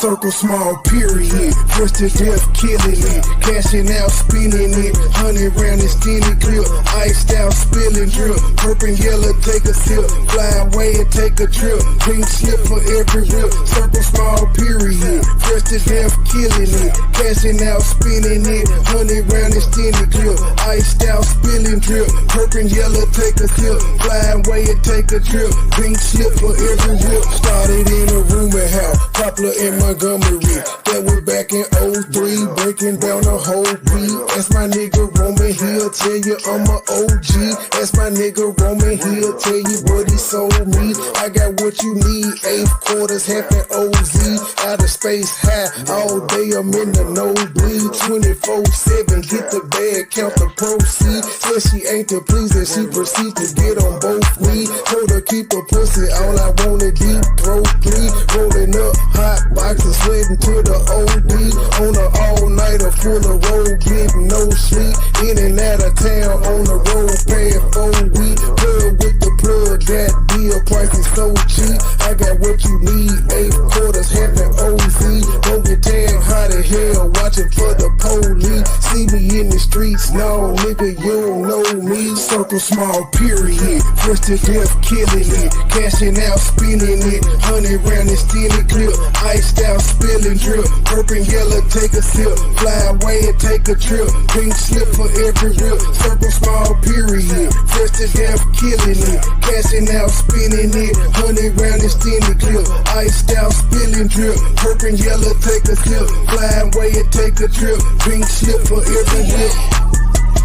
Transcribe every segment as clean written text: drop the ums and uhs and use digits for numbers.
Circle small period, first to death killing it, cashing out spinning it, 100 round and skinny clip, iced out spilling drip, purple yellow take a sip, fly away and take a trip, pink slip for every rip, circle small period, first to death killing it, cashing out spinning it, 100 round and skinny clip, iced out spilling drip, purple yellow take a sip, fly away and take a trip, pink slip for every rip, started in a rumor house, popular in Montgomery, that was back in 03, breaking down the whole beat. That's my nigga Roman, he'll tell you I'm a OG. That's my nigga Roman, he'll tell you what he sold me. I got what you need, 8 quarters, half an OZ. Out of space high, all day I'm in the nosebleed. 24/7, get the bag, count the proceeds. Said she ain't to please and she proceeds to get on both knees. Told her keep her pussy, all I wanna deep throat, please. Rolling up hot boxes, sweating to the OD. On a all-nighter full of road, getting no sleep. In and out of town on the road, paying 4 weeks. Plug with the plug, that deal price is so cheap. I got what you need, 8 quarters, half an OZ. Don't get tagged hot as hell, watching for the police. See me in the streets, no nigga, you don't know me. Circle small period, first to death killing it, cashing out spinning it, 100 round and skinny clip, iced out spilling drip, purple yellow take a sip, fly away and take a trip, pink slip for every rip, circle small period, first to death killing it, cashing out spinning it, 100 round and skinny clip, iced out spilling drip, purple yellow take a sip, fly away and take a trip, pink slip for every rip.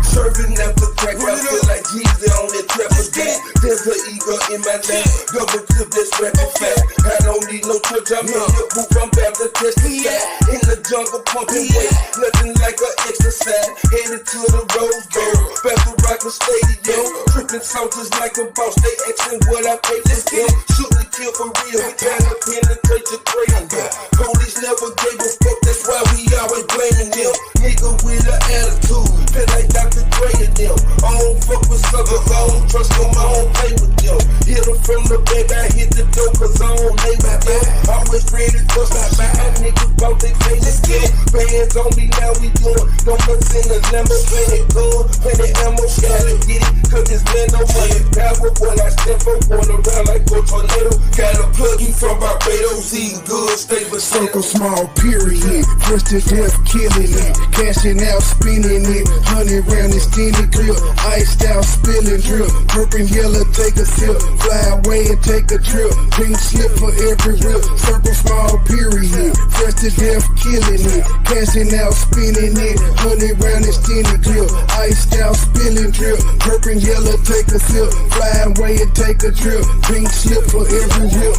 Serving after crack, I feel like Jesus on that trap again. There's an eagle in my lap, double clip that's rapping fast. I don't need no church, I'm in your booth, I'm about to test the fact. In the jungle pumping weight, nothing like an exercise. Headed to the Rose Bowl, about to rock the stadium. Tripping soldiers like a boss, they asking what I pay for them. Shoot the kill for real, we kinda penetrate your brain. Police never gave a fuck, that's why we always blaming them. Nigga with an attitude, feel like Dr. Dre and them. I don't fuck with suckers, I don't trust them, I don't play with them. Hit them from the back, I hit the door cause I don't lay with them. Always ready to stop by, niggas bout they faces kill. Bands on me, now we doing donuts in the Lambo, plenty gun, plenty ammo, gotta get it, cause this man no money power. When I step up, going around like a tornado, got a pluggy from Barbados, eating good, stay with circle small period, first to death killing it, cashing out spinning it, 100 round and skinny clip, iced out spilling drip, purple yellow take a sip, fly away and take a trip, pink slip for every rip, circle small period, first to death killing it, cashing out spinning it, 100 round and skinny clip, iced out spilling drip, purple yellow take a sip, fly away and take a trip, pink slip for every rip.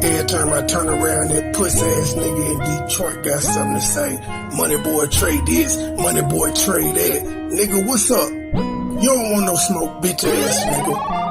Every time I turn around, that pussy ass nigga in Detroit got something to say. MoneyBoy trade this, MoneyBoy trade that. Nigga, what's up? You don't want no smoke, bitch ass nigga.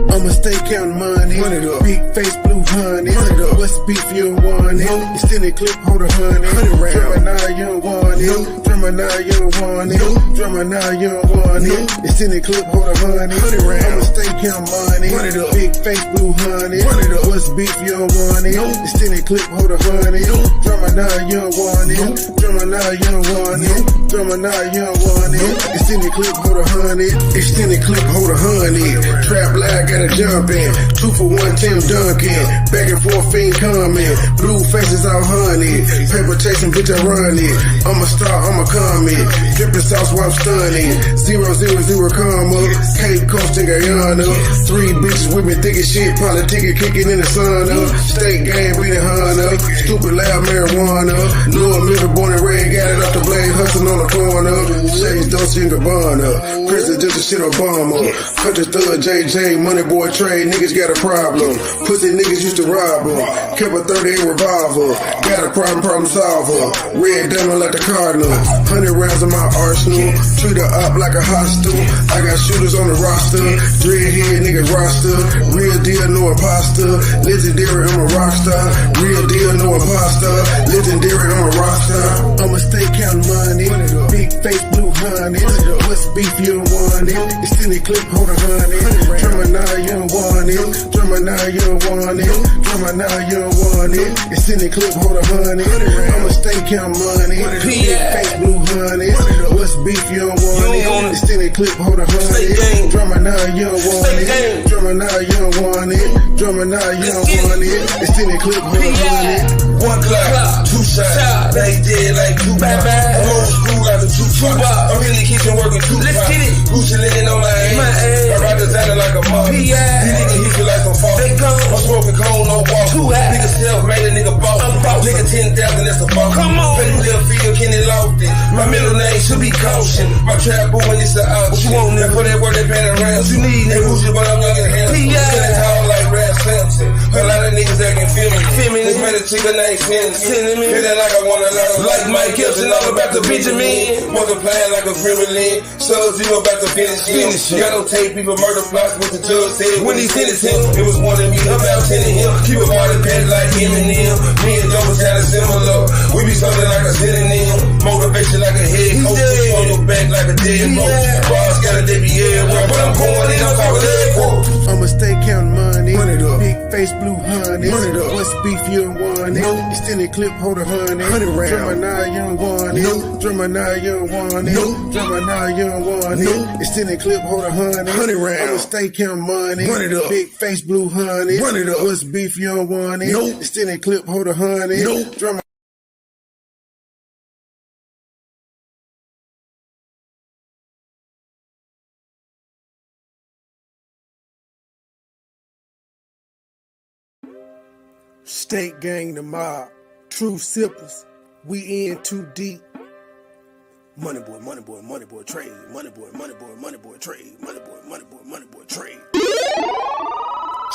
I'ma stay counting money. Run it up. Big face, blue honey. Run it up. What's beef, you don't want it. Extended clip, hold a honey. 100 round. Drummer now, you don't want it. Drummer now, you don't want it. Drummer now, you don't want it. Extended clip, hold a honey. 100 round. I'ma stay counting money. Run it up. Big face, blue honey. Run it up. What's beef, you don't want it. Extended clip, hold a honey. Drummer now, you don't want it. Drummer now, you don't want it. Drummer now, you don't want it. Extended clip, hold a honey. Extended clip, hold a honey. Trap lag, gotta jump in. 2 for 1, Tim Duncan. Back and forth, fiend coming. Blue faces out honey. Paper chasing, bitch, I run it. I'm a star, I'm a comet. Dripping sauce while I'm stunning. 000 comma. Cape Coast in Guyana. 3 bitches with me thick as shit. Probably ticket kicking in the sun. State game, beating Hunter. Stupid loud marijuana. Louis Miller, born and raised, got it off the blade, hustling on the corner. Shades, Dolce and Gabbana. President, just a shit Obama. Country thug, JJ. MoneyBoy trade, niggas got a problem. Pussy niggas used to rob her. Kept a 38 revolver. Got a problem solver. Red diamond like the Cardinals. 100 rounds in my arsenal. Treat her up like a hostel. I got shooters on the roster. Dreadhead niggas roster. Real deal, no imposter. Legendary, I'm a rockstar. Real deal, no imposter. Legendary, I'm a rockstar. I'ma stay counting money. Big face, blue honey. What's beef, you don't want it. It's in the clip, hold a honey. Drummer now, you don't want it. Drummer now, you don't want it. Drummer now, you don't want it. It's in the clip, hold a honey. I'ma stay counting money. Big face, blue honey. What's beef, you don't want it. It's in the clip, hold a honey. Drummer now, you don't want it. Drummer now, you don't want it. Drummer now, you don't want it. It's in the clip, hold a honey. 1 clock, 2 shots, they dead like 2 bad. I'm old school out of 2 spots. I'm in the kitchen working 2 pots. Let's get it. Gucci laying on my ass. I ride designer like a mother. These niggas hit you like some fall. I'm smoking cone on walk. Nigga self-made, a nigga boss. Nigga 10,000, that's a boss. Come on. Petty little figure, Kenny Lofty. My middle name should be Caution. My trap booming, it's an option. What you want, nigga? For that word, they paying around. What you need, nigga? Gucci, but I'm young and handsome. Feeling tall like Rap Samson. A lot of niggas acting feminine. This man a chick, her name sending me. Feeling like I wanna learn. Like Mike Gibson, all about the Benjamin. Multiplying like a gremlin. Sub-Zero about to finish him. Got no tape, people murder plots, what the judge said. When he sentenced him, it was one of me, about 10 of him. Keep a party pet like Eminem. Me and Joe was kinda similar. We be something like a synonym. Motivation like a head coach. Push on your back like a dead roach. Bars got a DBA everywhere, but I'm going in, I'm talking leg quotes. I'ma stay counting money. Big face, blue honey. What's beef, you don't want it. It's in the clip, hold a honey. Drummer now, you don't want it. Drummer now, you don't want it. Drummer now, you don't want it. It's in the clip, hold a honey. I'ma stay counting money. Big face, blue honey. What's beef, you don't want it. It's in the clip, hold a honey. Drummer. State gang, the mob, true sippers, we in too deep. MoneyBoy, MoneyBoy, MoneyBoy trade, MoneyBoy, MoneyBoy, MoneyBoy trade, MoneyBoy, MoneyBoy, MoneyBoy trade.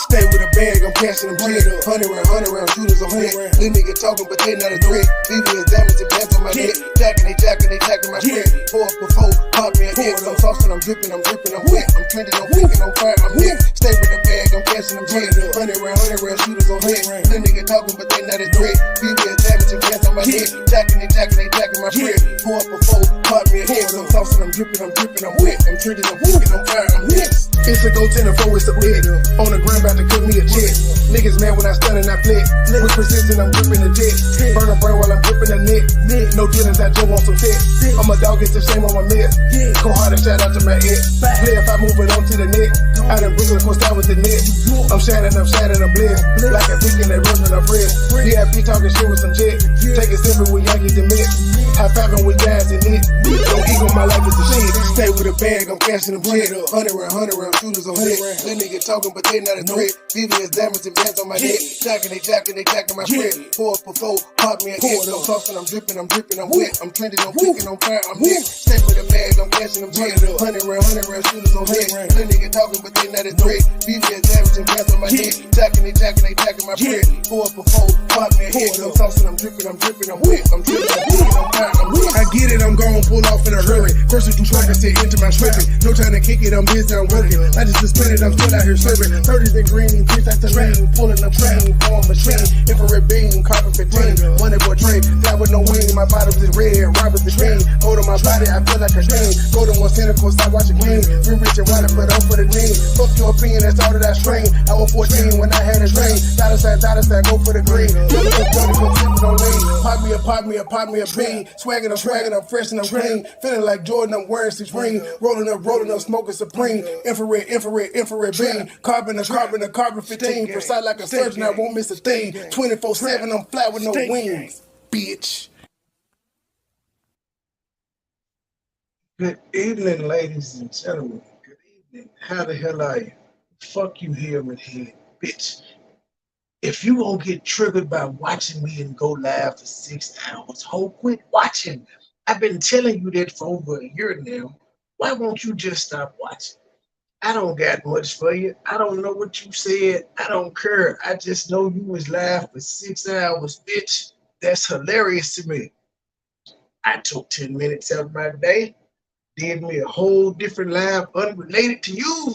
Stay with a bag, I'm cashing them bread. 100 round shooters on hit. Little nigga talking, but they not a threat. BB is diamonds and bands on my neck. Jacking my spread. Pour up before, pop me a hit. I'm saucing, I'm dripping, I'm wet. I'm trending, I'm thinking, I'm fire, I'm hit. Stay with a bag, I'm cashing them bread. 100 round shooters on hit. Little nigga talking, but they not a threat. BB is diamonds and bands on my neck. Jacking my spread. Pour up before, pop me a hit. I'm saucing, I'm dripping, I'm wet. I'm trending, I'm thinking, I'm fire, I'm hit. It's a go 10 and 4, it's a bit. On the ground, about to cook me a jet. Niggas mad when I stun and I flit. With precision, I'm gripping the jet. Burn a brain while I'm gripping the neck. No dealings, I just want some tech. I'm a dog, it's the shame on my mess. Go hard and shout out to my ex. Play if I move it on to the neck. I done Brooklyn, course out with the net. I'm shining, I'm blessed. Like a beacon that runs with a press. VIP talking shit with some jet. Take it simple with Yankees and Mets. High fiving with guys in it. Don't ego, my life is the shit. Stay with a bag, I'm cashing them bread. 100 round shooters on hit. Little nigga talking, but they not a threat. BB is diamonds and bands on my neck. Jacking my spread. Pour up before, pop me a hit. I'm saucing, I'm dripping, I'm wet. I'm trending, I'm thinking, I'm fire, I'm hit. Stay with a bag, I'm cashing them bread. 100 round shooters on hit. Little nigga talking, but they not a threat. BB is diamonds and bands on my neck. Jacking my spread. Pour up before, pop me a hit. I'm saucing, I'm dripping, I'm wet. I'm trending, I'm thinking, I'm fire, I'm hit. I get it, I'm gon' pull off in a hurry. First through track, I say into my stripping. No time to kick it, I'm busy, I'm working. I just suspended, I'm still out here serving. 30s and green, 3 times the rain. Pulling up train, form machine. Infrared beam, carbon 15. MoneyBoy trade, fly with no wing. My bottoms is red, robbers is green. Hold on my body, I feel like a dream. Go to one center, course I watch a clean. Free rich and water, but on for the team. Fuck your opinion, that's all that I strain. I was 14 when I had a dream. Dollar sign, go for the green. Pop me a bean. Swaggin', I'm fresh and I'm clean. Feeling like Jordan, I'm wearing Supreme. Rolling up, smoking Supreme. Infrared beam. Carbon 15. Precise like a surgeon, I won't miss a thing. 24/7, I'm fly with no wings, bitch. Good evening, ladies and gentlemen. Good evening. How the hell are you? Fuck you here with head, bitch. If you gonna get triggered by watching me and go live for 6 hours, ho, quit watching. I've been telling you that for over a year now. Why won't you just stop watching? I don't got much for you. I don't know what you said. I don't care. I just know you was live for 6 hours, bitch. That's hilarious to me. I took 10 minutes out of my day, did me a whole different live unrelated to you.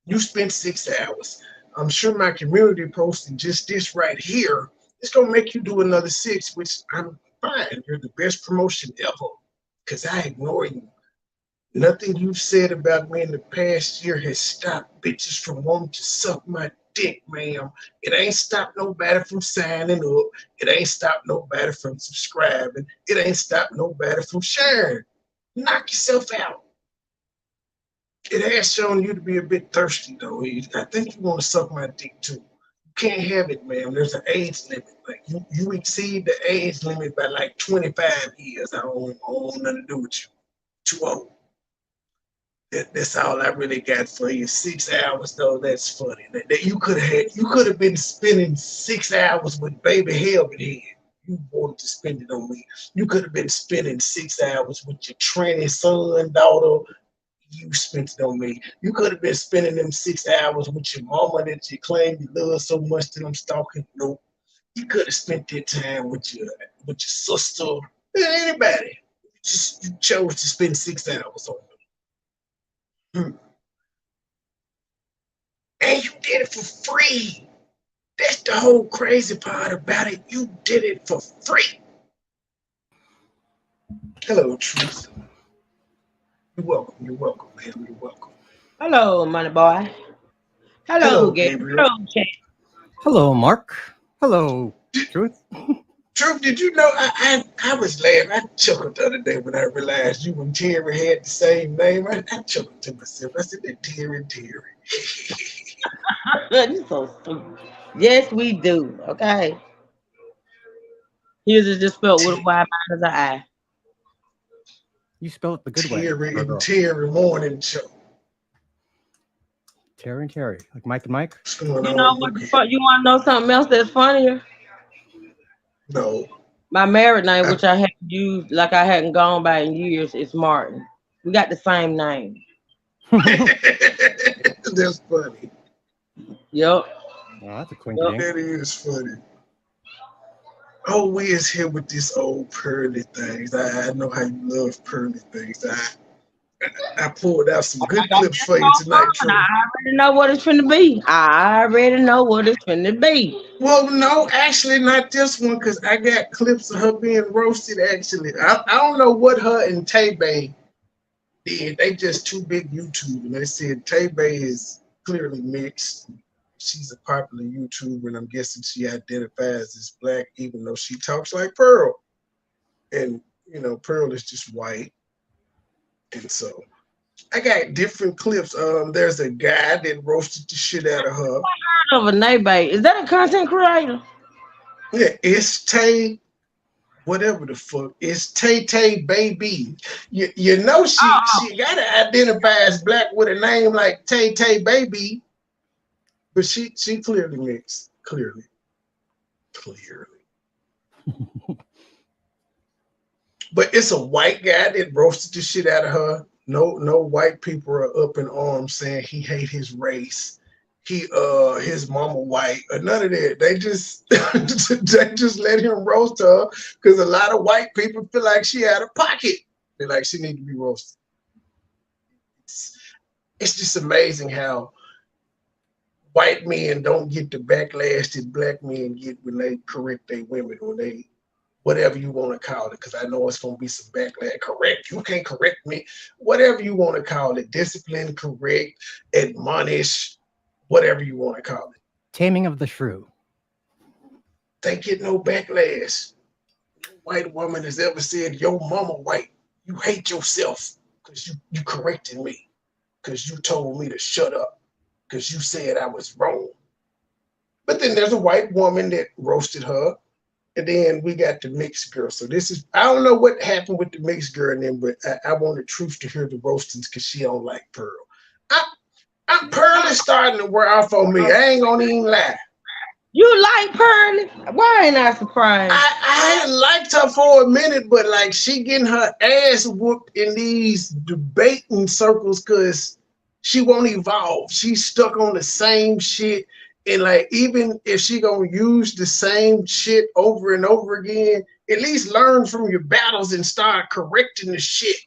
You spent 6 hours. I'm sure my community posting just this right here. It's gonna make you do another six, which I'm fine. You're the best promotion ever. Cause I ignore you. Nothing you've said about me in the past year has stopped bitches from wanting to suck my dick, ma'am. It ain't stopped nobody from signing up. It ain't stopped nobody from subscribing. It ain't stopped nobody from sharing. Knock yourself out. It has shown you to be a bit thirsty, though. I think you want to suck my dick too. You can't have it, ma'am. There's an age limit. Like you exceed the age limit by like 25 years. I don't want nothing to do with you. Too old. That's all I really got for you. 6 hours though, that's funny. That you could have been spending 6 hours with baby Helmet Head. You wanted to spend it on me. You could have been spending 6 hours with your tranny son, daughter. You spent it on me. You could have been spending them 6 hours with your mama that you claim you love so much that I'm stalking. Nope. You could have spent that time with your sister, anybody. You chose to spend 6 hours on me. And you did it for free. That's the whole crazy part about it. You did it for free. Hello, Truth. You're welcome. You're welcome, ma'am. You're welcome. Hello, MoneyBoy. Hello, Hello, Gabriel. Gabriel. Hello, Chat. Hello, Mark. Hello, Truth. Truth, did you know I was laughing. I chuckled the other day when I realized you and Terry had the same name. I chuckled to myself. I said, that Terry. You're so stupid. Yes, we do. Okay. Here's is just spelled with a Y minus an I. You spell it the good way. Terry or and girl. Terry morning show. Terry and Terry, like Mike and Mike. What's going You know on, what the Mookie? fuck? You want to know something else that's funnier? No. My married name, I, which I hadn't used, like I hadn't gone by in years, is Martin. We got the same name. that's funny. Yep. Oh, that's a Yep. coinky That is funny. Oh, we is here with this old pearly things. I know how you love pearly things. I pulled out some good I got clips this for you phone tonight, on. I True. already know what it's finna be. I already know what it's finna be. Well, no, actually not this one because I got clips of her being roasted. Actually, I don't know what her and Tay Bay did. They just too big YouTube, and they said Tay Bay is clearly mixed. She's a popular YouTuber, and I'm guessing she identifies as black, even though she talks like Pearl. And Pearl is just white, and so I got different clips. There's a guy that roasted the shit out of her. Of a neighbor. Is that a content creator? Yeah, it's Tay, whatever the fuck. It's Tay Tay Baby. You know she gotta identify as black with a name like Tay Tay Baby, but she clearly mixed. Clearly. But it's a white guy that roasted the shit out of her. No white people are up in arms saying he hate his race. His mama white or none of that. They just they just let him roast her because a lot of white people feel like she out of pocket. They're like she need to be roasted. It's just amazing how white men don't get the backlash that black men get when they correct their women or they whatever you want to call it, because I know it's going to be some backlash. Correct. You can't correct me. Whatever you want to call it. Discipline, correct, admonish, whatever you want to call it. Taming of the Shrew. They get no backlash. No white woman has ever said, your mama white. You hate yourself because you corrected me. Because you told me to shut up. Because you said I was wrong. But then there's a white woman that roasted her. And then we got the mixed girl. So I don't know what happened with the mixed girl and then, but I wanted Truth to hear the roastings because she don't like Pearl. Pearl is starting to wear off on me. I ain't gonna even lie. You like Pearly? Why ain't I surprised? I hadn't liked her for a minute, but like she getting her ass whooped in these debating circles because she won't evolve. She's stuck on the same shit. And like, even if she gonna use the same shit over and over again, at least learn from your battles and start correcting the shit.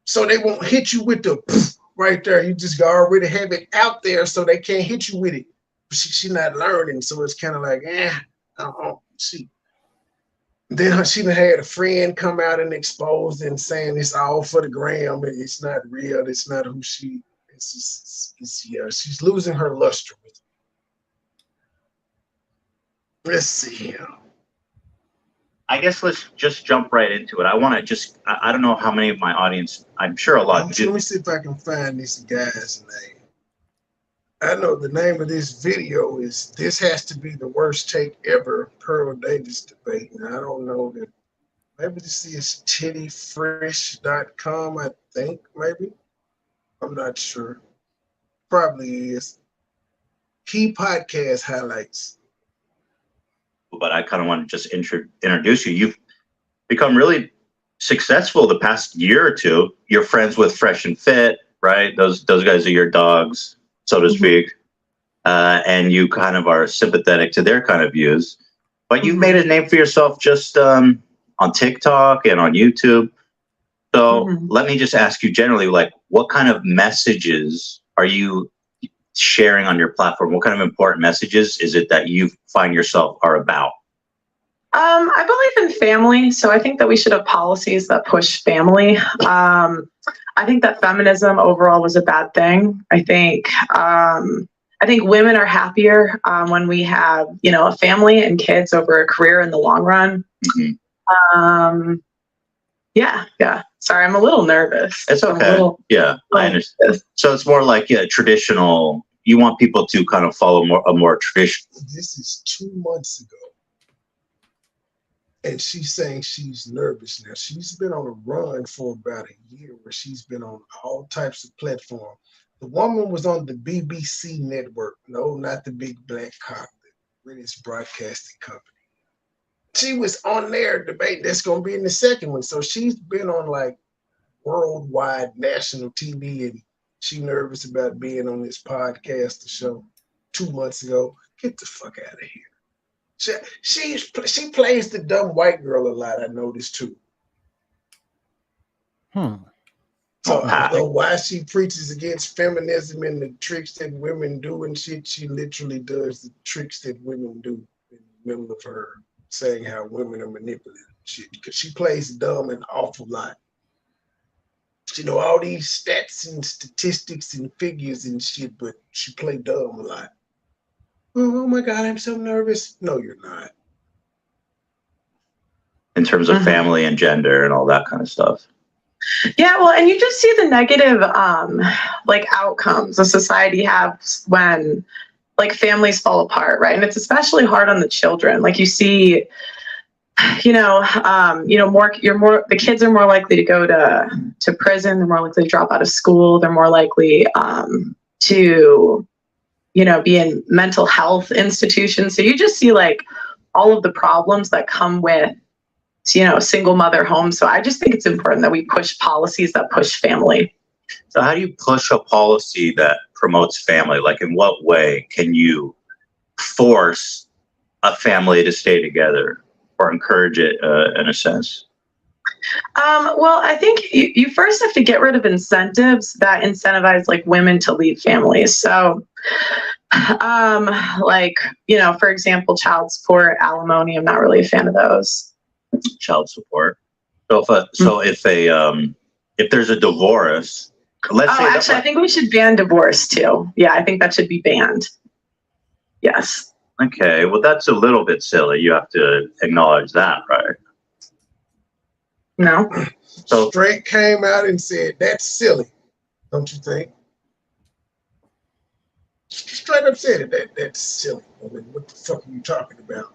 So they won't hit you with the poof right there. You just already have it out there so they can't hit you with it. She's not learning. So it's kind of like, she. Then she had a friend come out and expose and saying it's all for the gram. It's not real. It's not who she is. She's losing her luster with it. Let's see here. I guess let's just jump right into it. I want to I don't know how many of my audience, I'm sure a lot. Let me see if I can find this guy's name. I know the name of this video is "This Has to Be the Worst Take Ever," Pearl Davis debate. And I don't know that. Maybe this is tittyfresh.com, I think, maybe. I'm not sure. Probably is. Key podcast highlights. But I kind of want to just introduce you. You've become really successful the past year or two. You're friends with Fresh and Fit, right? Those guys are your dogs, so to speak. And you kind of are sympathetic to their kind of views. But you've made a name for yourself just on TikTok and on YouTube. So let me just ask you generally, like, what kind of messages are you sharing on your platform? What kind of important messages is it that you find yourself are about? I believe in family, so I think that we should have policies that push family. I think that feminism overall was a bad thing. I think women are happier when we have, a family and kids over a career in the long run. Yeah. Sorry, I'm a little nervous. It's okay. I understand. So it's more like traditional. You want people to kind of follow a more traditional. This is 2 months ago. And she's saying she's nervous now. She's been on a run for about a year where she's been on all types of platforms. The woman was on the BBC network. No, not the big black cock, the British Broadcasting Company. She was on their debate. That's going to be in the second one. So she's been on like worldwide national TV, and she's nervous about being on this podcast show 2 months ago. Get the fuck out of here. She plays the dumb white girl a lot, I noticed too. So I don't know why she preaches against feminism and the tricks that women do and shit. She literally does the tricks that women do in the middle of her saying how women are manipulative and shit, because she plays dumb an awful lot. She know all these stats and statistics and figures and shit, but she play dumb a lot. Oh my God, I'm so nervous. No, you're not. In terms of family and gender and all that kind of stuff. Yeah, well, and you just see the negative outcomes a society has when like families fall apart, right? And it's especially hard on the children. Like you see, the kids are more likely to go to prison. They're more likely to drop out of school. They're more likely to be in mental health institutions. So you just see like all of the problems that come with, single mother homes. So I just think it's important that we push policies that push family. So how do you push a policy that promotes family? Like in what way can you force a family to stay together or encourage it in a sense? Well, I think you first have to get rid of incentives that incentivize like women to leave families. So, for example, child support, alimony, I'm not really a fan of those. Child support. So if there's a divorce, let's say actually, I think we should ban divorce too. Yeah, I think that should be banned. Yes. Okay, well, that's a little bit silly. You have to acknowledge that, right? No. So Straight came out and said, that's silly, don't you think? Straight up said it, that's silly. I mean, what the fuck are you talking about?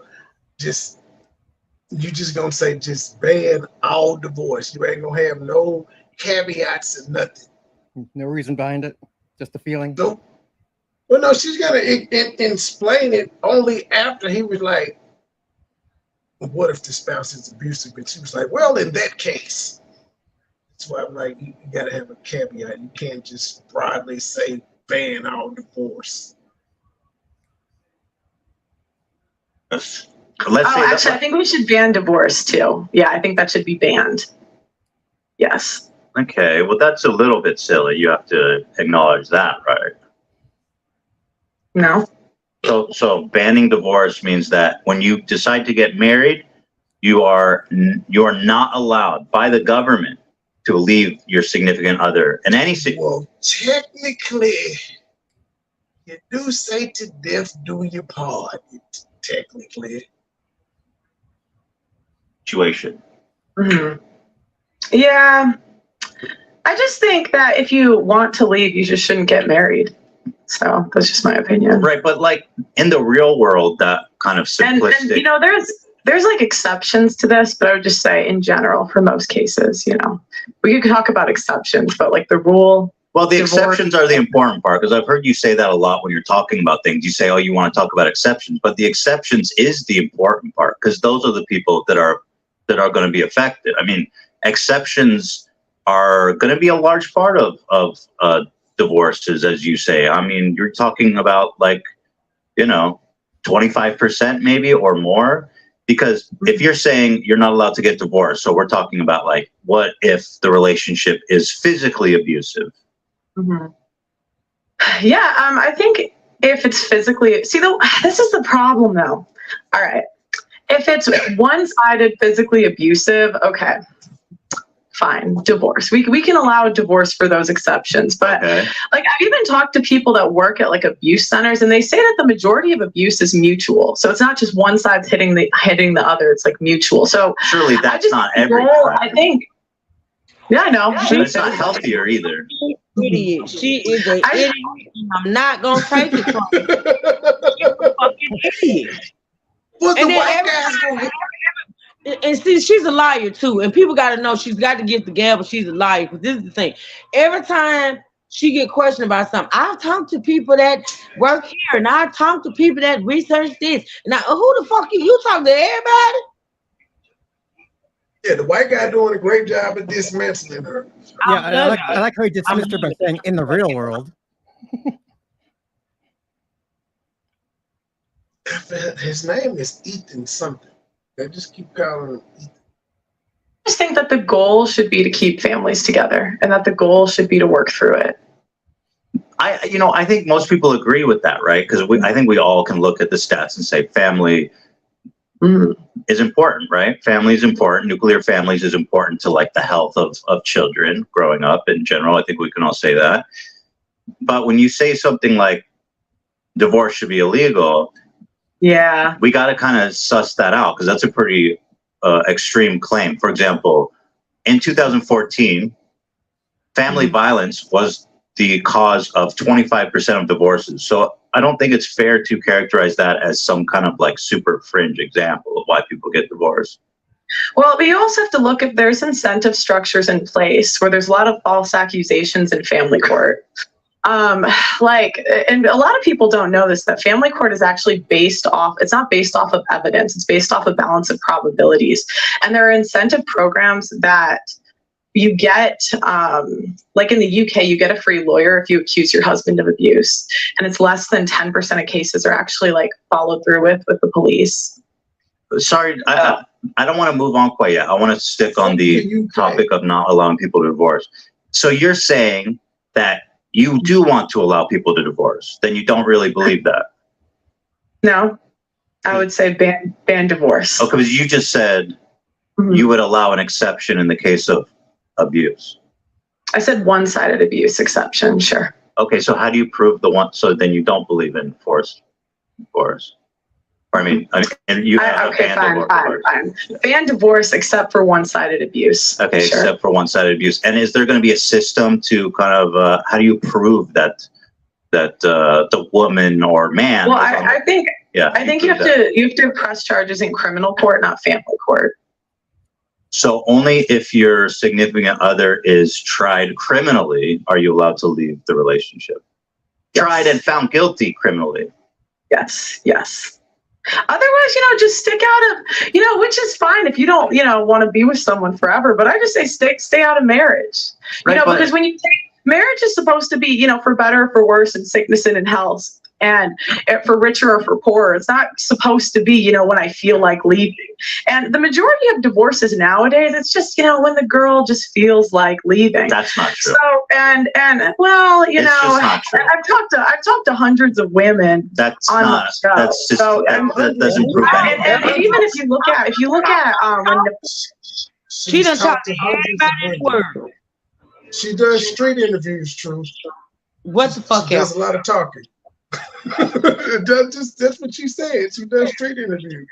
You just gonna say just ban all divorce. You ain't gonna have no caveats or nothing. No reason behind it, just a feeling. Nope. Well, no, she's gonna explain it only after he was like, what if the spouse is abusive? And she was like, well, in that case, That's why I'm like, you gotta have a caveat. You can't just broadly say ban all divorce. Let's Oh, say actually, I think we should ban divorce too. Yeah, I think that should be banned. Yes. okay, well, that's a little bit silly. You have to acknowledge that, right? No. So banning divorce means that when you decide to get married, you are not allowed by the government to leave your significant other in any Well, technically, you do say to death do your part. Technically. situation. Mm-hmm. Yeah. I just think that if you want to leave, you just shouldn't get married. So that's just my opinion. Right, but like in the real world, that kind of simplistic. And you know, there's like exceptions to this, but I would just say in general, for most cases, you know, we could talk about exceptions, but like the rule. Well, the divorce, exceptions are the important part, because I've heard you say that a lot when you're talking about things. You say, oh, you want to talk about exceptions, but the exceptions is the important part, because those are the people that are going to be affected. I mean, exceptions are going to be a large part of divorces, as you say. I mean, you're talking about like, 25% maybe or more. Because if you're saying you're not allowed to get divorced, so we're talking about like, what if the relationship is physically abusive? Mm-hmm. Yeah, I think if it's physically, this is the problem though. All right, if it's one-sided physically abusive, okay, fine, divorce. We can allow divorce for those exceptions, but Okay. like I've even talked to people that work at like abuse centers, and they say that the majority of abuse is mutual. So it's not just one side's hitting the other; it's like mutual. So Surely that's not every time. I think. Yeah, I know. And it's not healthier either. Idiot. She is an idiot, and I'm not gonna take it from her. She's a fucking idiot. What the And then white every guys time- gonna And see, she's a liar too, and people got to know she's got to get the gavel. She's a liar, because this is the thing. Every time she get questioned about something, I've talked to people that work here, and I've talked to people that research this. Now, who the fuck you talk to everybody? Yeah, the white guy doing a great job at dismantling her. Yeah, I like how he dismissed her by saying in the real world. His name is Ethan something. They just keep calling him Ethan. I just think that the goal should be to keep families together, and that the goal should be to work through it. I think most people agree with that, right? Because I think we all can look at the stats and say family is important, right? Family is important. Nuclear families is important to like the health of children growing up in general. I think we can all say that. But when you say something like divorce should be illegal, Yeah. we got to kind of suss that out, because that's a pretty extreme claim. For example, in 2014, family violence was the cause of 25% of divorces. So I don't think it's fair to characterize that as some kind of like super fringe example of why people get divorced. Well, but you also have to look if there's incentive structures in place where there's a lot of false accusations in family court. And a lot of people don't know this, that family court is actually it's not based off of evidence, it's based off a balance of probabilities. And there are incentive programs that you get, like in the UK, you get a free lawyer if you accuse your husband of abuse. And it's less than 10% of cases are actually like followed through with the police. Sorry, I don't want to move on quite yet. I want to stick on the topic of not allowing people to divorce. So you're saying that you do want to allow people to divorce, then you don't really believe that? No, I would say ban divorce. Okay, because you just said you would allow an exception in the case of abuse. I said one-sided abuse exception, sure. Okay, so how do you prove the one? So then you don't believe in forced divorce? Or and you fine. Ban divorce except for one-sided abuse. Okay, sure. Except for one-sided abuse. And is there going to be a system to kind of how do you prove that the woman or man? Well, I think you have to press charges in criminal court, not family court. So only if your significant other is tried criminally are you allowed to leave the relationship. Yes. Tried and found guilty criminally. Yes. Otherwise, just stick out of, which is fine if you don't, want to be with someone forever. But I just say stay out of marriage, Right, but- because when you take marriage is supposed to be, for better or for worse, in sickness and in health, and for richer or for poorer. It's not supposed to be, when I feel like leaving. And the majority of divorces nowadays, it's just, when the girl just feels like leaving. That's not true. So and well, It's just not true. I've talked to hundreds of women. That's on not. my show. That's just. So, that doesn't prove and anything. even if you look at when She done talked to hundreds of everybody in the women. world. She does street interviews, Truth. What the fuck She does else? a lot of talking. That's what she said. She does street interviews.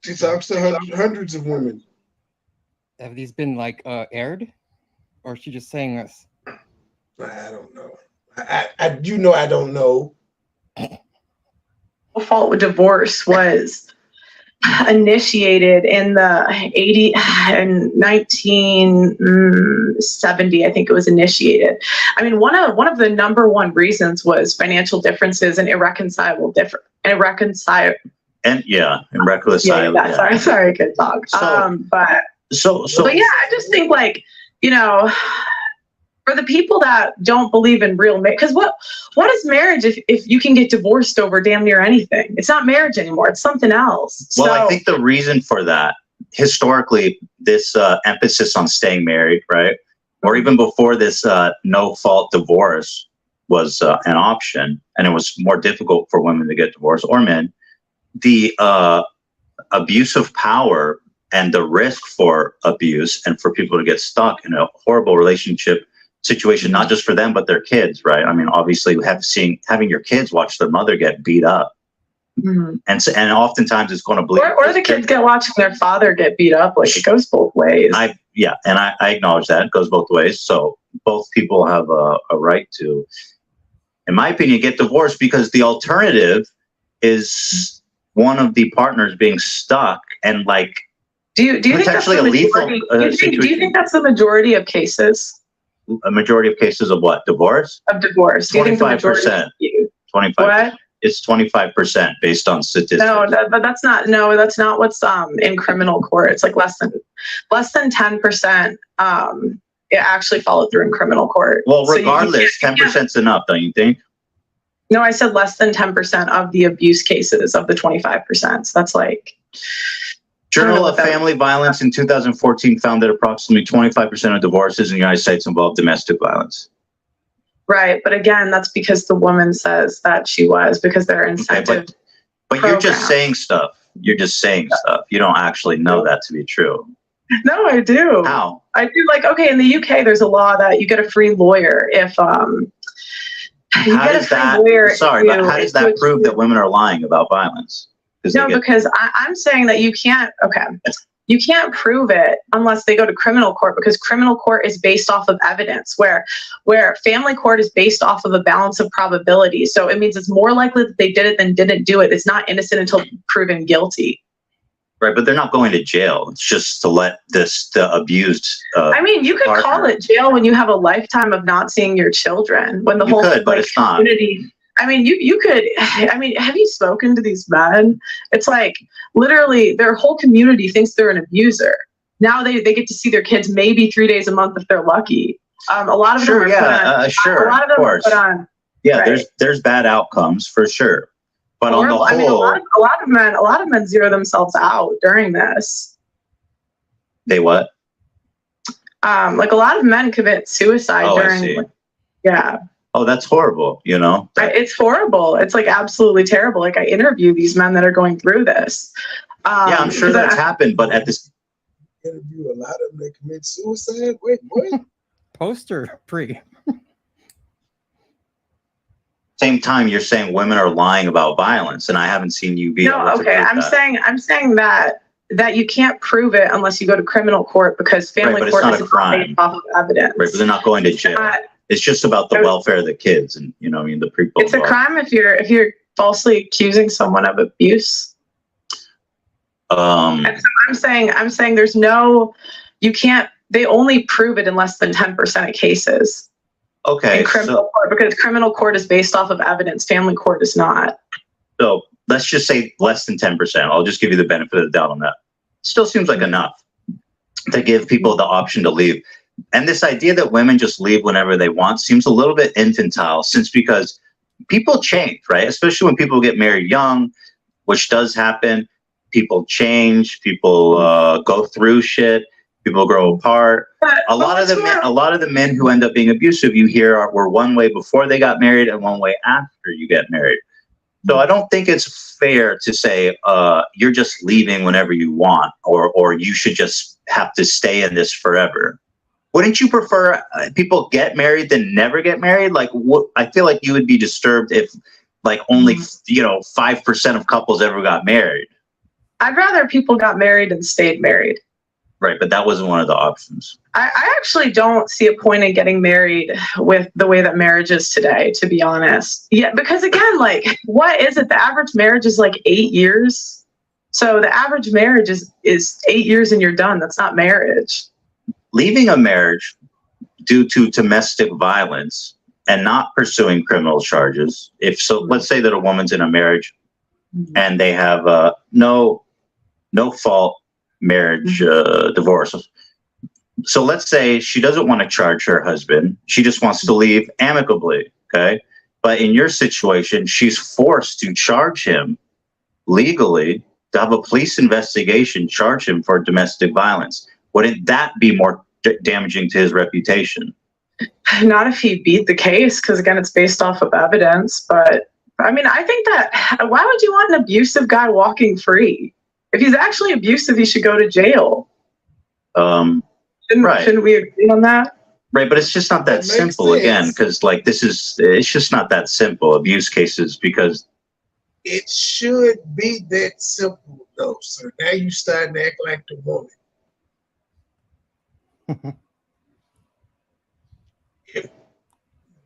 She talks to hundreds of women. Have these been like aired, or is she just saying this? I don't know. I don't know. fault with divorce was initiated in the 1970, I think it was initiated. I mean, one of the number one reasons was financial differences and irreconcilable. Yeah, Sorry, I could talk. So, but yeah, I just think for the people that don't believe in real marriage, because what is marriage if you can get divorced over damn near anything? It's not marriage anymore. It's something else. Well, I think the reason for that, historically, this emphasis on staying married, right? Or even before this no-fault divorce was an option, and it was more difficult for women to get divorced, or men, the abuse of power and the risk for abuse and for people to get stuck in a horrible relationship situation, not just for them, but their kids, right? I mean, obviously having your kids watch their mother get beat up. Mm-hmm. And oftentimes it's going to bleed. Or the kids get watching their father get beat up. Like, it goes both ways. I acknowledge that. It goes both ways. So both people have a right to, in my opinion, get divorced, because the alternative is one of the partners being stuck and do you think that's the majority? Do you think that's the majority of cases? A majority of cases of what? Divorce? Of divorce. 25%. 25%. What? It's 25% based on statistics. But that's not what's in criminal court. It's like less than 10%. It actually followed through in criminal court. Well, regardless, 10% is enough, don't you think? No, I said less than 10% of the abuse cases of the 25%. So that's like. Journal of Family Violence in 2014 found that approximately 25% of divorces in the United States involve domestic violence. Right, but again, that's because the woman says that she was, because they're incentive. Okay, but you're just saying stuff. You're just saying stuff. You don't actually know that to be true. No, I do. How? I do. Okay, in the UK, there's a law that you get a free lawyer if how does that prove that women are lying about violence? No, because I'm saying that you can't prove it unless they go to criminal court, because criminal court is based off of evidence, where family court is based off of a balance of probability. So it means it's more likely that they did it than didn't do it. It's not innocent until proven guilty. Right, but they're not going to jail. It's just to let the abused. I mean, you could call it jail when you have a lifetime of not seeing your children. When the whole but it's not. Community. I mean, you could. I mean, have you spoken to these men? It's like literally their whole community thinks they're an abuser. Now they get to see their kids maybe 3 days a month if they're lucky. A lot of them are put on. Sure, a lot of them are put on. Yeah, right. there's bad outcomes for sure. But on the whole, I mean, a lot of men zero themselves out during this. They what? A lot of men commit suicide during. Yeah. Oh, that's horrible. It's horrible. It's absolutely terrible. I interview these men that are going through this. Yeah, I'm sure that's happened, but at this interview, a lot of them that commit suicide. Wait, what? Poster pre. Same time, you're saying women are lying about violence, and I haven't seen you be. No, okay. I'm saying that you can't prove it unless you go to criminal court, because family court is based off of evidence. Right, but they're not going to jail. It's just about the welfare of the kids, and the people. It's a crime if you're falsely accusing someone of abuse. And so I'm saying there's no, you can't. They only prove it in less than 10% of cases. Okay, in criminal court, because criminal court is based off of evidence, family court is not. so let's just say less than 10%. I'll just give you the benefit of the doubt on that. Still seems like enough to give people the option to leave. And this idea that women just leave whenever they want seems a little bit infantile, since because people change, right? Especially when people get married young, which does happen. People change, people go through shit, people grow apart. A lot of the men who end up being abusive, you hear, were one way before they got married and one way after you get married. So I don't think it's fair to say you're just leaving whenever you want, or you should just have to stay in this forever. Wouldn't you prefer people get married than never get married? Like, I feel like you would be disturbed if, like, only 5% of couples ever got married. I'd rather people got married and stayed married. Right, but that wasn't one of the options. I actually don't see a point in getting married with the way that marriage is today, to be honest. Yeah, because again, like, what is it? The average marriage is like 8 years. So the average marriage is 8 years and you're done. That's not marriage. Leaving a marriage due to domestic violence and not pursuing criminal charges. If so, let's say that a woman's in a marriage and they have no fault marriage divorce. So let's say she doesn't want to charge her husband. She just wants to leave amicably. Okay. But in your situation, she's forced to charge him legally, to have a police investigation, charge him for domestic violence. Wouldn't that be more damaging to his reputation? Not if he beat the case, because again, it's based off of evidence. But I mean, I think that why would you want an abusive guy walking free? If he's actually abusive, he should go to jail. Shouldn't we agree on that? Right, but it's just not that simple again, because like it's just not that simple, abuse cases, because it should be that simple though. So now you starting to act like the woman. If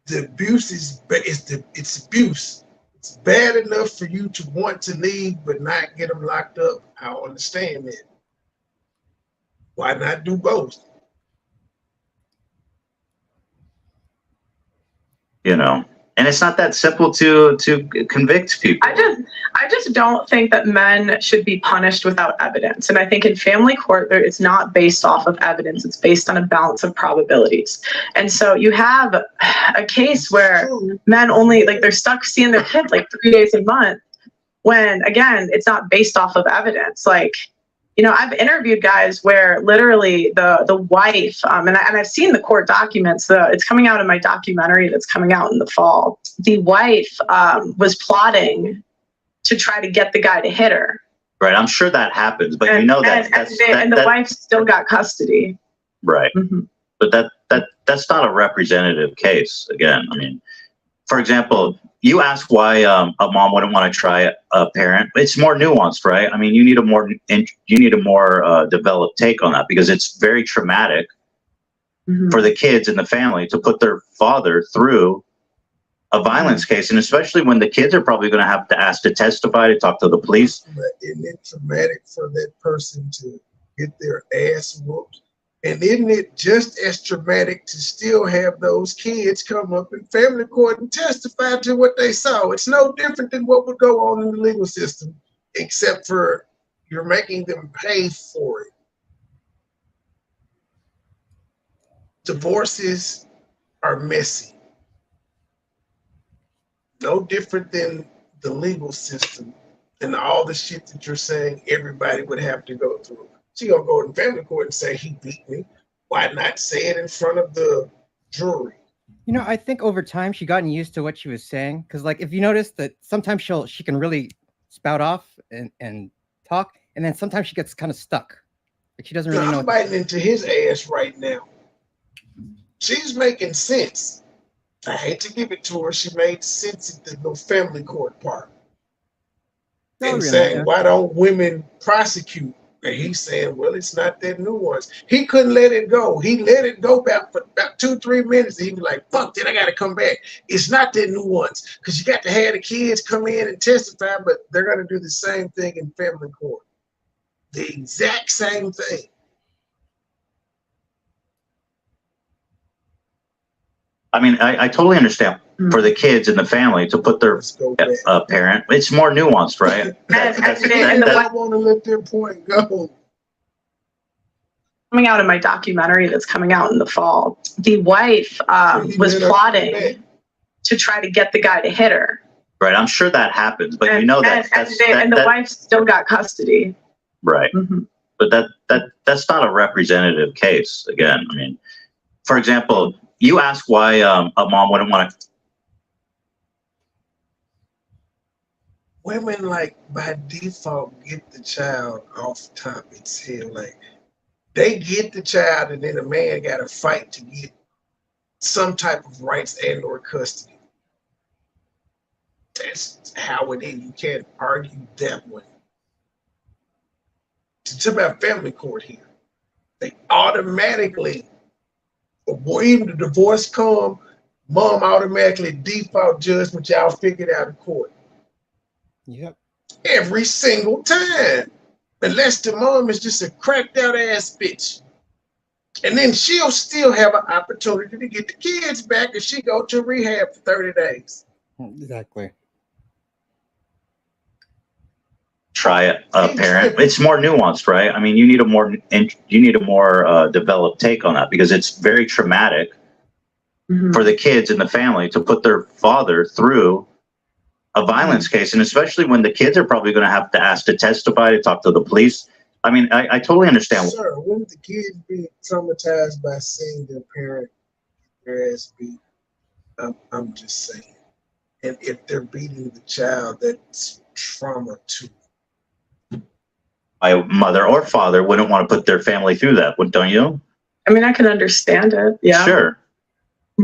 the abuse it's abuse. It's bad enough for you to want to leave but not get them locked up. I understand that. Why not do both? And it's not that simple to convict people. I just don't think that men should be punished without evidence. And I think in family court, it's not based off of evidence. It's based on a balance of probabilities. And so you have a case where men only, like, they're stuck seeing their kids like 3 days a month, when again, it's not based off of evidence. Like, I've interviewed guys where literally the wife, and I've seen the court documents. It's coming out in my documentary that's coming out in the fall. The wife was plotting to try to get the guy to hit her. Right, I'm sure that happens, but and the wife still got custody. Right, but that's not a representative case. Again, I mean, for example, you ask why a mom wouldn't want to try a parent. It's more nuanced, right? I mean, you need a more developed take on that, because it's very traumatic for the kids and the family to put their father through a violence case, and especially when the kids are probably going to have to ask to testify, to talk to the police. But isn't it traumatic for that person to get their ass whooped? And isn't it just as traumatic to still have those kids come up in family court and testify to what they saw? It's no different than what would go on in the legal system, except for you're making them pay for it. Divorces are messy. No different than the legal system and all the shit that you're saying everybody would have to go through. So you're going to go in family court and say he beat me. Why not say it in front of the jury? I think over time she gotten used to what she was saying. Because, like, if you notice that sometimes she can really spout off and talk, and then sometimes she gets kind of stuck. Like, she doesn't really know. I'm biting into his ass right now. She's making sense. I hate to give it to her. She made sense at the family court part. And saying, why don't women prosecute? And he's saying, well, it's not that nuance. He couldn't let it go. He let it go back for about 2-3 minutes. And he was like, fuck that, I got to come back. It's not that nuance, because you got to have the kids come in and testify, but they're going to do the same thing in family court. The exact same thing. I mean, I totally understand for the kids and the family to put their Let's go back. parent. It's more nuanced, right? And the I want to let their point go. coming out in my documentary that's coming out in the fall, the wife was plotting to try to get the guy to hit her. Right. I'm sure that happens, but And, you know that and the wife still got custody. right. Mm-hmm. But that's not a representative case. Again, I mean, for example, you ask why a mom wouldn't want to. Women, like, by default, get the child off top. It's here, like, they get the child, and then a man got to fight to get some type of rights and or custody. That's how it is. You can't argue that way. It's about family court here. They automatically, when the divorce come, mom automatically default judgment, y'all figured out in court. Yep. Every single time. Unless the mom is just a cracked out ass bitch. And then she'll still have an opportunity to get the kids back if she go to rehab for 30 days. Exactly. Try a parent. It's more nuanced, right? I mean, you need a more developed take on that because it's very traumatic for the kids and the family to put their father through a violence case, and especially when the kids are probably going to have to ask to testify, to talk to the police. I mean, I totally understand. Sir, wouldn't the kids be traumatized by seeing their parent get their ass beat? I'm just saying. And if they're beating the child, that's trauma too. My mother or father wouldn't want to put their family through that, don't you? I mean, I can understand it. Yeah. Sure.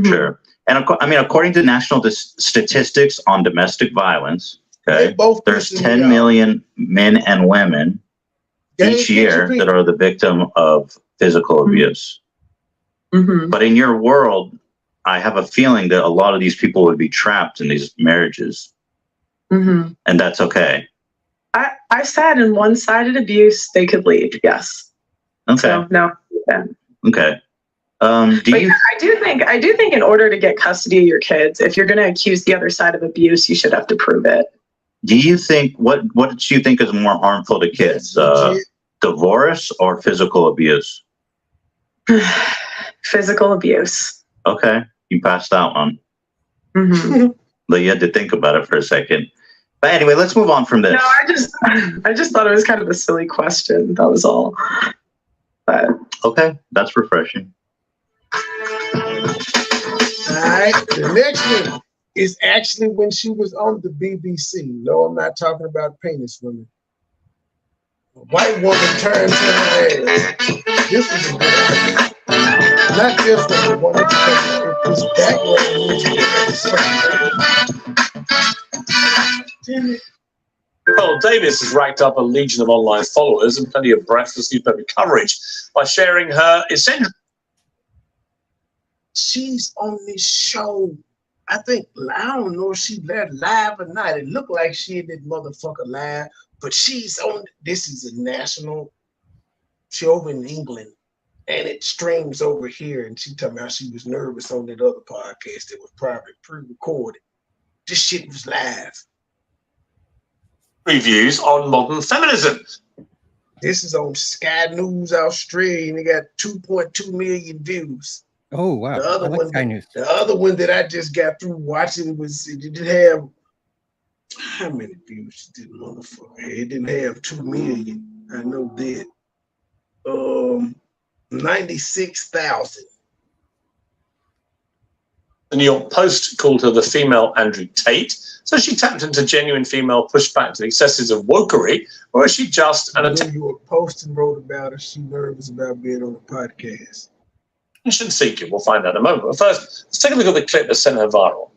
Sure. And I mean, according to national statistics on domestic violence, okay, there's 10 million men and women each year that are the victim of physical abuse. But in your world, I have a feeling that a lot of these people would be trapped in these marriages. And that's okay. I said in one-sided abuse, they could leave. Yes. Okay. So, no. Yeah. Okay. I do think in order to get custody of your kids, if you're going to accuse the other side of abuse, you should have to prove it. Do you think what do you think is more harmful to kids, divorce or physical abuse? Physical abuse. Okay, you passed that one. But you had to think about it for a second. But anyway, let's move on from this. No, I just thought it was kind of a silly question. That was all. But okay, that's refreshing. All right, the next one is actually when she was on the BBC. No, I'm not talking about penis women. A white woman turns her ass. This is a good argument. Not just for the one that this background. Well, Davis has racked up a legion of online followers and plenty of breathless newspaper coverage by sharing her essential. She's on this show. I think, I don't know if she there live or not. It looked like she did motherfucker live, but she's on, this is a national show over in England, and it streams over here, and she talking about she was nervous on that other podcast that was probably pre-recorded. This shit was live. Reviews on modern feminism. This is on Sky News Australia, and they got 2.2 million views. Oh wow! The other one that I just got through watching was it didn't have how many views did motherfucker? It didn't have 2 million. I know that. 96,000. The New York Post called her the female Andrew Tate, so she tapped into genuine female pushback to the excesses of wokery, or is she just an The New York Post wrote about her. She nervous about being on a podcast. attention seeking? We'll find out in a moment. But first, let's take a look at the clip that sent her viral.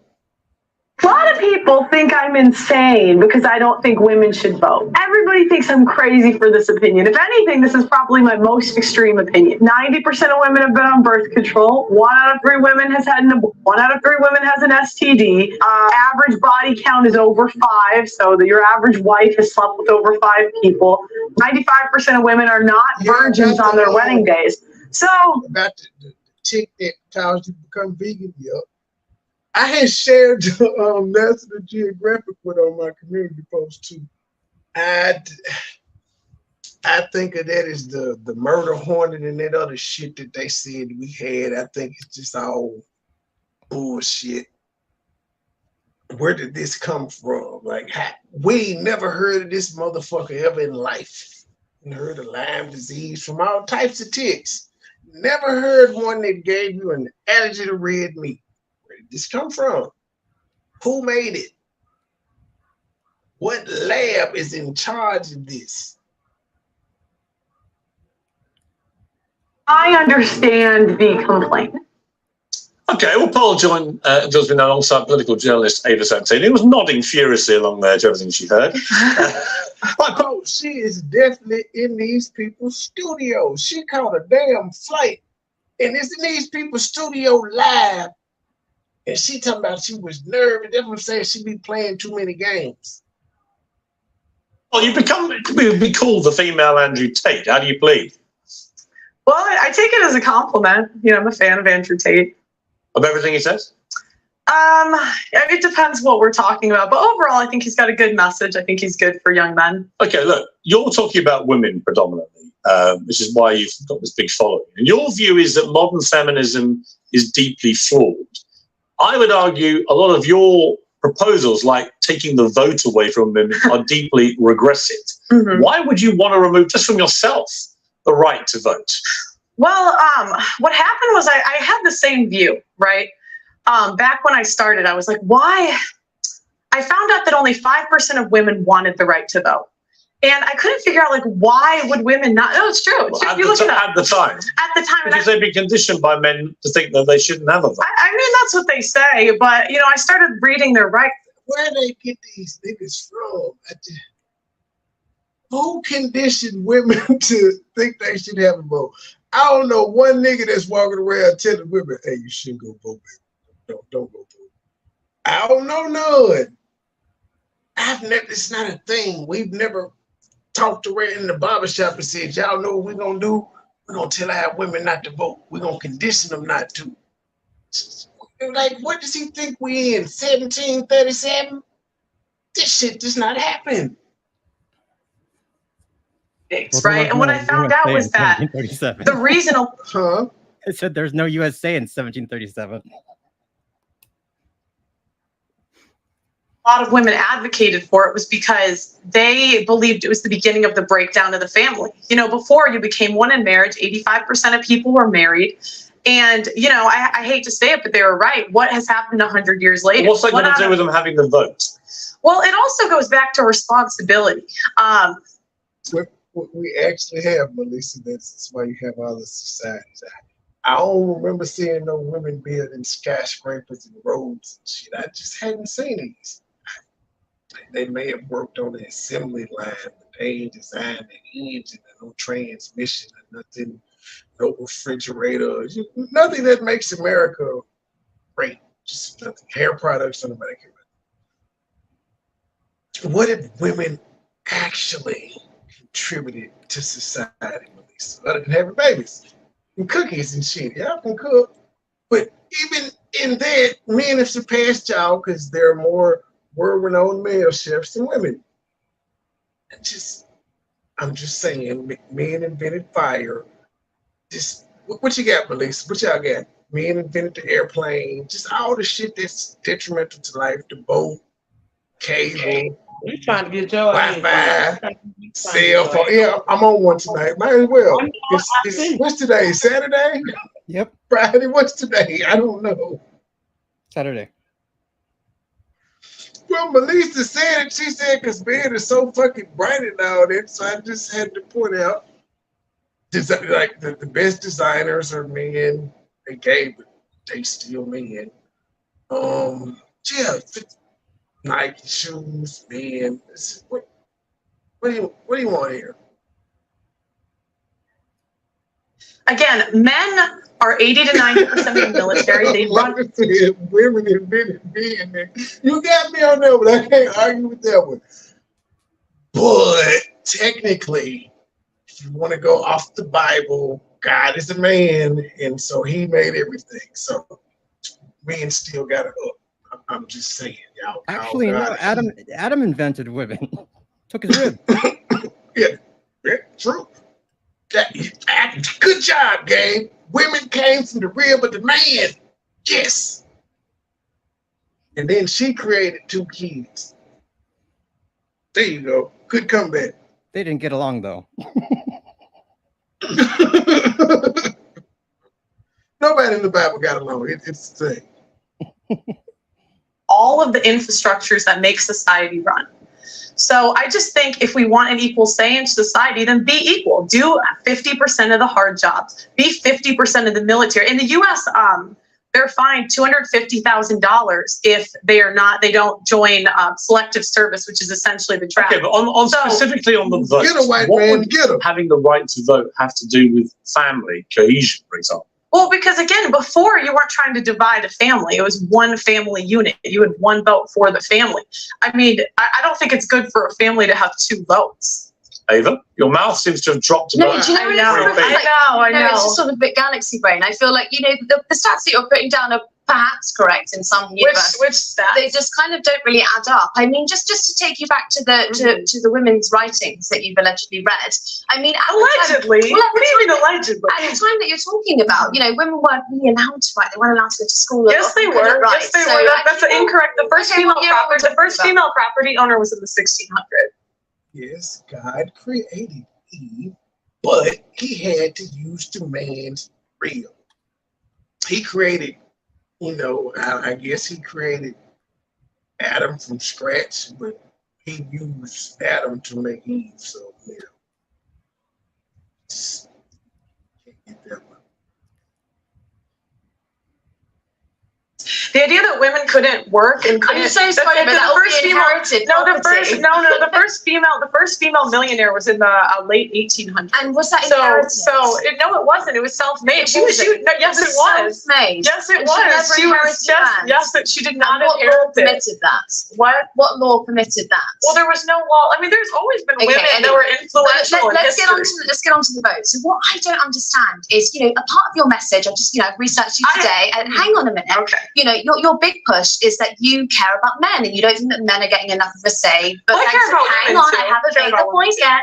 A lot of people think I'm insane because I don't think women should vote. Everybody thinks I'm crazy for this opinion. If anything, this is probably my most extreme opinion. 90% of women have been on birth control. 1 out of 3 women has had an 1 out of 3 women has an STD. Average body count is over 5, so that your average wife has slept with over 5 people. 95% of women are not virgins on their wedding days. So about the chick that tells you to become vegan, yep. I had shared National Geographic with on my community post too. I think of that as the murder hornet and that other shit that they said we had. I think it's just all bullshit. Where did this come from? Like, we ain't never heard of this motherfucker ever in life. We heard of Lyme disease from all types of ticks. Never heard one that gave you an allergy to red meat. Where did this come from? Who made it? What lab is in charge of this? I understand the complaint. Okay, well, Paul joins me now alongside political journalist Ava Santini, who was nodding furiously along there to everything she heard. Oh, she is definitely in these people's studios. She caught a damn flight, and it's in these people's studio live. And she talking about she was nervous. That's what I'm saying. She be playing too many games. Well, you be called the female Andrew Tate. How do you plead? Well, I take it as a compliment. You know, I'm a fan of Andrew Tate. Of everything he says? It depends what we're talking about. But overall, I think he's got a good message. I think he's good for young men. Okay, look, you're talking about women predominantly, which is why you've got this big following. And your view is that modern feminism is deeply flawed. I would argue a lot of your proposals, like taking the vote away from women, are deeply regressive. Mm-hmm. Why would you want to remove, just from yourself, the right to vote? Well, what happened was I had the same view, right? Back when I started, I was like, why? I found out that only 5% of women wanted the right to vote. And I couldn't figure out, like, why would women not? No, it's true. Well, at the time. Because they've been conditioned by men to think that they shouldn't have a vote. I mean, that's what they say. But, you know, I started reading their rights. Where do they get these niggas from? Who conditioned women to think they should have a vote? I don't know one nigga that's walking around telling women, hey, you shouldn't go vote, baby. Don't go vote. I don't know none. It's not a thing. We've never talked around in the barbershop and said, y'all know what we're going to do? We're going to tell our women not to vote. We're going to condition them not to. Like, what does he think we in, 1737? This shit does not happen. Right, and what I found out was that the reason it said there's no USA in 1737. A lot of women advocated for it was because they believed it was the beginning of the breakdown of the family. You know, before you became one in marriage, 85% of people were married. And, you know, I hate to say it, but they were right. What has happened 100 years later? What's that going to do with them having the vote? Well, it also goes back to responsibility. We actually have, Melissa. That's why you have all the societies. I don't remember seeing no women building skyscrapers and roads and shit. I just hadn't seen these. They may have worked on the assembly line, but they ain't designed the engine and no transmission and nothing, no refrigerator, nothing that makes America great. Just nothing. Hair products, nobody care about. What if women actually contributed to society, Melissa, other than having babies and cookies and shit? Y'all can cook, but even in that, men have surpassed y'all because there are more world-renowned male chefs than women. I'm just saying, men invented fire. Just what you got, Melissa? What y'all got? Men invented the airplane. Just all the shit that's detrimental to life. The boat, cable. You trying to get your Wi-Fi, cell phone. Yeah, I'm on one tonight. Might as well. What's today? Saturday? Yep. Friday? What's today? I don't know. Saturday. Well, Melissa said it. She said because men are so fucking bright and all that. So I just had to point out, like the best designers are men. They gave, but they still men. Yeah. Nike shoes, man. What do you want here? Again, men are 80 to 90% of the military. They run. Women invented men. You got me on that one. I can't argue with that one. But technically, if you want to go off the Bible, God is a man, and so He made everything. So men still got to up. I'm just saying, y'all. Actually, no. God. Adam invented women. Took his rib. Yeah, true. Good job, Gabe. Women came from the rib of the man. Yes. And then she created 2 kids. There you go. Good comeback. They didn't get along though. Nobody in the Bible got along. It's the thing. All of the infrastructures that make society run. So I just think if we want an equal say in society, then be equal. Do 50% of the hard jobs. Be 50% of the military. In the U.S., they're fined $250,000 if they don't join selective service, which is essentially the draft. Okay, but specifically on the vote, Get a white what man, would get him. having the right to vote have to do with family cohesion, for example? Well, because again, before you weren't trying to divide a family. It was one family unit. You had one vote for the family. I mean, I don't think it's good for a family to have 2 votes. Ava, your mouth seems to have dropped. No, do you know what I know, it's like? I know. It's just sort of a bit galaxy brain. I feel like, the stats that you're putting down are perhaps correct in some universe. Which stat? They just kind of don't really add up. I mean, just to take you back to the to the women's writings that you've allegedly read. I mean, Allegedly? What do you mean allegedly? At the time that you're talking about, women weren't really allowed to write. They weren't allowed to go to school. Yes, they were. Yes, they were. That's incorrect. The first female property owner was in the 1600s. Yes, God created Eve, but he had to use the man's rib. He created, I guess he created Adam from scratch, but he used Adam to make Eve. So, can't get that one. The idea that women couldn't work and couldn't. I'm so sorry, but that would be inherited property. The first female millionaire was in the late 1800s. And was that inherited? No, it wasn't. It was self-made. Yes, it was. Self-made. Yes, it And was. she never inherited land. Yes, but she did not What law inherit it. permitted that? What? What law permitted that? Well, there was no law. I mean, there's always been women that were influential in let's history. let's get on to the vote. So what I don't understand is, a part of your message, I've researched you today, and hang on a minute. Okay. Your big push is that you care about men and you don't think that men are getting enough of a say. But Well, I care about hang women on, too. I haven't Care made about the point women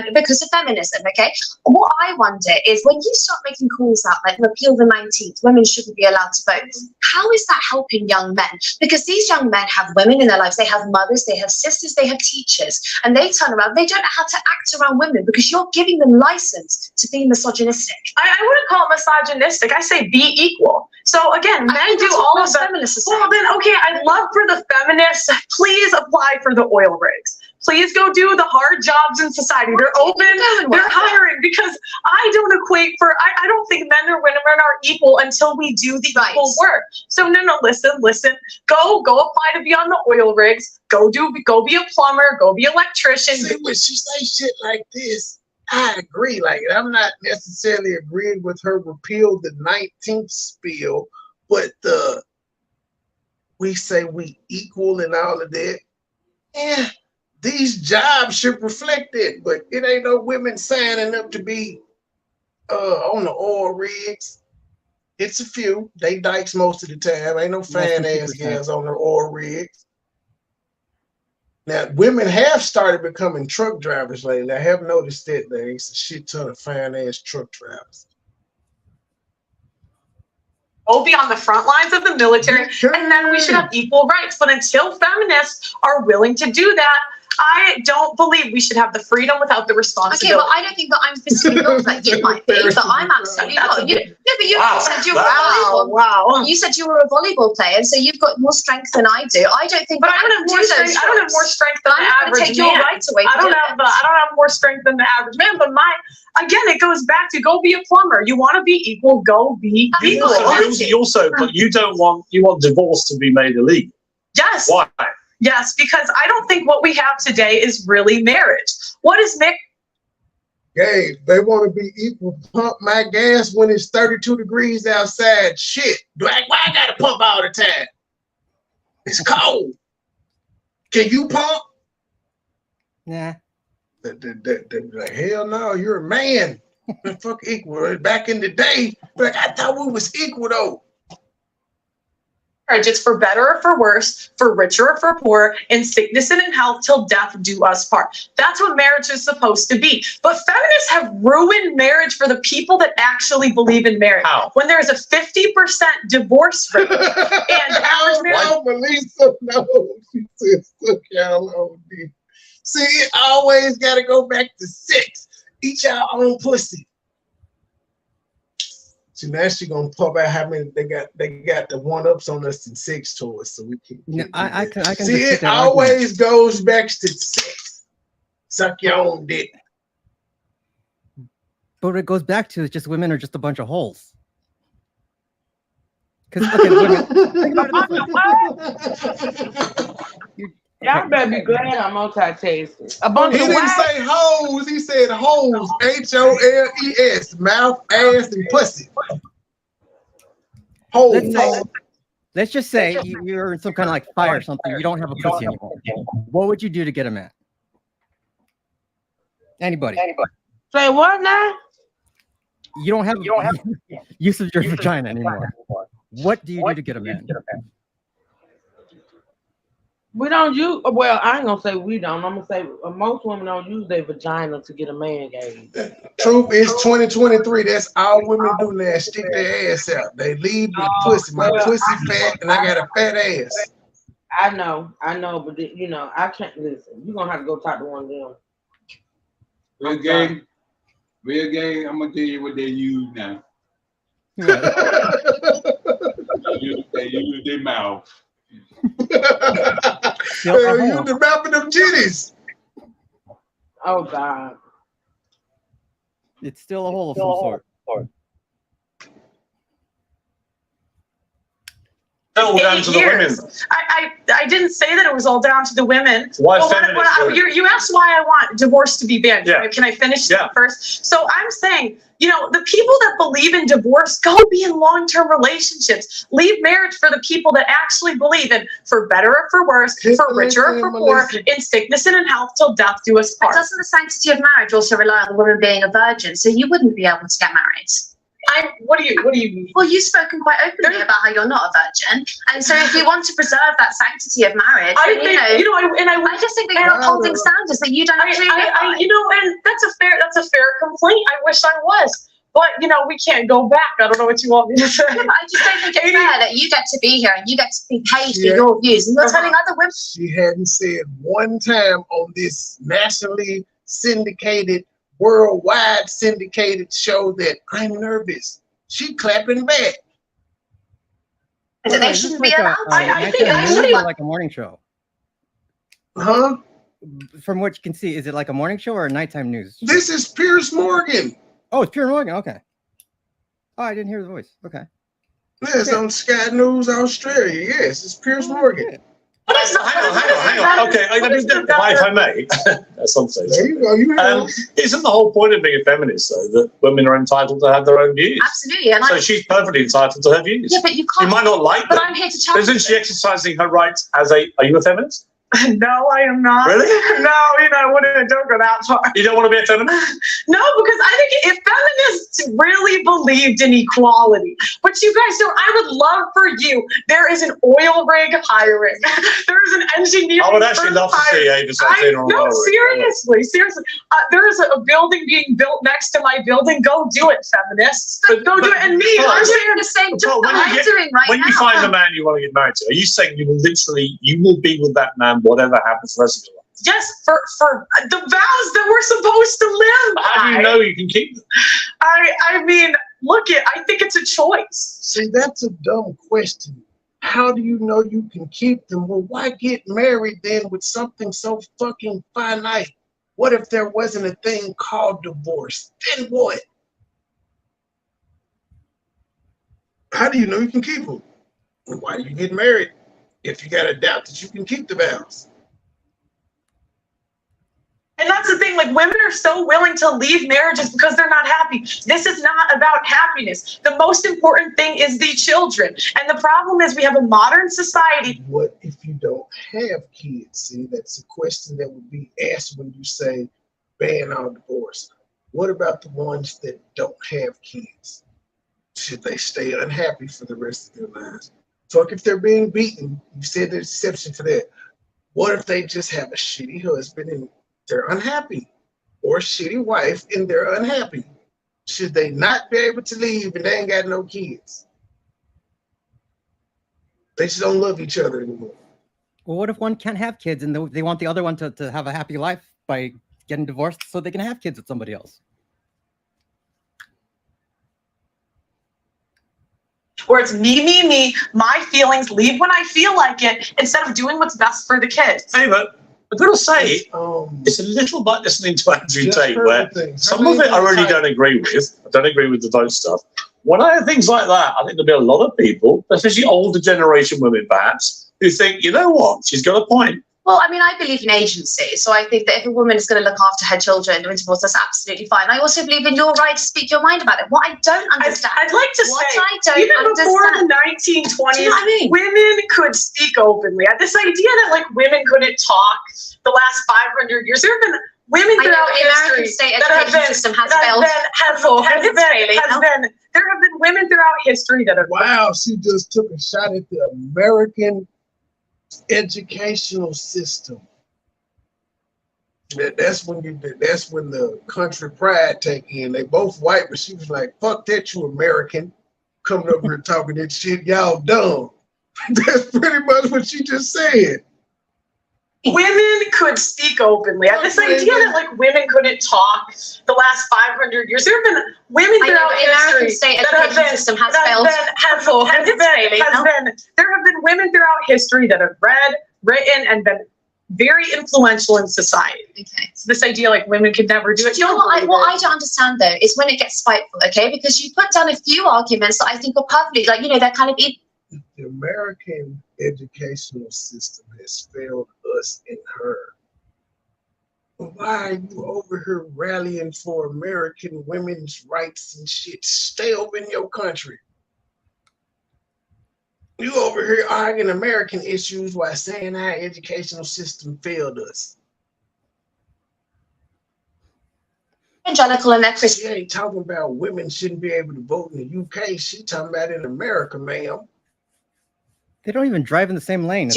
yet. Because of feminism, okay? What I wonder is when you start making calls out like repeal the 19th, women shouldn't be allowed to vote. How is that helping young men? Because these young men have women in their lives, they have mothers, they have sisters, they have teachers, and they turn around, they don't know how to act around women because you're giving them license to be misogynistic. I wouldn't call it misogynistic. I say be equal. So again, men do all of the feminists. Well, then, okay, I'd love for the feminists, please apply for the oil rigs. Please go do the hard jobs in society. They're open, they're hiring, because I don't think men or women are equal until we do the equal work. So no, listen, go apply to be on the oil rigs, go be a plumber, go be an electrician. See, when she say shit like this, I agree. Like, I'm not necessarily agreeing with her repeal the 19th spiel, but we say we equal and all of that. Yeah, these jobs should reflect it, but it ain't no women signing up to be on the oil rigs. It's a few. They dykes most of the time. Ain't no fine ass gals on the oil rigs. Now, women have started becoming truck drivers lately. I have noticed that there's a shit ton of fine-ass truck drivers. Go be on the front lines of the military, and then we should have equal rights. But until feminists are willing to do that, I don't believe we should have the freedom without the responsibility. Okay, but I don't think that I'm physically built like you might be, but I'm absolutely not. But you said you were a volleyball. Wow. You said you were a volleyball player, and so you've got more strength than I do. I don't think. But I don't have more strength. I don't have more strength than the average man. I don't have more strength than the average man. But again, it goes back to go be a plumber. You want to be equal, go be equal. But you want divorce to be made illegal. Yes. Why? Yes, because I don't think what we have today is really marriage. What is Nick? Hey, they want to be equal. Pump my gas when it's 32 degrees outside. Shit. Why I got to pump all the time? It's cold. Can you pump? Nah. Hell no, you're a man. Fuck equal. Back in the day, I thought we was equal though. marriage. It's for better or for worse, for richer or for poor, in sickness and in health, till death do us part. That's what marriage is supposed to be. But feminists have ruined marriage for the people that actually believe in marriage. How? When there's a 50% divorce rate and average marriage. Melissa knows. She says, look, y'all on this. See, it always got to go back to sex. Eat your own pussy. So now she gonna pop out how many they got the one-ups on us in sex toys, so we can. No, I can See, it always goes back to sex. Suck your own dick. But what it goes back to is just women are just a bunch of holes. Because okay, women, think about it. Y'all better be glad I'm multitasking. A bunch He of didn't say hoes. He said holes. HOLES. Mouth, ass, and pussy. Holes. Let's just say you're in some kind of like fire or something. You don't have a pussy anymore. What would you do to get a man? Anybody? Say what now? You don't have use of your vagina anymore. What do you do to get a man? We don't use, well, I ain't gonna say we don't. I'm gonna say most women don't use their vagina to get a man gay. Truth is 2023. That's all women do now. Stick their ass out. They lead with pussy. My pussy fat and I got a fat ass. I know, but you know, I can't listen. You're gonna have to go talk to one of them. Real game, I'm gonna tell you what they use now. They use their mouth. You the mouth of them titties. Oh God. It's still a hole of some sort. All down to the women. I didn't say that it was all down to the women. Why you asked why I want divorce to be banned. Yeah. Can I finish first? So I'm saying, you know, the people that believe in divorce, go be in long-term relationships. Leave marriage for the people that actually believe in for better or for worse, for richer or for poor, in sickness and in health, till death do us part. But doesn't the sanctity of marriage also rely on the woman being a virgin? So you wouldn't be able to get married. What do you mean? Well, you've spoken quite openly about how you're not a virgin, and so if you want to preserve that sanctity of marriage, I just think that you're upholding standards that you don't agree with. You know, and that's a fair complaint. I wish I was, but you know, we can't go back. I don't know what you want me to say. Yeah, I just don't think it's fair that you get to be here and you get to be paid for your views, and you're telling other women. She hadn't said one time on this nationally syndicated, worldwide syndicated show that I'm nervous. She clapping back. They shouldn't be allowed. I think actually like a morning show. Huh? From what you can see, is it like a morning show or a nighttime news? This is Piers Morgan. Oh, it's Piers Morgan. Okay. Oh, I didn't hear the voice. Okay. Yes, on Sky News Australia. Yes, it's Piers Morgan. Hang on. Okay, if I may, at some stage. There you go. Isn't the whole point of being a feminist, though, that women are entitled to have their own views? Absolutely. And so she's perfectly entitled to her views. Yeah, but you can't. You might not like them. But I'm here to challenge. Isn't she exercising her rights as a? Are you a feminist? No, I am not. Really? No, don't go that far. You don't want to be a feminist? No, because I think if feminists really believed in equality, which you guys don't, I would love for you. There is an oil rig hiring. There is an engineer. I would actually love to see Avis on No, seriously. There is a building being built next to my building. Go do it, feminists. Go do it. And me, I'm doing the same job that I'm doing right now. When you find the man you want to get married to, are you saying you will be with that man whatever happens the rest of your life? Yes, for the vows that we're supposed to live by. How do you know you can keep them? I mean, I think it's a choice. See, that's a dumb question. How do you know you can keep them? Well, why get married then with something so fucking finite? What if there wasn't a thing called divorce? Then what? How do you know you can keep them? Why do you get married if you got a doubt that you can keep the vows? And that's the thing, like, women are so willing to leave marriages because they're not happy. This is not about happiness. The most important thing is the children. And the problem is we have a modern society. What if you don't have kids? See, that's a question that would be asked when you say ban all divorce. What about the ones that don't have kids? Should they stay unhappy for the rest of their lives? Fuck if they're being beaten. You said there's exception for that. What if they just have a shitty husband and they're unhappy? Or a shitty wife and they're unhappy? Should they not be able to leave and they ain't got no kids? They just don't love each other anymore. Well, what if one can't have kids and they want the other one to have a happy life by getting divorced so they can have kids with somebody else? Or it's me, my feelings, leave when I feel like it, instead of doing what's best for the kids. Hey, but I've got to say, it's a little like listening to Andrew Tate, where some of it I really don't agree with. I don't agree with the vote stuff. When I hear things like that, I think there'll be a lot of people, especially older generation women perhaps, who think, you know what, she's got a point. Well, I mean, I believe in agency, so I think that if a woman is going to look after her children during divorce, that's absolutely fine. I also believe in your right to speak your mind about it. What I don't understand, I'd like to say, even before the 1920s, do you know what I mean? women could speak openly. This idea that like women couldn't talk the last 500 years, there have been women throughout history that there have been women throughout history that have. Wow, she just took a shot at the American educational system. That's when the country pride take in. They both white, but she was like, "Fuck that, you American, coming over here talking that shit, y'all dumb." That's pretty much what she just said. Women could speak openly. This idea that like women couldn't talk the last 500 years, there have been women throughout history that there have been women throughout history that have read, written, and been very influential in society. Okay. So this idea like women could never do it. You know what I don't understand though is when it gets spiteful, okay? Because you put down a few arguments that I think are perfectly, like, you know, they're kind of. The American educational system has failed us and her. Why are you over here rallying for American women's rights and shit? Stay over in your country. You over here arguing American issues while saying our educational system failed us. Evangelical and that Christian. She ain't talking about women shouldn't be able to vote in the UK. She talking about in America, ma'am. They don't even drive in the same lane.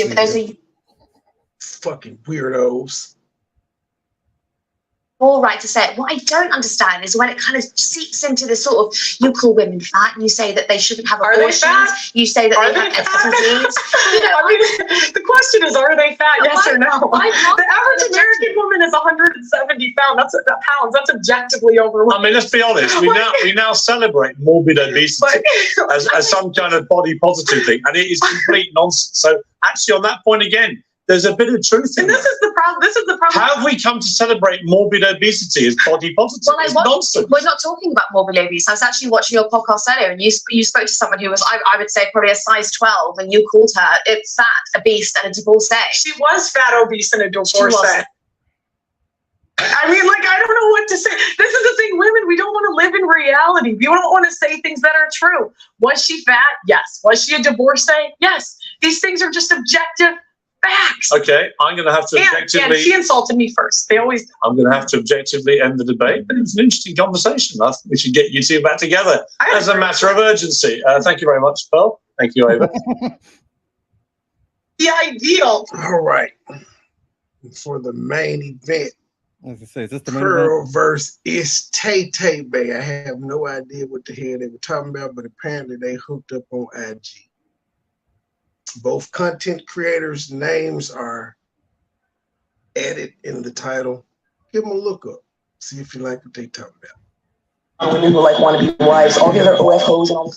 Fucking weirdos. All right to say it. What I don't understand is when it kind of seeps into the sort of, you call women fat, and you say that they shouldn't have abortions, you say that they have STDs. You know, I mean, the question is, are they fat? Yes or no? The average American woman is 170 pounds. That's objectively overweight. I mean, let's be honest. We now celebrate morbid obesity as some kind of body positive thing, and it is complete nonsense. So actually, on that point again, there's a bit of truth in and this is the problem. How have we come to celebrate morbid obesity as body positive? Well, it's nonsense. We're not talking about morbid obesity. I was actually watching your podcast earlier, and you spoke to someone who was, I would say, probably a size 12, and you called her fat, obese, and a divorcee. She was fat, obese, and a divorcee. I mean, like, I don't know what to say. This is the thing, women, we don't want to live in reality. We don't want to say things that are true. Was she fat? Yes. Was she a divorcee? Yes. These things are just objective facts. Okay, I'm going to have to objectively. And she insulted me first. I'm going to have to objectively end the debate, but it's an interesting conversation. I think we should get you two back together as a matter of urgency. Thank you very much, Pearl. Thank you, Ava. The ideal. All right. For the main event, as I say, is this the main Pearl event? versus It's Tay Tay Bay. I have no idea what the hell they were talking about, but apparently they hooked up on IG. Both content creators' names are added in the title. Give them a look up. See if you like what they talking about. When people like want to be wives, all the other OFOs on.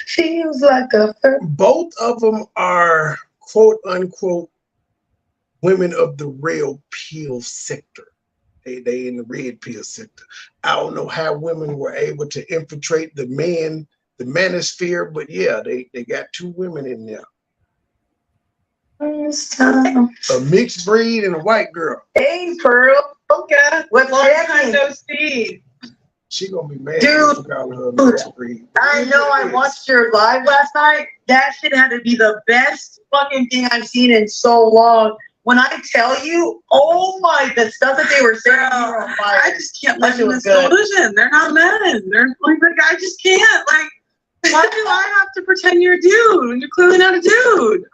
Feels like a. Both of them are quote unquote women of the red pill sector. They in the red pill sector. I don't know how women were able to infiltrate the manosphere, but yeah, they got two women in there. A mixed breed and a white girl. Hey, Pearl. Okay. What's happening? No Steve. She gonna be mad. Dude, her a mixed breed. I know. I watched your live last night. That shit had to be the best fucking thing I've seen in so long. When I tell you, oh my, the stuff that they were saying, I just can't live in this delusion. They're not men. They're like, I just can't. Like, Why do I have to pretend you're a dude when you're clearly not a dude?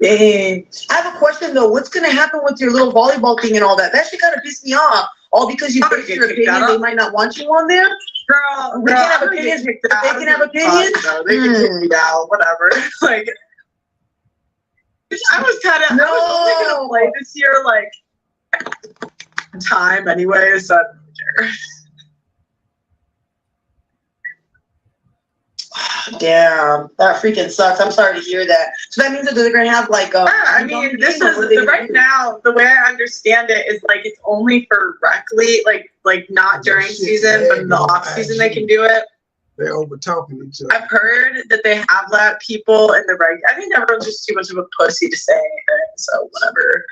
Dang. I have a question though. What's gonna happen with your little volleyball thing and all that? That shit kind of pissed me off. All because you voiced your opinion, they might not want you on there. Girl, they can have opinions. They can have opinions. No, they can kick me out. Whatever. Like, I was only gonna play this year, like time anyway, so I don't really care. Damn, that freaking sucks. I'm sorry to hear that. So that means that they're gonna have like I mean, this is right now. The way I understand it is like it's only for rec league, like not during season, but in the off season they can do it. They're over talking each other. I've heard that they have let people in the reg. I think everyone's just too much of a pussy to say anything. So whatever,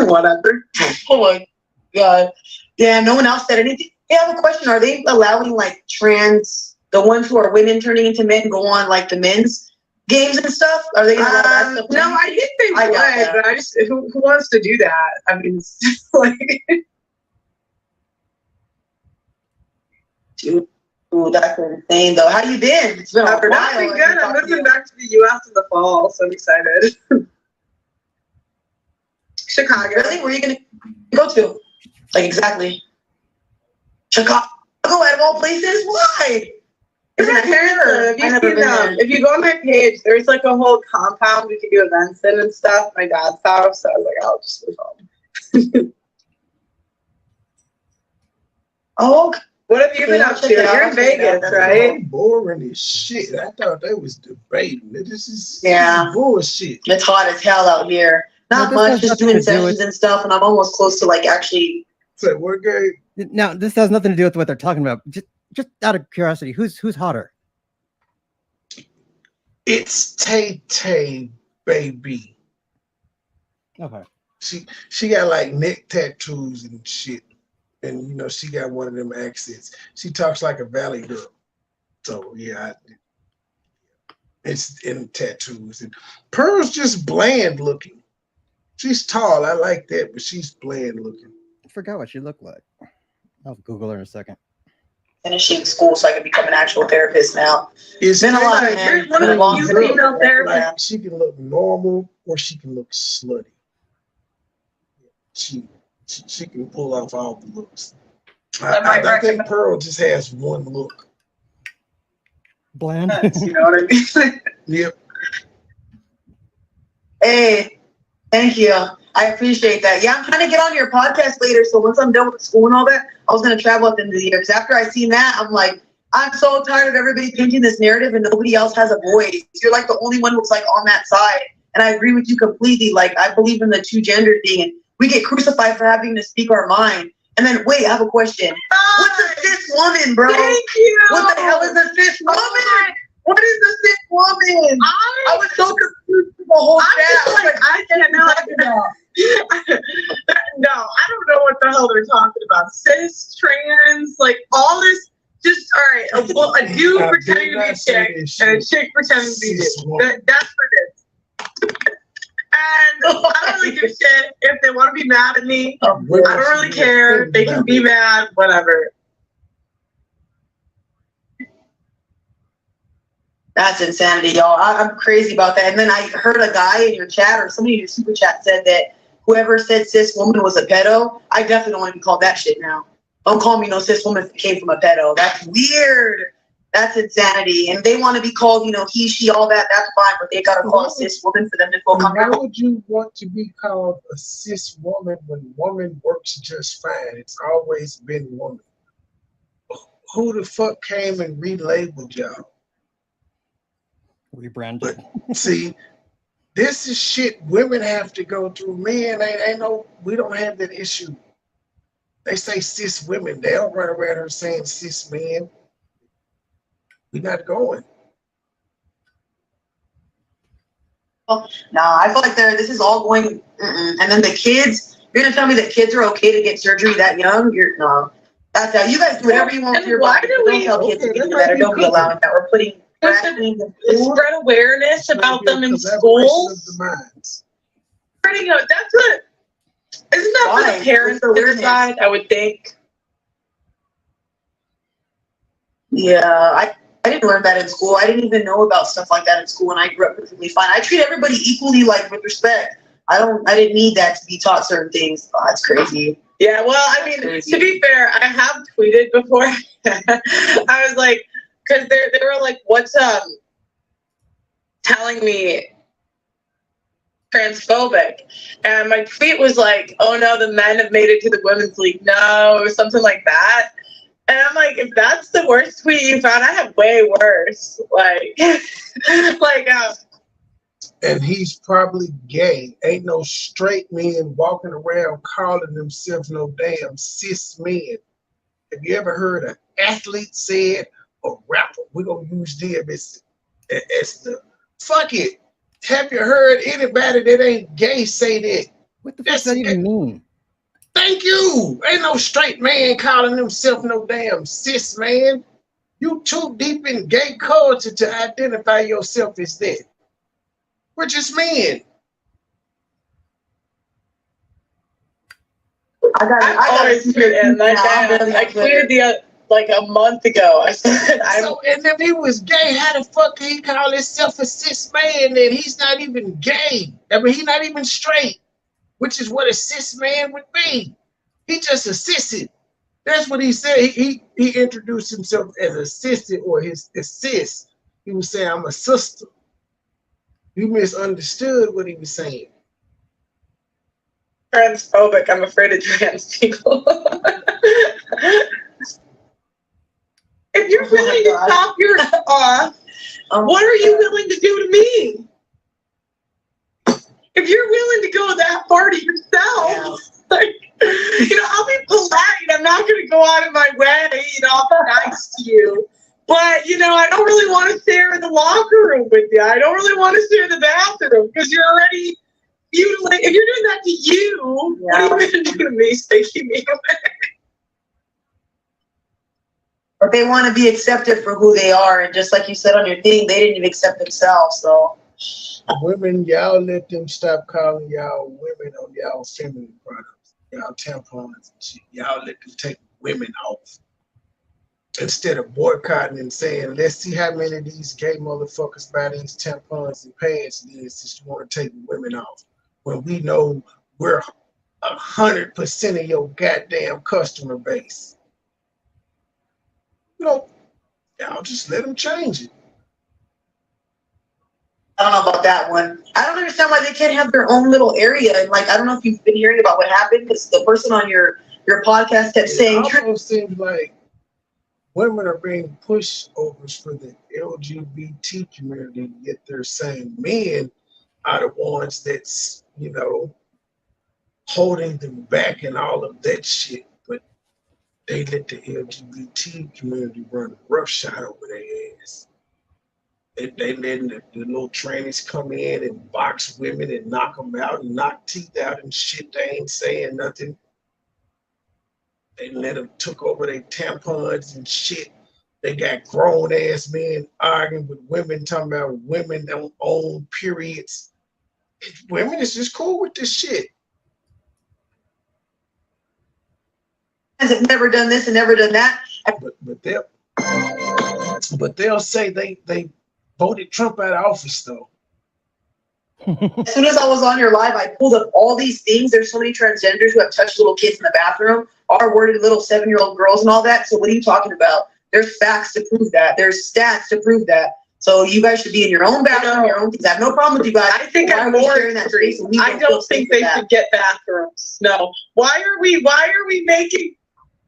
whatever. Oh my god. Yeah, no one else said anything. Hey, I have a question. Are they allowing like the ones who are women turning into men go on like the men's games and stuff? Are they gonna allow that stuff? No, I think they would, but I just who wants to do that? I mean, it's just like Ooh, that's insane though. How you been? It's been a while. I've been good. I'm moving back to the US in the fall, so I'm excited. Chicago. Really? Where are you gonna go to? Like exactly. Chicago out of all places? Why? If you go on my page, there's like a whole compound we can do events in and stuff. My dad's house, so I was like, I'll just move home. Oh, what have you been up to? You're in Vegas, right? Boring as shit. I thought they was debating. This is bullshit. It's hot as hell out here. Not much, just doing sessions and stuff, and I'm almost close to like actually. So we're good. Now, this has nothing to do with what they're talking about. Just out of curiosity, who's hotter? It's Tay, baby. Okay. She got like neck tattoos and shit, and you know she got one of them accents. She talks like a valley girl. So yeah, it's in tattoos. And Pearl's just bland looking. She's tall. I like that, but she's bland looking. I forgot what she looked like. I'll Google her in a second. Finishing school so I can become an actual therapist now. It's been a lot, man. You're one of the few female therapists. Like, she can look normal or she can look slutty. She can pull off all the looks. I think Pearl just has one look. Bland. You know what I mean? Yep. Hey, thank you. I appreciate that. Yeah, I'm trying to get on your podcast later. So once I'm done with school and all that, I was going to travel at the end of the year. Because after I seen that, I'm like, I'm so tired of everybody painting this narrative and nobody else has a voice. You're like the only one who's like on that side. And I agree with you completely. Like, I believe in the two gender thing. And we get crucified for having to speak our mind. And then, wait, I have a question. What's a cis woman, bro? Thank you. What the hell is a cis woman? What is a cis woman? I was so confused with the whole chat. I cannot. No, I don't know what the hell they're talking about. Cis, trans, like all this. Just all right. A dude pretending to be a chick and a chick pretending to be dude. That's what it is. And I don't really give a shit if they want to be mad at me. I don't really care. They can be mad, whatever. That's insanity, y'all. I'm crazy about that. And then I heard a guy in your chat or somebody in your super chat said that whoever said cis woman was a pedo. I definitely don't want to be called that shit now. Don't call me no cis woman if it came from a pedo. That's weird. That's insanity. And they want to be called, you know, he, she, all that. That's fine, but they got to call a cis woman for them to feel comfortable. Why would you want to be called a cis woman when woman works just fine? It's always been woman. Who the fuck came and relabeled y'all? Rebranded. See, this is shit women have to go through. Men ain't no, we don't have that issue. They say cis women. They don't run around here saying cis men. We're not going. Nah, I feel like this is all going. And then the kids, you're gonna tell me that kids are okay to get surgery that young? No, that's how you guys do whatever you want with your body. Don't tell kids to do that or don't be allowing that. We're putting spread awareness about them in schools. Pretty good. That's it. Isn't that for the parents on their side? I would think. Yeah, I didn't learn that in school. I didn't even know about stuff like that in school, and I grew up perfectly fine. I treat everybody equally, like with respect. I didn't need that to be taught certain things. Oh, that's crazy. Yeah, well, I mean, to be fair, I have tweeted before. I was like, because they were like, what's telling me transphobic, and my tweet was like, oh no, the men have made it to the women's league, no, or something like that. And I'm like, if that's the worst tweet you found, I have way worse. Like, and he's probably gay. Ain't no straight men walking around calling themselves no damn cis men. Have you ever heard an athlete say it, or rapper? We're gonna use them as the fuck it. Have you heard anybody that ain't gay say that? What the fuck does that even mean? Thank you. Ain't no straight man calling himself no damn cis man. You too deep in gay culture to identify yourself as that. We're just men. I tweeted like a month ago. I said, so, and if he was gay, how the fuck can he call himself a cis man? Then he's not even gay. I mean, he's not even straight, which is what a cis man would be. He just assisted. That's what he said. He introduced himself as assistant or his assist. He was saying, I'm a sister. You misunderstood what he was saying. Transphobic. I'm afraid of trans people. If you're willing to top your off, what are you willing to do to me? If you're willing to go that far to yourself, like, I'll be polite. I'm not going to go out of my way. I'll be nice to you. But, I don't really want to stare in the locker room with you. I don't really want to stare in the bathroom because you're already mutilating. If you're doing that to you, what are you going to do to me? Taking me away. But they want to be accepted for who they are. And just like you said on your thing, they didn't even accept themselves. So, women, y'all let them stop calling y'all women on y'all feminine products, y'all tampons and shit. Y'all let them take women off. Instead of boycotting and saying, let's see how many of these gay motherfuckers buy these tampons and pads and just want to take women off. When we know we're 100% of your goddamn customer base. Y'all just let them change it. I don't know about that one. I don't understand why they can't have their own little area. And I don't know if you've been hearing about what happened, because the person on your podcast kept saying. It almost seems like women are being pushovers for the LGBT community, yet they're saying men are the ones that's, holding them back and all of that shit. But they let the LGBT community run roughshod over their ass. They letting the little trannies come in and box women and knock them out and knock teeth out and shit. They ain't saying nothing. They let them took over their tampons and shit. They got grown ass men arguing with women, talking about women don't own periods. Women is just cool with this shit. Has never done this and never done that. But they'll say they voted Trump out of office though. As soon as I was on your live, I pulled up all these things. There's so many transgenders who have touched little kids in the bathroom, R-worded little 7-year-old girls and all that. So what are you talking about? There's facts to prove that. There's stats to prove that. So you guys should be in your own bathroom, your own things. I have no problem with you guys. I think I'm more sharing that space. I don't think they should get bathrooms. No. Why are we making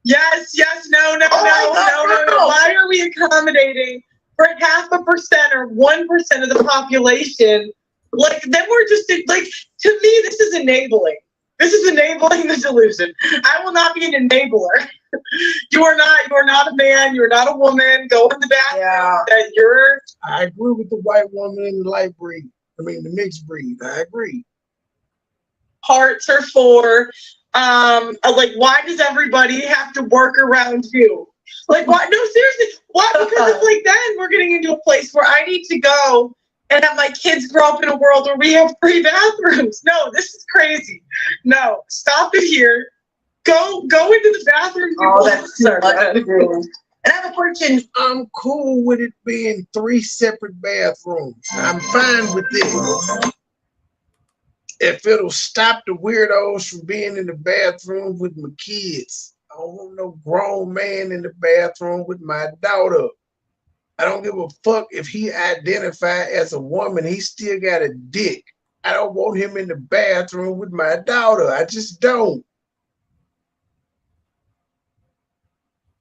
yes, no. Why are we accommodating for 0.5% or 1% of the population? Then we're just to me, this is enabling. This is enabling the delusion. I will not be an enabler. You are not a man. You're not a woman. Go in the bathroom. Yeah. I agree with the white woman in the light breed. The mixed breed. I agree. Parts are for, why does everybody have to work around you? Why? No, seriously. Why? Because it's then we're getting into a place where I need to go and have my kids grow up in a world where we have free bathrooms. No, this is crazy. No, stop it here. Go into the bathroom. Oh, that's too much. And I have a question. I'm cool with it being 3 separate bathrooms. I'm fine with this. If it'll stop the weirdos from being in the bathroom with my kids. I don't want no grown man in the bathroom with my daughter. I don't give a fuck if he identified as a woman. He still got a dick. I don't want him in the bathroom with my daughter. I just don't.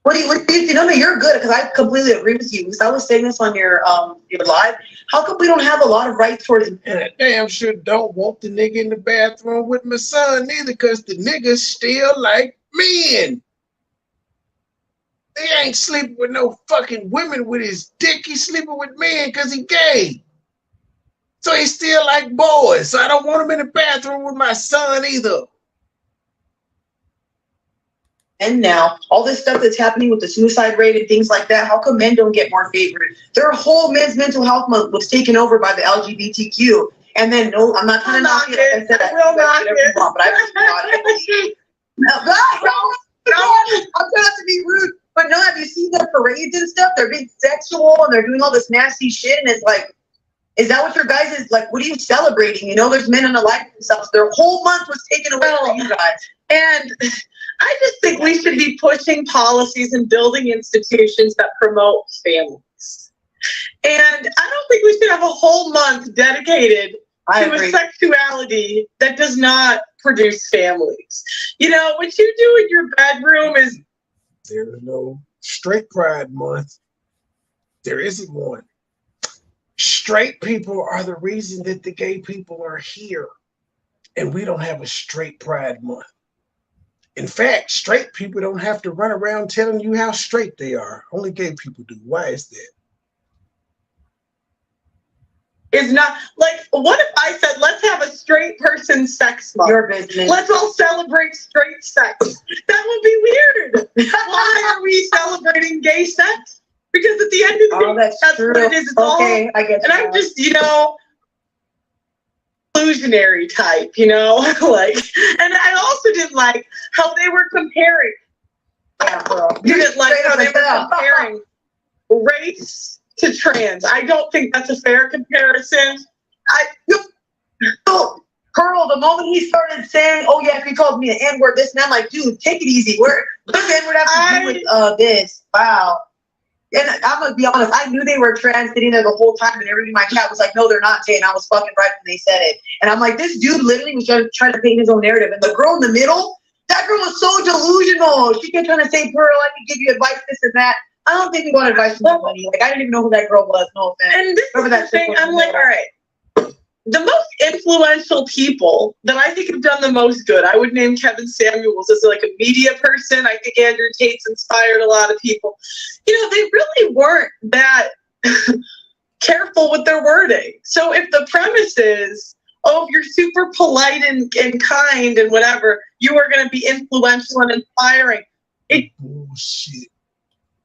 What do you know? You're good because I completely agree with you. Because I was saying this on your live. How come we don't have a lot of rights towards? And I damn sure don't want the nigga in the bathroom with my son neither, because the niggas still like men. He ain't sleeping with no fucking women with his dick. He's sleeping with men because he gay. So he still like boys. So I don't want him in the bathroom with my son either. And now, all this stuff that's happening with the suicide rate and things like that, how come men don't get more favored? Their whole Men's Mental Health Month was taken over by the LGBTQ. And then, no, I'm not trying to knock it. Like I said, I will knock it. But I was not I'm trying not to be rude. But no, have you seen the parades and stuff? They're being sexual and they're doing all this nasty shit. And it's like, is that what your guys is like? What are you celebrating? You know, there's men in the life themselves. Their whole month was taken away from you guys. And I just think we should be pushing policies and building institutions that promote families. And I don't think we should have a whole month dedicated to a sexuality that does not produce families. You know, what you do in your bedroom is... There's no straight pride month. There isn't one. Straight people are the reason that the gay people are here. And we don't have a straight pride month. In fact, straight people don't have to run around telling you how straight they are. Only gay people do. Why is that? Is not like, what if I said, let's have a straight person sex month? Your business. Let's all celebrate straight sex. That would be weird. Why are we celebrating gay sex? Because at the end of the day, that's true. what it is. It's Okay, all, I get and you. I'm just, you know, illusionary type, you know, like, and I also didn't like how they were comparing. Yeah, bro. Didn't like how they were comparing race to trans. I don't think that's a fair comparison. Colonel, the moment he started saying, "Oh yeah, if he called me an N-word, this," and I'm like, "Dude, take it easy. What does N-word have to do with this?" Wow. And I'm gonna be honest, I knew they were trans sitting there the whole time, and everybody in my chat was like, "No, they're not, Tay," and I was fucking right when they said it. And I'm like, this dude literally was just trying to paint his own narrative. And the girl in the middle, that girl was so delusional. She kept trying to say, "Pearl, I can give you advice, this and that." I don't think we want advice from anybody. Like, I didn't even know who that girl was. No offense. And this is the thing, I'm like, all right. The most influential people that I think have done the most good, I would name Kevin Samuels as like a media person. I think Andrew Tate's inspired a lot of people. You know, they really weren't that careful with their wording. So if the premise is, oh, if you're super polite and kind and whatever, you are going to be influential and inspiring. Bullshit.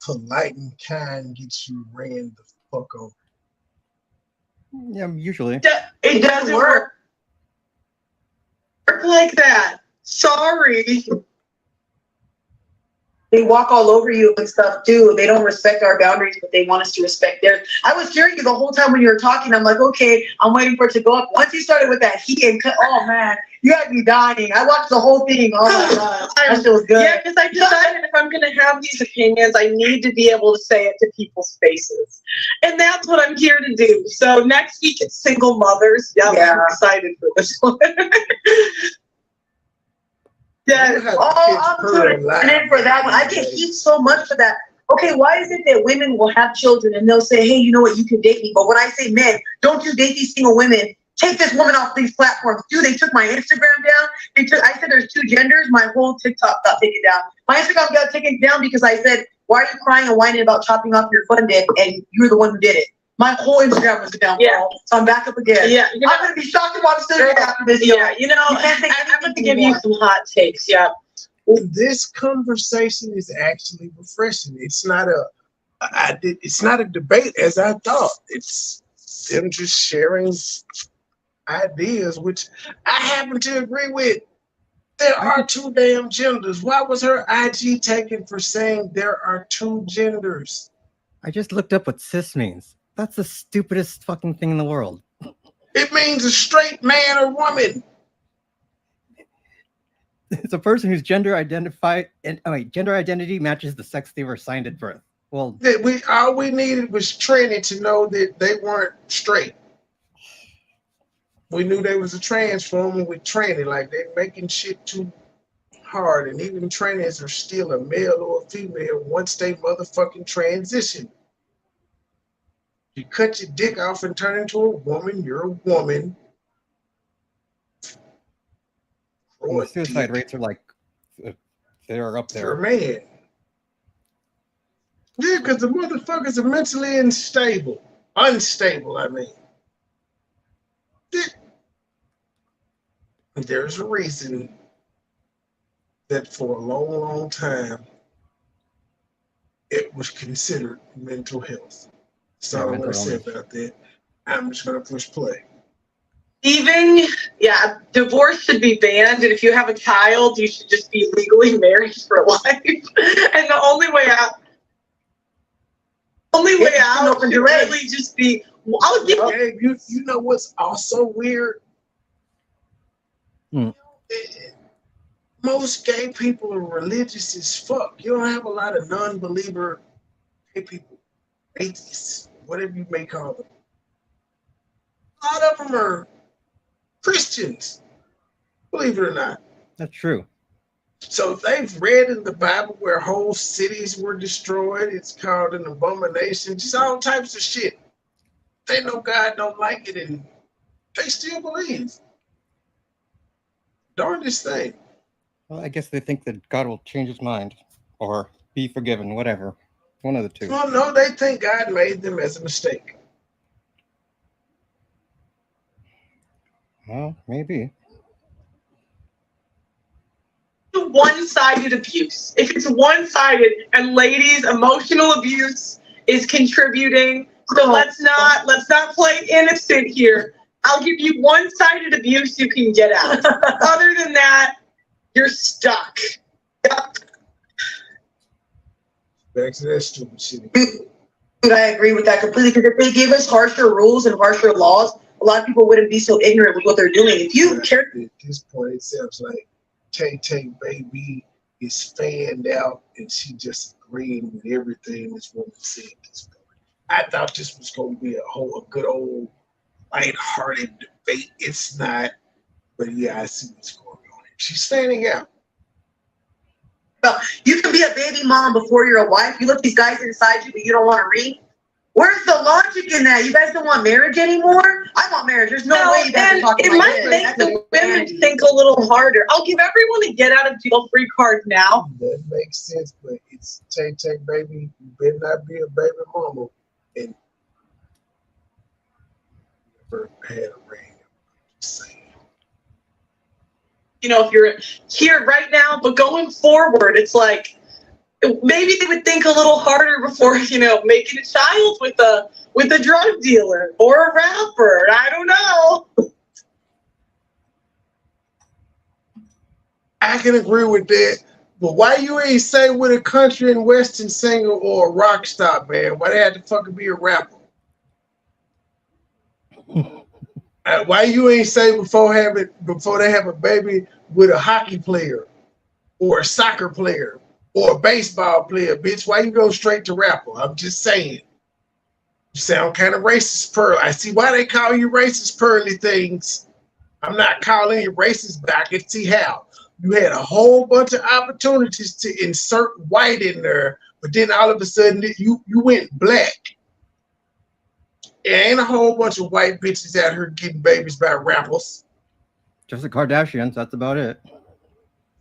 Polite and kind gets you ran the fuck over. Yeah, usually. It doesn't work like that. Sorry. They walk all over you and stuff too. They don't respect our boundaries, but they want us to respect theirs. I was hearing you the whole time when you were talking. I'm like, okay, I'm waiting for it to go up. Once you started with that heat and cut, oh man, you had me dying. I watched the whole thing. Oh my god, that shit was good. Yeah, because I decided if I'm going to have these opinions, I need to be able to say it to people's faces, and that's what I'm here to do. So next week it's single mothers. Yeah, I'm excited for this one. Yeah. Oh, I'm tuning in for that one. I get heat so much for that. Okay, why is it that women will have children and they'll say, hey, you know what, you can date me. But when I say men, don't you date these single women. Take this woman off these platforms. Dude, they took my Instagram down. I said there's 2 genders. My whole TikTok got taken down. My Instagram got taken down because I said, why are you crying and whining about chopping off your fun dip? And you're the one who did it. My whole Instagram was down, bro. So I'm back up again. Yeah, you know, I'm gonna be shocked if I'm still here after this. Yeah, you know, I'm going to give you some hot takes. Yeah. This conversation is actually refreshing. It's not a debate as I thought. It's them just sharing ideas, which I happen to agree with. There are two damn genders. Why was her IG taken for saying there are two genders? I just looked up what cis means. That's the stupidest fucking thing in the world. It means a straight man or woman. It's a person whose gender identity matches the sex they were assigned at birth. Well, all we needed was Trini to know that they weren't straight. We knew they was a transformer with Trini, like they're making shit too hard, and even trannies are still a male or a female once they motherfucking transition. You cut your dick off and turn into a woman, you're a woman. the suicide rates are like, they're up there. For a man. Yeah, because the motherfuckers are mentally unstable. Unstable, I mean. There's a reason that for a long, long time, it was considered mental health. That's all I'm going to say about that. I'm just going to push play. Even, yeah, divorce should be banned, and if you have a child, you should just be legally married for life. And the only way out should really just be. Okay, you know what's also weird? Most gay people are religious as fuck. You don't have a lot of non-believer gay people, atheists, whatever you may call them. A lot of them are Christians, believe it or not. That's true. So they've read in the Bible where whole cities were destroyed. It's called an abomination, just all types of shit. They know God don't like it, and they still believe. Darndest thing. Well, I guess they think that God will change his mind or be forgiven, whatever. One of the two. Well, no, they think God made them as a mistake. Well, maybe. One-sided abuse. If it's one-sided, and ladies, emotional abuse is contributing. So let's not play innocent here. I'll give you one-sided abuse you can get out. Other than that, you're stuck. Back to that stupid shit. I agree with that completely, because if they gave us harsher rules and harsher laws, a lot of people wouldn't be so ignorant with what they're doing. If you care, at this point, it sounds like Tay Baby is fanned out and she just agreeing with everything this woman said at this point. I thought this was going to be a good old light-hearted debate. It's not, but yeah, I see what's going on. She's fanning out. well, you can be a baby mom before you're a wife. You let these guys inside you, but you don't want to read. Where's the logic in that? You guys don't want marriage anymore? I want marriage. There's no way you guys are talking it might make the women think a little harder. I'll give everyone a get out of jail free card now. That makes sense, but it's Tay Baby. You better not be a baby mama and never had a ring. Just saying. You know, if you're here right now, but going forward, it's like maybe they would think a little harder before, making a child with a drug dealer or a rapper. I don't know. I can agree with that, but why you ain't say with a country and western singer or a rock star, man? Why they had to fucking be a rapper? Why you ain't say before they have a baby with a hockey player or a soccer player or a baseball player, bitch? Why you go straight to rapper? I'm just saying. You sound kind of racist, Pearl. I see why they call you racist, Pearly things. I'm not calling you racist, but I can see how. You had a whole bunch of opportunities to insert white in there, but then all of a sudden you went black. There ain't a whole bunch of white bitches out here getting babies by rappers. Just the Kardashians, that's about it.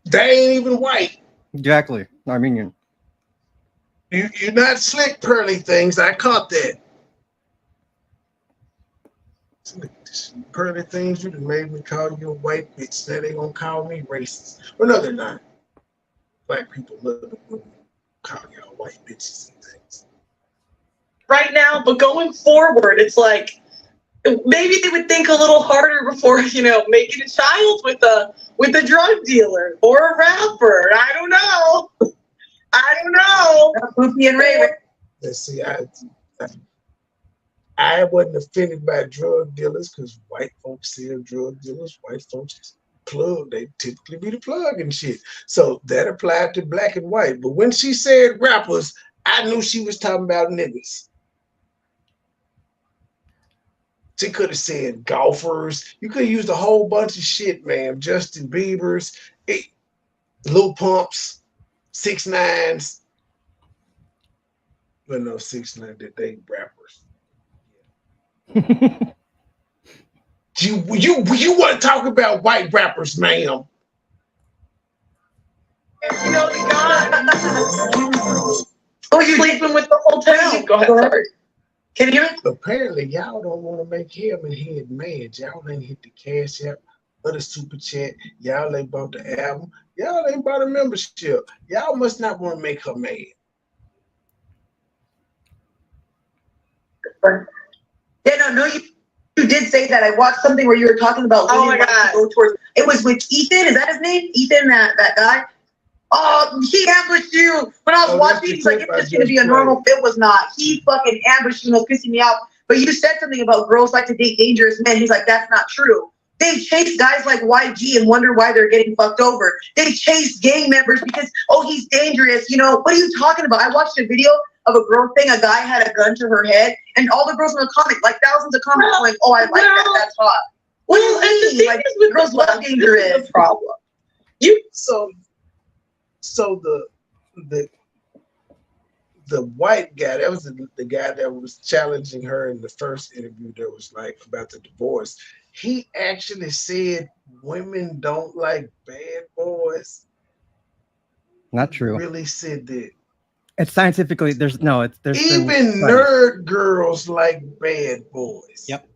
They ain't even white. Exactly. Armenian. You're not slick, Pearly things. I caught that. Pearly things, you done made me call you a white bitch. Now they gonna call me racist. Well, no, they're not. Black people love it when we call y'all white bitches and things. Right now, but going forward, it's like maybe they would think a little harder before, making a child with a drug dealer or a rapper. I don't know. Poopy and Ray. Let's see, I wasn't offended by drug dealers because white folks sell drug dealers. White folks plug, they typically be the plug and shit. So that applied to black and white. But when she said rappers, I knew she was talking about niggas. She could have said golfers. You could have used a whole bunch of shit, man. Justin Bieber's, Lil Pumps, 6ix9ines. But no, 6ix9ine that they rappers. You want to talk about white rappers, ma'am? Oh, you sleeping with the whole town? Go ahead. Sorry. Can you hear me? Apparently, y'all don't want to make him and head mad. Y'all ain't hit the cash app or the super chat. Y'all ain't bought the album. Y'all ain't bought a membership. Y'all must not want to make her mad. Yeah, no, you did say that. I watched something where you were talking about. Oh my God! Go towards, it was with Ethan. Is that his name? Ethan, that guy. Oh, he ambushed you. When I was watching, he's like, it's just gonna be a normal. It was not. He fucking ambushed you and was pissing me off. But you said something about girls like to date dangerous men. He's like, that's not true. They chase guys like YG and wonder why they're getting fucked over. They chase gang members because, oh, he's dangerous. What are you talking about? I watched a video of a girl saying a guy had a gun to her head, and all the girls in the comment, like thousands of comments, going, "Oh, I like that. That's hot." What do you mean? Like, girls love dangerous. Problem. So the white guy, that was the guy that was challenging her in the first interview that was like about the divorce. He actually said women don't like bad boys. Not true. He really said that. It's scientifically, there's even nerd girls like bad boys. Yep.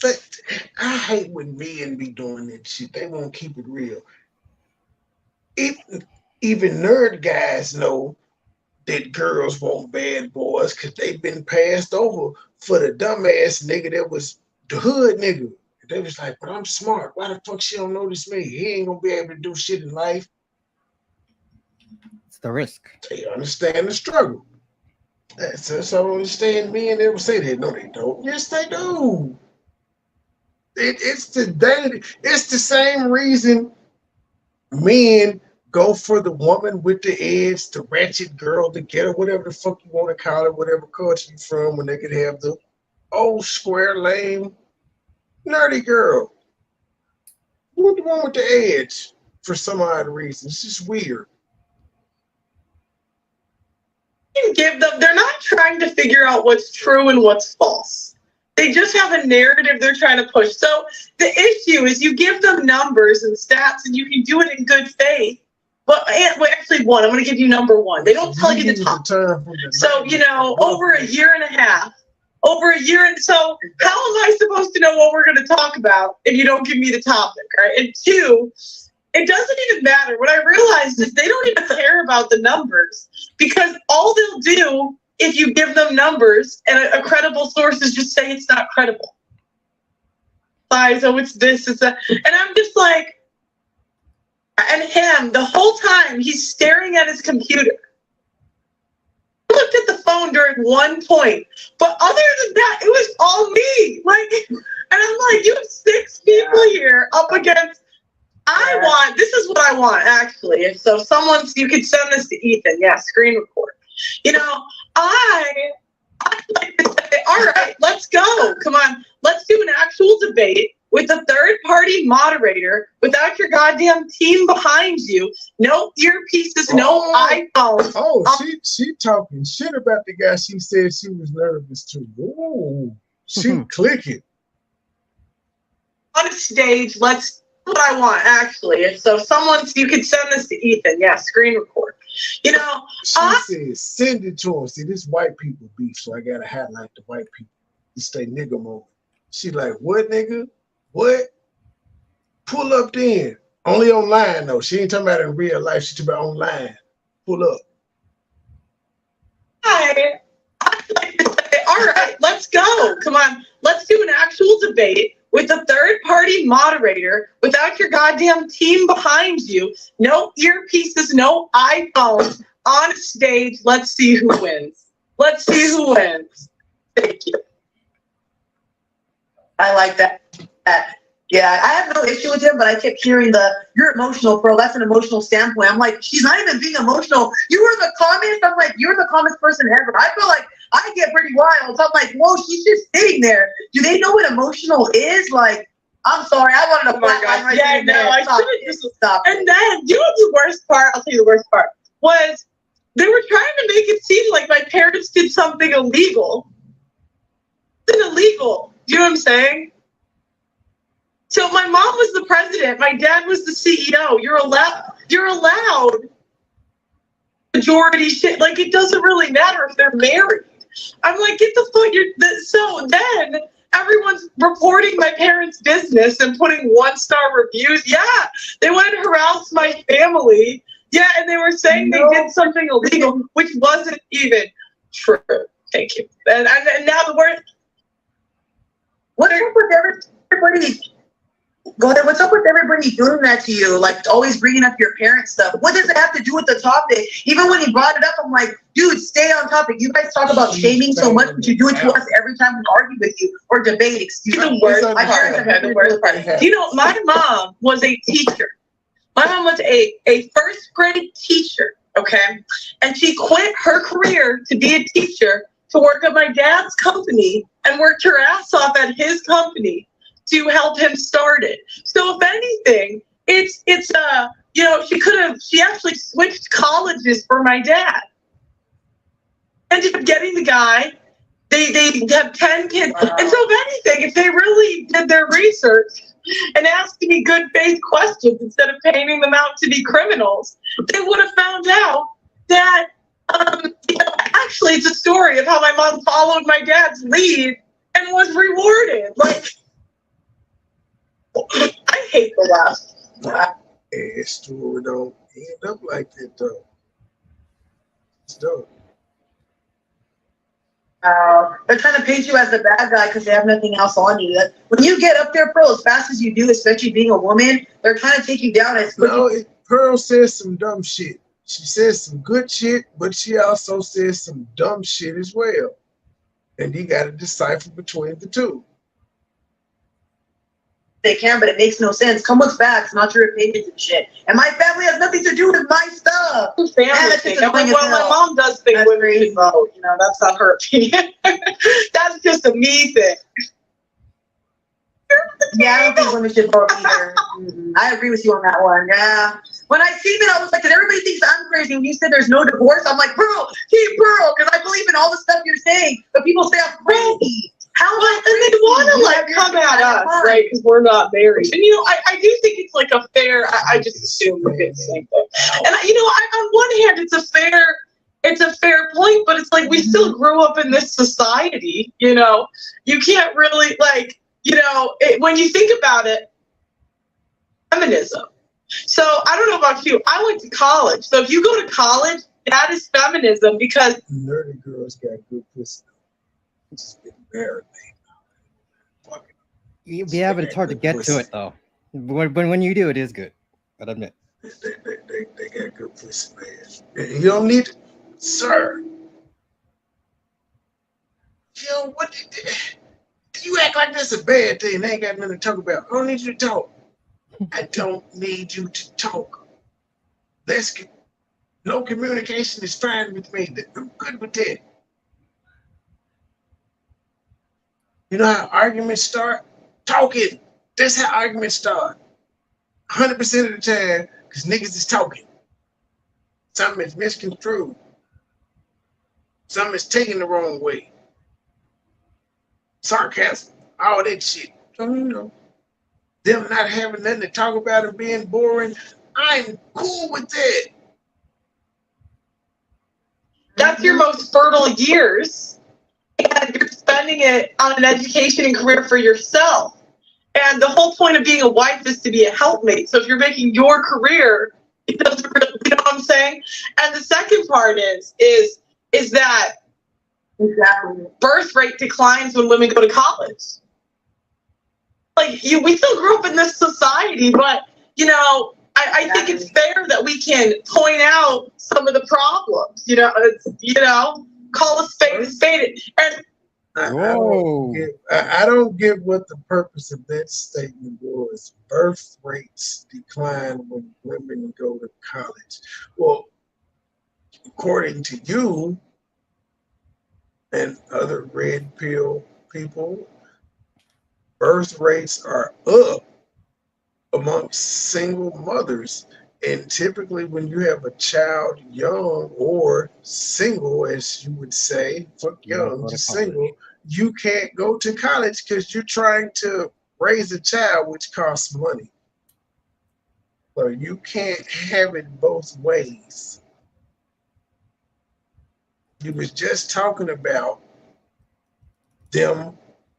But I hate when men be doing that shit. They won't keep it real. Even nerd guys know that girls want bad boys because they've been passed over for the dumbass nigga that was the hood nigga. They was like, but I'm smart. Why the fuck she don't notice me? He ain't gonna be able to do shit in life. It's the risk. They understand the struggle. So I don't understand men ever say that. No, they don't. Yes, they do. It's the same reason men go for the woman with the edge, the ratchet girl, the ghetto, whatever the fuck you want to call it, whatever culture you from, when they could have the old square, lame, nerdy girl. You want the one with the edge for some odd reason. It's just weird. Give them. They're not trying to figure out what's true and what's false. They just have a narrative they're trying to push. So the issue is you give them numbers and stats and you can do it in good faith. But actually one, I'm going to give you number one. They don't tell you the top. So, over a year and a half, so how am I supposed to know what we're going to talk about if you don't give me the topic, right? And two, it doesn't even matter. What I realized is they don't even care about the numbers because all they'll do if you give them numbers and a credible source is just say it's not credible. So it's this, it's that. And I'm just like, and him, the whole time, he's staring at his computer. I looked at the phone during one point, but other than that, it was all me. And I'm like, you have 6 people here up against, this is what I want, actually. So you could send this to Ethan. Yeah, screen record. I like to say, all right, let's go. Come on, let's do an actual debate with a third-party moderator without your goddamn team behind you. No earpieces, no iPhones. She talking shit about the guy she said she was nervous to. Ooh, she clicking. On a stage, let's do what I want, actually. So you could send this to Ethan. Yeah, screen record. She said, send it to him. See, this white people beef, so I gotta highlight the white people. It's their nigga moment. She like, what nigga? What? Pull up then. Only online though. She ain't talking about in real life. She talking about online. Pull up. I like to Let's go. Come on. Let's do an actual debate with a third-party moderator without your goddamn team behind you. No earpieces, no iPhones. On a stage. Let's see who wins. Let's see who wins. Thank you. I like that. Yeah, I have no issue with him, but I kept hearing you're emotional, bro. That's an emotional standpoint. I'm like, she's not even being emotional. You were the calmest. I'm like, you're the calmest person ever. I feel like I get pretty wild. So I'm like, whoa, she's just sitting there. Do they know what emotional is? Like, I'm sorry, I wanted to flatline right yeah, there. no, I couldn't just stop. And then, you know the worst part? I'll tell you the worst part was they were trying to make it seem like my parents did something illegal. It's illegal. Do you know what I'm saying? So my mom was the president. My dad was the CEO. You're allowed majority shit. Like, it doesn't really matter if they're married. I'm like, get the fuck. So then everyone's reporting my parents' business and putting 1-star reviews. Yeah, they wanted to harass my family. Yeah, and they were saying they did something illegal, which wasn't even true. Thank you. And now the word. What's up with everybody? Go ahead. What's up with everybody doing that to you? Like, always bringing up your parents' stuff. What does it have to do with the topic? Even when he brought it up, I'm like, dude, stay on topic. You guys talk about shaming so much, but you do it to us every time we argue with you or debate. Excuse me. My parents have the worst part. You know, my mom was a teacher. My mom was a first grade teacher, okay? And she quit her career to be a teacher to work at my dad's company and worked her ass off at his company to help him start it. So if anything, it's you know, she actually switched colleges for my dad. Ended up getting the guy. They have 10 kids. Wow. And so if anything, if they really did their research and asked me good faith questions instead of painting them out to be criminals, they would have found out that you know, actually it's a story of how my mom followed my dad's lead and was rewarded. Like, I hate the left. Hey, story don't end up like that though. It's dope. They're trying to paint you as the bad guy because they have nothing else on you. When you get up there, Pearl, as fast as you do, especially being a woman, they're trying to take you down as quick. No, Pearl says some dumb shit. She says some good shit, but she also says some dumb shit as well. And you got to decipher between the two. They can, but it makes no sense. Come with facts, not your opinions and shit. And my family has nothing to do with my stuff. Family thing. Well, my mom does think women should vote. You know, that's not her opinion. That's just a me thing. Yeah, I don't think women should vote either. I agree with you on that one. Yeah. When I seen it, I was like, because everybody thinks I'm crazy. When you said there's no divorce, I'm like, Pearl, Team Pearl, because I believe in all the stuff you're saying. But people say I'm crazy. How am I? And they want to like come at us, right? Because we're not married. And you know, I do think it's like a fair. I just assume we're getting the same thing. And you know, on one hand, it's a fair point, but it's like we still grew up in this society. You know, you can't really like, you know, when you think about it, feminism. So I don't know about you. I went to college. So if you go to college, that is feminism because nerdy girls got good pussy. It's been married. Yeah, but it's hard to get to it though. When you do, it is good. I'll admit. They got good pussy, man. You don't need to, sir. Yo, what? You act like that's a bad thing. They ain't got nothing to talk about. I don't need you to talk. I don't need you to talk. No communication is fine with me. I'm good with that. You know how arguments start? Talking. That's how arguments start. 100% of the time, because niggas is talking. Something is misconstrued. Something is taken the wrong way. Sarcasm. All that shit. So, you know, them not having nothing to talk about and being boring, I'm cool with that. That's your most fertile years. And you're spending it on an education and career for yourself. And the whole point of being a wife is to be a helpmate. So if you're making your career, it doesn't really, you know what I'm saying? And the second part is that Exactly. Birth rate declines when women go to college. Like we still grew up in this society, but you know, I think it's fair that we can point out some of the problems. You know, call a spade a spade. And I don't get what the purpose of that statement was. Birth rates decline when women go to college. Well, according to you and other red pill people, birth rates are up amongst single mothers. And typically when you have a child young or single, as you would say, fuck young, just single, you can't go to college because you're trying to raise a child, which costs money. So you can't have it both ways. You was just talking about them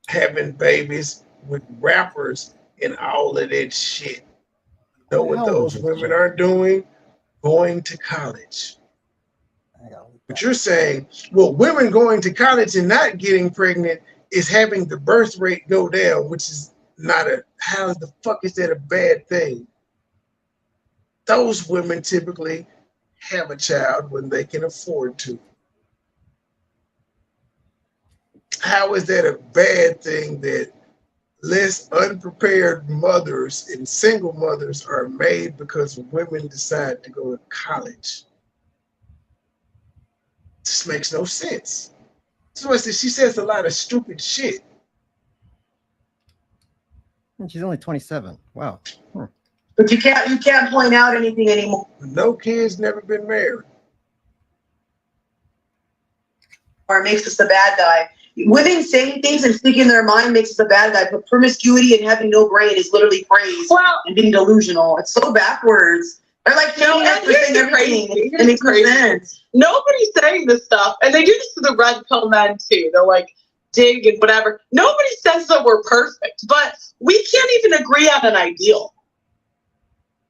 having babies with rappers and all of that shit. You know what those women are doing? Going to college. But you're saying, well, women going to college and not getting pregnant is having the birth rate go down, which is not how the fuck is that a bad thing? Those women typically have a child when they can afford to. How is that a bad thing that less unprepared mothers and single mothers are made because women decide to go to college? This makes no sense. So she says a lot of stupid shit. And she's only 27. Wow. But you can't point out anything anymore. No kids, never been married. Or it makes us the bad guy. Women saying things and speaking their mind makes us a bad guy, but promiscuity and having no brain is literally praise and being delusional. It's so backwards. They're like telling us for saying everything. It makes no sense. Nobody's saying this stuff, and they do this to the red pill men too. They'll like dig and whatever. Nobody says that we're perfect, but we can't even agree on an ideal.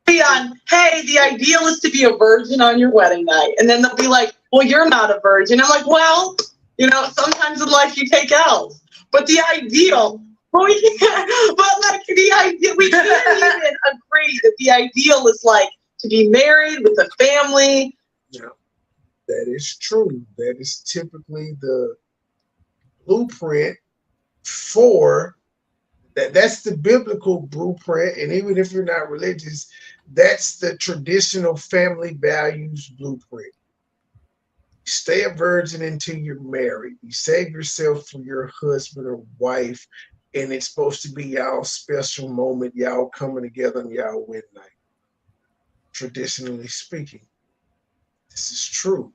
On, hey, the ideal is to be a virgin on your wedding night, and then they'll be like, well, you're not a virgin. I'm like, well, you know, sometimes in life you take L's, but the ideal, but like the ideal, we can't even agree that the ideal is like to be married with a family. Yeah, that is true. That is typically the blueprint for that. That's the biblical blueprint, and even if you're not religious, that's the traditional family values blueprint. You stay a virgin until you're married. You save yourself for your husband or wife, and it's supposed to be y'all special moment, y'all coming together on y'all wedding night. Traditionally speaking, this is true.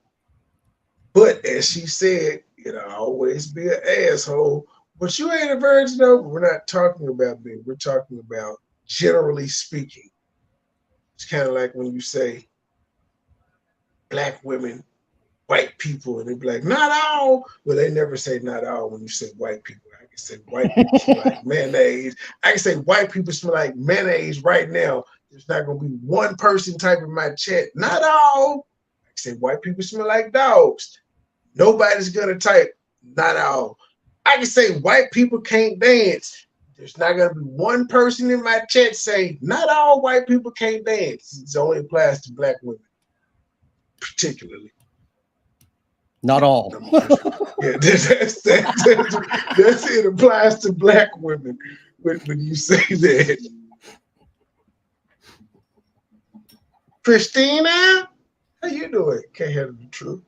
But as she said, it'll always be an asshole. But you ain't a virgin though. We're not talking about me. We're talking about generally speaking. It's kind of like when you say black women, white people, and they be like, not all. Well, they never say not all when you say white people. I can say white people smell like mayonnaise. I can say white people smell like mayonnaise right now. There's not going to be one person typing my chat. Not all. I can say white people smell like dogs. Nobody's going to type not all. I can say white people can't dance. There's not going to be one person in my chat saying not all white people can't dance. It only applies to black women, particularly. Not all. Yeah, that's it applies to black women when you say that. Christina, how you doing? Can't handle the truth.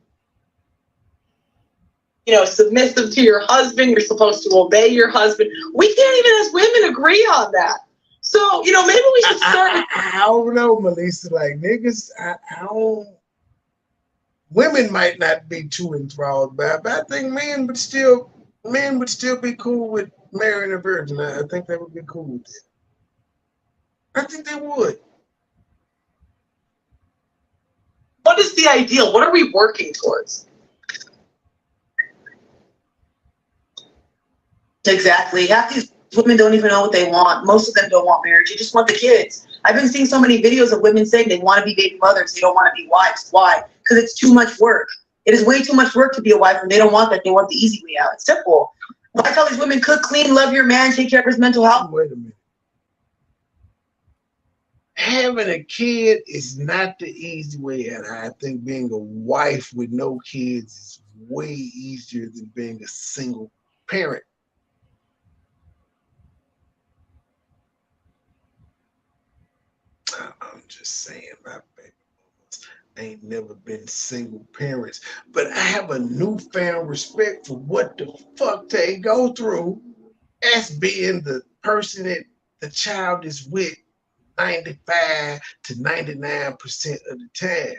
You know, submissive to your husband. You're supposed to obey your husband. We can't even as women agree on that. So, you know, maybe we should start. I don't know, Melissa. Like niggas, I don't. Women might not be too enthralled by it, but I think men would still be cool with marrying a virgin. I think they would be cool with it. I think they would. What is the ideal? What are we working towards? Exactly. Half these women don't even know what they want. Most of them don't want marriage. You just want the kids. I've been seeing so many videos of women saying they want to be baby mothers. They don't want to be wives. Why? Because it's too much work. It is way too much work to be a wife, and they don't want that. They want the easy way out. It's simple. I tell these women, cook, clean, love your man, take care of his mental health. Wait a minute. Having a kid is not the easy way out. I think being a wife with no kids is way easier than being a single parent. I'm just saying, my baby mamas ain't never been single parents, but I have a newfound respect for what the fuck they go through as being the person that the child is with 95 to 99% of the time.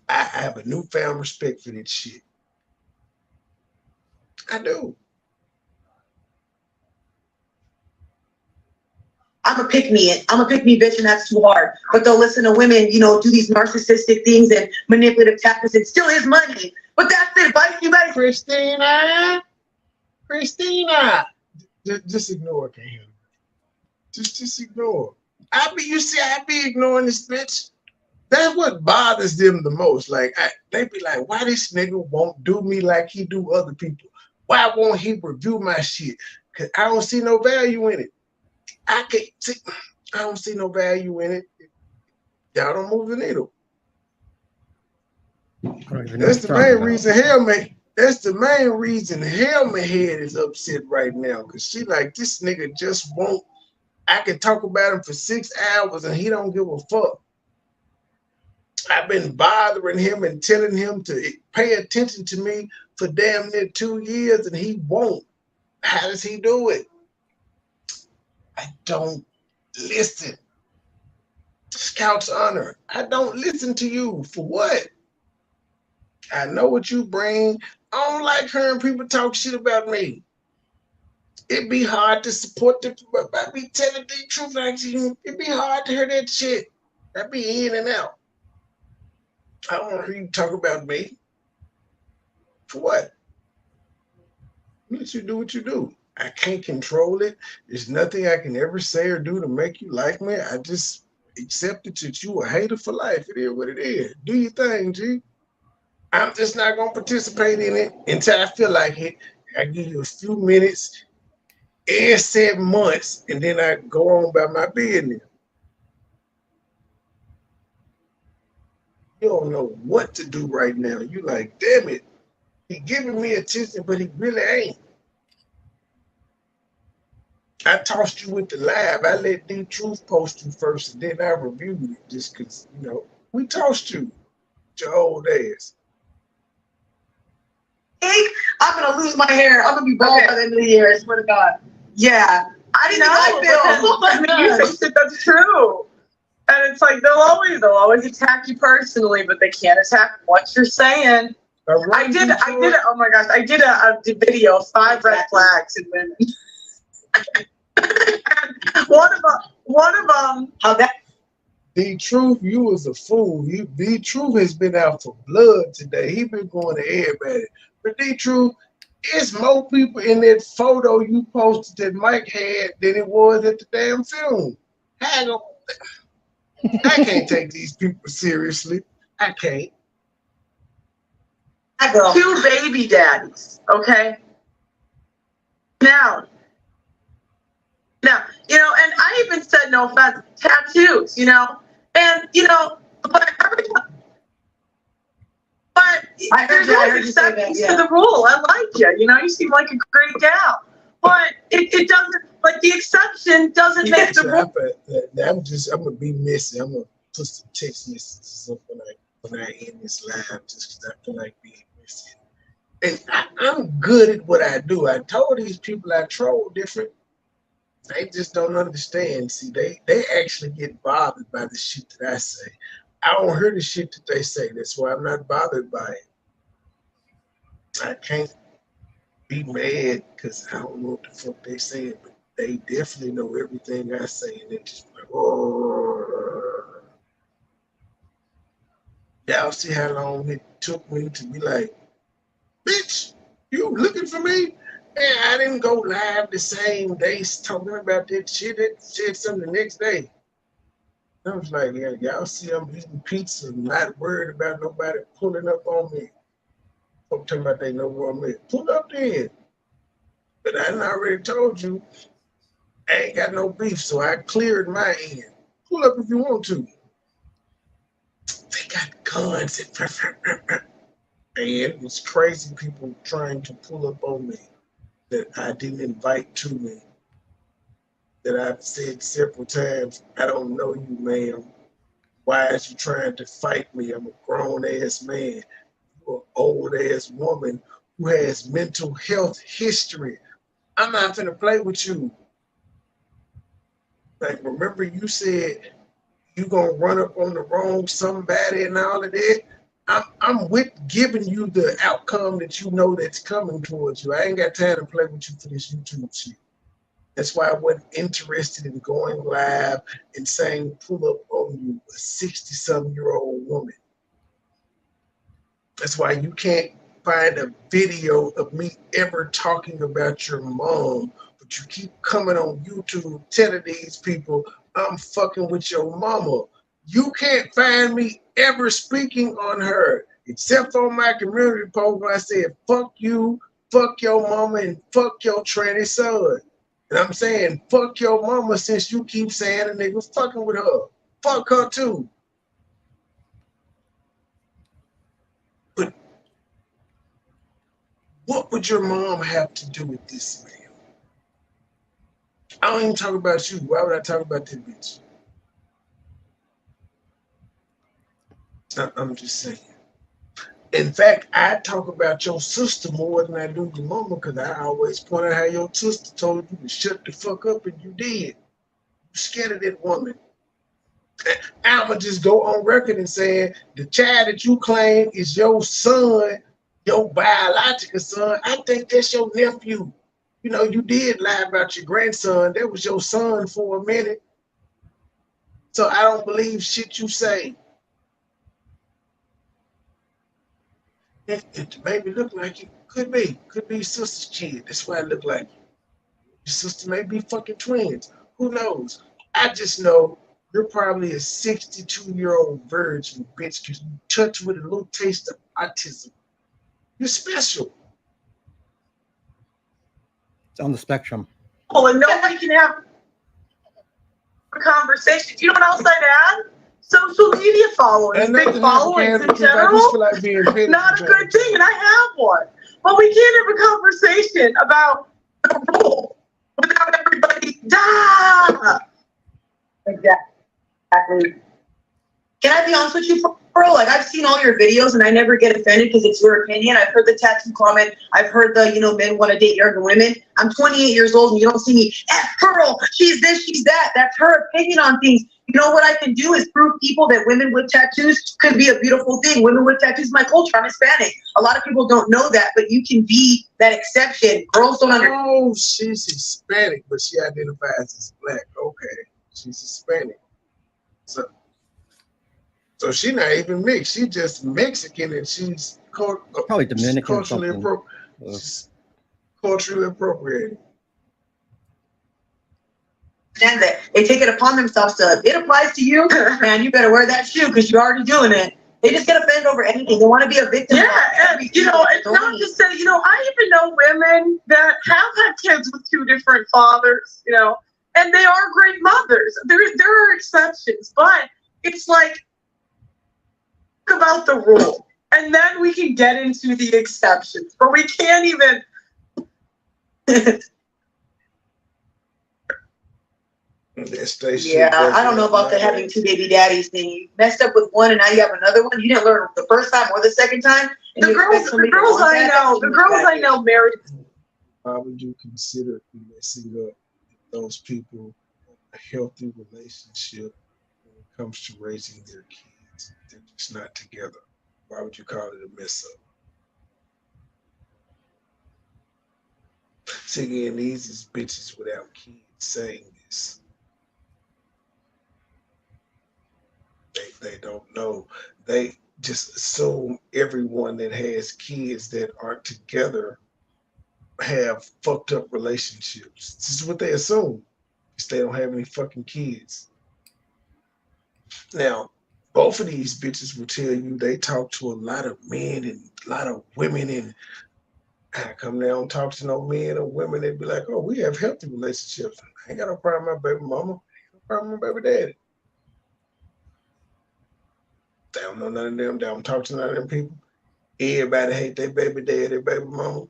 I have a newfound respect for this shit. I do. I'm a pick me bitch, and that's too hard. But they'll listen to women, you know, do these narcissistic things and manipulative tactics. It still is money. But that's the advice you guys. Christina, just ignore it, Cam. Just ignore. I be ignoring this bitch. That's what bothers them the most. Like they be like, why this nigga won't do me like he do other people? Why won't he review my shit? Cause I don't see no value in it. I don't see no value in it. Y'all don't move the needle. That's the main reason That's the main reason Helmet Head is upset right now. Cause she like, this nigga just won't. I can talk about him for 6 hours and he don't give a fuck. I've been bothering him and telling him to pay attention to me for damn near 2 years and he won't. How does he do it? I don't listen. Scout's honor. I don't listen to you. For what? I know what you bring. I don't like hearing people talk shit about me. It'd be hard to support the people. I be telling the truth like you. It'd be hard to hear that shit. I'd be in and out. I don't want to hear you talk about me. For what? Let you do what you do. I can't control it. There's nothing I can ever say or do to make you like me. I just accepted that you a hater for life. It is what it is. Do your thing, G. I'm just not going to participate in it until I feel like it. I give you a few minutes, every 7 months, and then I go on about my business. You don't know what to do right now. You like, damn it. He giving me attention, but he really ain't. I tossed you with the live. I let D Truth post you first, and then I reviewed it just because, you know, we tossed you with your old ass. I'm going to lose my hair. I'm going to be bald by the end of the year. I swear to God. Yeah. I didn't know. You think that that's true. And it's like, they'll always attack you personally, but they can't attack what you're saying. I did oh my gosh, I did a video of 5 red flags in women. one of them, how that. D Truth, you was a fool. D Truth has been out for blood today. He been going to everybody. But D Truth, it's more people in that photo you posted that Mike had than it was at the damn film. I can't take these people seriously. I can't. I got 2 baby daddies, okay? Now, you know, and I even said, no offense, tattoos, you know? And, you know, but there's always exceptions to the rule. I like you, you know? You seem like a great gal. But it doesn't, like, the exception doesn't make the rule. I'm going to be messy. I'm going to put some text messages up when I end this live just because I feel like being messy. And I'm good at what I do. I told these people I troll different. They just don't understand. See, they actually get bothered by the shit that I say. I don't hear the shit that they say. That's why I'm not bothered by it. I can't be mad because I don't know what the fuck they saying, but they definitely know everything I say, and they're just like, oh. Y'all see how long it took me to be like, bitch, you looking for me? Man, I didn't go live the same day talking about that shit. That shit something the next day. I was like, yeah, y'all see I'm eating pizza, not worried about nobody pulling up on me. Folk talking about they know where I'm at. Pull up then. But I done already told you, I ain't got no beef, so I cleared my end. Pull up if you want to. They got guns and it was crazy people trying to pull up on me that I didn't invite to me. That I've said several times, I don't know you, ma'am. Why is you trying to fight me? I'm a grown ass man. You're an old ass woman who has mental health history. I'm not finna play with you. Like, remember you said you gonna run up on the wrong somebody and all of that? I'm with giving you the outcome that you know that's coming towards you. I ain't got time to play with you for this YouTube shit. That's why I wasn't interested in going live and saying pull up on you, a 60-something-year-old woman. That's why you can't find a video of me ever talking about your mom, but you keep coming on YouTube telling these people I'm fucking with your mama. You can't find me ever speaking on her, except on my community post where I said, fuck you, fuck your mama, and fuck your tranny son. And I'm saying, fuck your mama since you keep saying a nigga fucking with her. Fuck her too. But what would your mom have to do with this, man? I don't even talk about you. Why would I talk about that bitch? I'm just saying. In fact, I talk about your sister more than I do your mama because I always point out how your sister told you to shut the fuck up and you did. You scared of that woman. I'ma just go on record and saying the child that you claim is your son, your biological son, I think that's your nephew. You know, you did lie about your grandson. That was your son for a minute. So I don't believe shit you say. It made me look like you. Could be sister's kid. That's why it look like you. Your sister may be fucking twins. Who knows? I just know you're probably a 62-year-old virgin, bitch, because you touch with a little taste of autism. You're special. It's on the spectrum. Oh, and nobody can have a conversation. You know what else I'd add? Social media followers, big followings in general, not a good thing, and I have one. But we can't have a conversation about the rule without everybody. Exactly. Can I be honest with you, bro? Like, I've seen all your videos and I never get offended because it's your opinion. I've heard the tattoo comment. I've heard the, men want to date younger women. I'm 28 years old and you don't see me, F girl, she's this, she's that. That's her opinion on things. You know what I can do is prove people that women with tattoos could be a beautiful thing. Women with tattoos is my culture. I'm Hispanic. A lot of people don't know that, but you can be that exception. Girls don't understand. Oh, she's Hispanic, but she identifies as black. Okay, she's Hispanic. So she's not even mixed. She's just Mexican, and she's probably Dominican. Culturally appropriated. And that they take it upon themselves to, it applies to you, man, you better wear that shoe because you're already doing it. They just get offended over anything. They want to be a victim. Yeah, and it's not just that, I even know women that have had kids with two different fathers, and they are great mothers. There are exceptions, but it's like about the rule. And then we can get into the exceptions, but we can't even Yeah, I don't know about the having two baby daddies thing. You messed up with one and now you have another one. You didn't learn the first time or the second time. The girls I know married. Why would you consider messing up those people a healthy relationship when it comes to raising their kids? They're just not together. Why would you call it a mess up? See, again, these is bitches without kids saying this. They don't know. They just assume everyone that has kids that aren't together have fucked up relationships. This is what they assume. Because they don't have any fucking kids. Now, both of these bitches will tell you they talk to a lot of men and a lot of women, and I come down and talk to no men or women, they be like, oh, we have healthy relationships. I ain't got no problem with my baby mama. I ain't no problem with my baby daddy. They don't know none of them. They don't talk to none of them people. Everybody hate their baby daddy, their baby mama.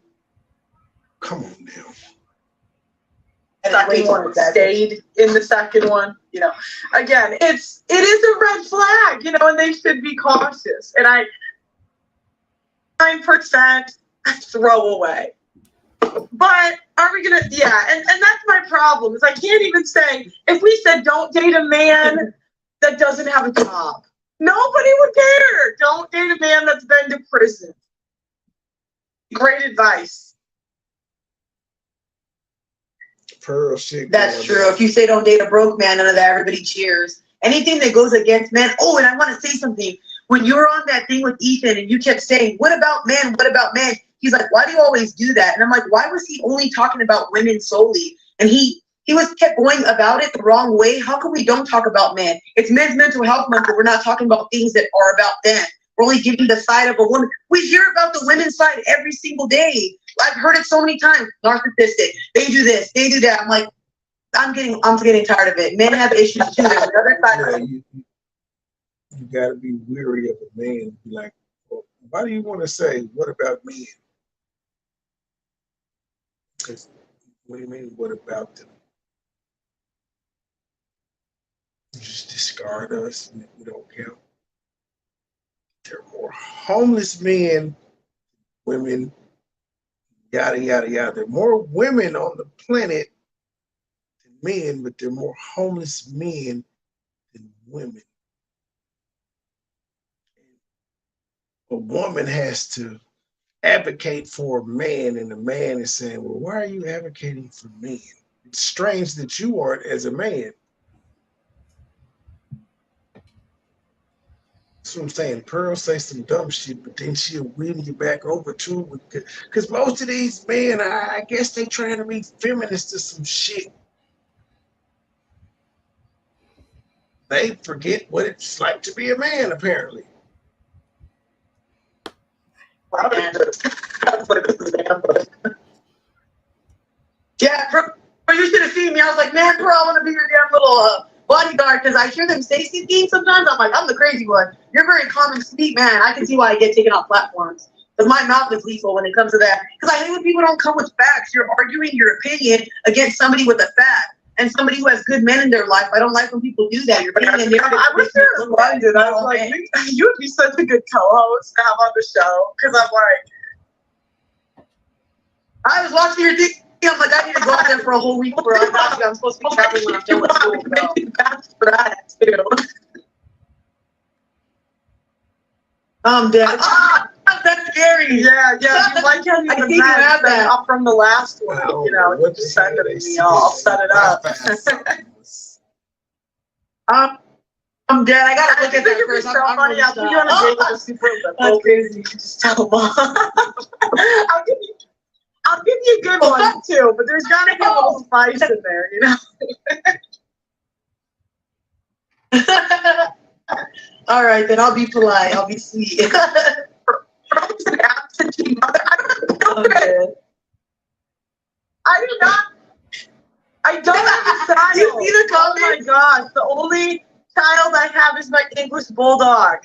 Come on now. Second one stayed in the second one. You know, again, it is a red flag. You know, and they should be cautious. And 9% throwaway. But are we gonna? Yeah, and that's my problem. Is I can't even say if we said don't date a man that doesn't have a job. Nobody would care. Don't date a man that's been to prison. Great advice. Pearl shit. That's true. If you say don't date a broke man, none of that, everybody cheers. Anything that goes against men. Oh, and I want to say something. When you were on that thing with Ethan and you kept saying, what about men? What about men? He's like, why do you always do that? And I'm like, why was he only talking about women solely? And he was kept going about it the wrong way. How come we don't talk about men? It's Men's Mental Health Month, but we're not talking about things that are about them. We're only giving the side of a woman. We hear about the women's side every single day. I've heard it so many times. Narcissistic. They do this. They do that. I'm like, I'm getting tired of it. Men have issues too. There's another side of it. You got to be weary of a man. Be like, well, why do you want to say, what about men? Because what do you mean, what about them? You just discard us and we don't count. There are more homeless men, women, yada, yada, yada. There are more women on the planet than men, but there are more homeless men than women. A woman has to advocate for a man, and the man is saying, well, why are you advocating for men? It's strange that you aren't as a man. That's what I'm saying. Pearl say some dumb shit, but then she'll win you back over too. Because most of these men, I guess they trying to be feminists to some shit. They forget what it's like to be a man, apparently. Yeah, Pearl, you should have seen me. I was like, man, Pearl, I want to be your damn little bodyguard, because I hear them say some things sometimes. I'm like, I'm the crazy one. You're very calm and sweet, man. I can see why I get taken off platforms. Because my mouth is lethal when it comes to that. Because I hate when people don't come with facts. You're arguing your opinion against somebody with a fact. And somebody who has good men in their life. I don't like when people do that. You're being in there. I was there in London. I was like, you would be such a good co-host to have on the show. Because I'm like, I was watching your thing. I'm like, I need to go out there for a whole week for I'm supposed to be traveling when I'm done with school. That's right, too. I'm dead. That's scary. Yeah. You like how you have that up from the last one. You know, you just send it to me. I'll set it up. I'm dead. I gotta look at that first. So funny. I'll put you on a date with a super. That's crazy. Just tell Mom. I'll give you a good one too, but there's gotta be a little spice in there, you know. All right, then I'll be polite. I'll be sweet. An absentee mother. I don't have a child. You see the comment? Oh my gosh, the only child I have is my English bulldog.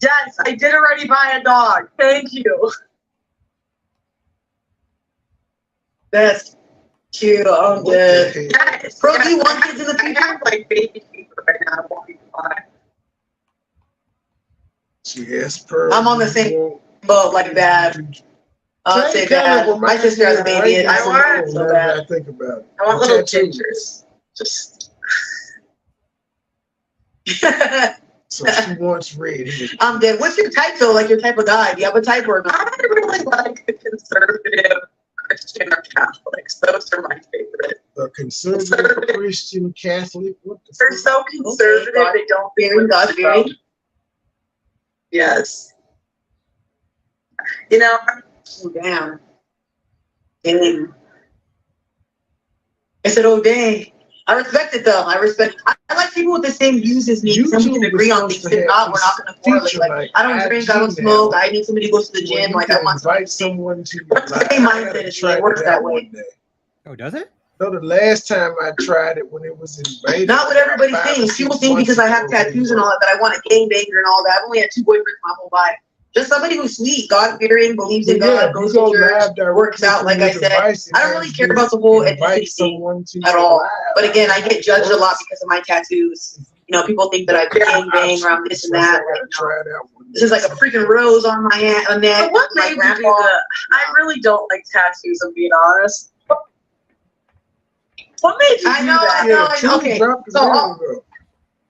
Yes, I did already buy a dog. Thank you. That's cute. I'm dead. Yes. Bro, do you want kids in the future? I have like baby fever right now. I won't be fine. Yes, Pearl. I'm on the same boat, like bad. I'll say bad. My sister has a baby. I want so bad. I think about it. I want little gingers. Just. So she wants red. I'm dead. What's your type though? Like your type of guy? Do you have a type or not? I really like the conservative Christian or Catholics. Those are my favorite. A conservative Christian Catholic. What the They're so conservative. Okay, they don't fearing God fearing. Yes. You know. Oh, damn. I said, oh dang. I respect it though. I like people with the same views as me. Some we can agree on things. If not, we're not going to correlate. Like, I don't drink, I don't smoke. I need somebody who goes to the gym. Like, I want invite someone to your life. The same mindset as me. It works that way. Oh, does it? No, the last time I tried it when it was invaded. Not what everybody thinks. People think because I have tattoos and all that I want a gangbanger and all that. I've only had 2 boyfriends my whole life. Just somebody who's sweet, God-fearing, believes in God, goes to church, works out, like I said. I don't really care about the whole ethnicity thing at all. But again, I get judged a lot because of my tattoos. You know, people think that I gangbang or I'm this and that. This is like a freaking rose on my neck. But what made you do that? I really don't like tattoos, I'm being honest. What made you do that? I know. Okay,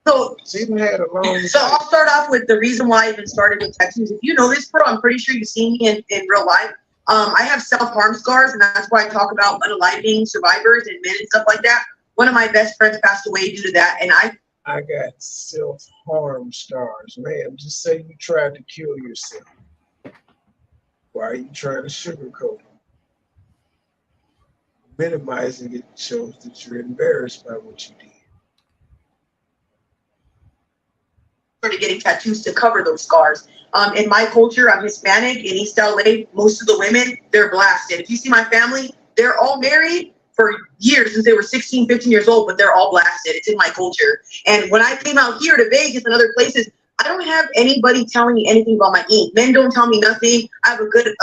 so she even had a long. So I'll start off with the reason why I even started with tattoos. If you know this, bro, I'm pretty sure you've seen me in real life. I have self-harm scars, and that's why I talk about unaliving survivors and men and stuff like that. One of my best friends passed away due to that, and I got self-harm scars, man. Just say you tried to kill yourself. Why are you trying to sugarcoat it? Minimizing it shows that you're embarrassed by what you did. Started getting tattoos to cover those scars. In my culture, I'm Hispanic. In East LA, most of the women, they're blasted. If you see my family, they're all married for years since they were 16, 15 years old, but they're all blasted. It's in my culture. And when I came out here to Vegas and other places, I don't have anybody telling me anything about my ink. Men don't tell me nothing. I have a good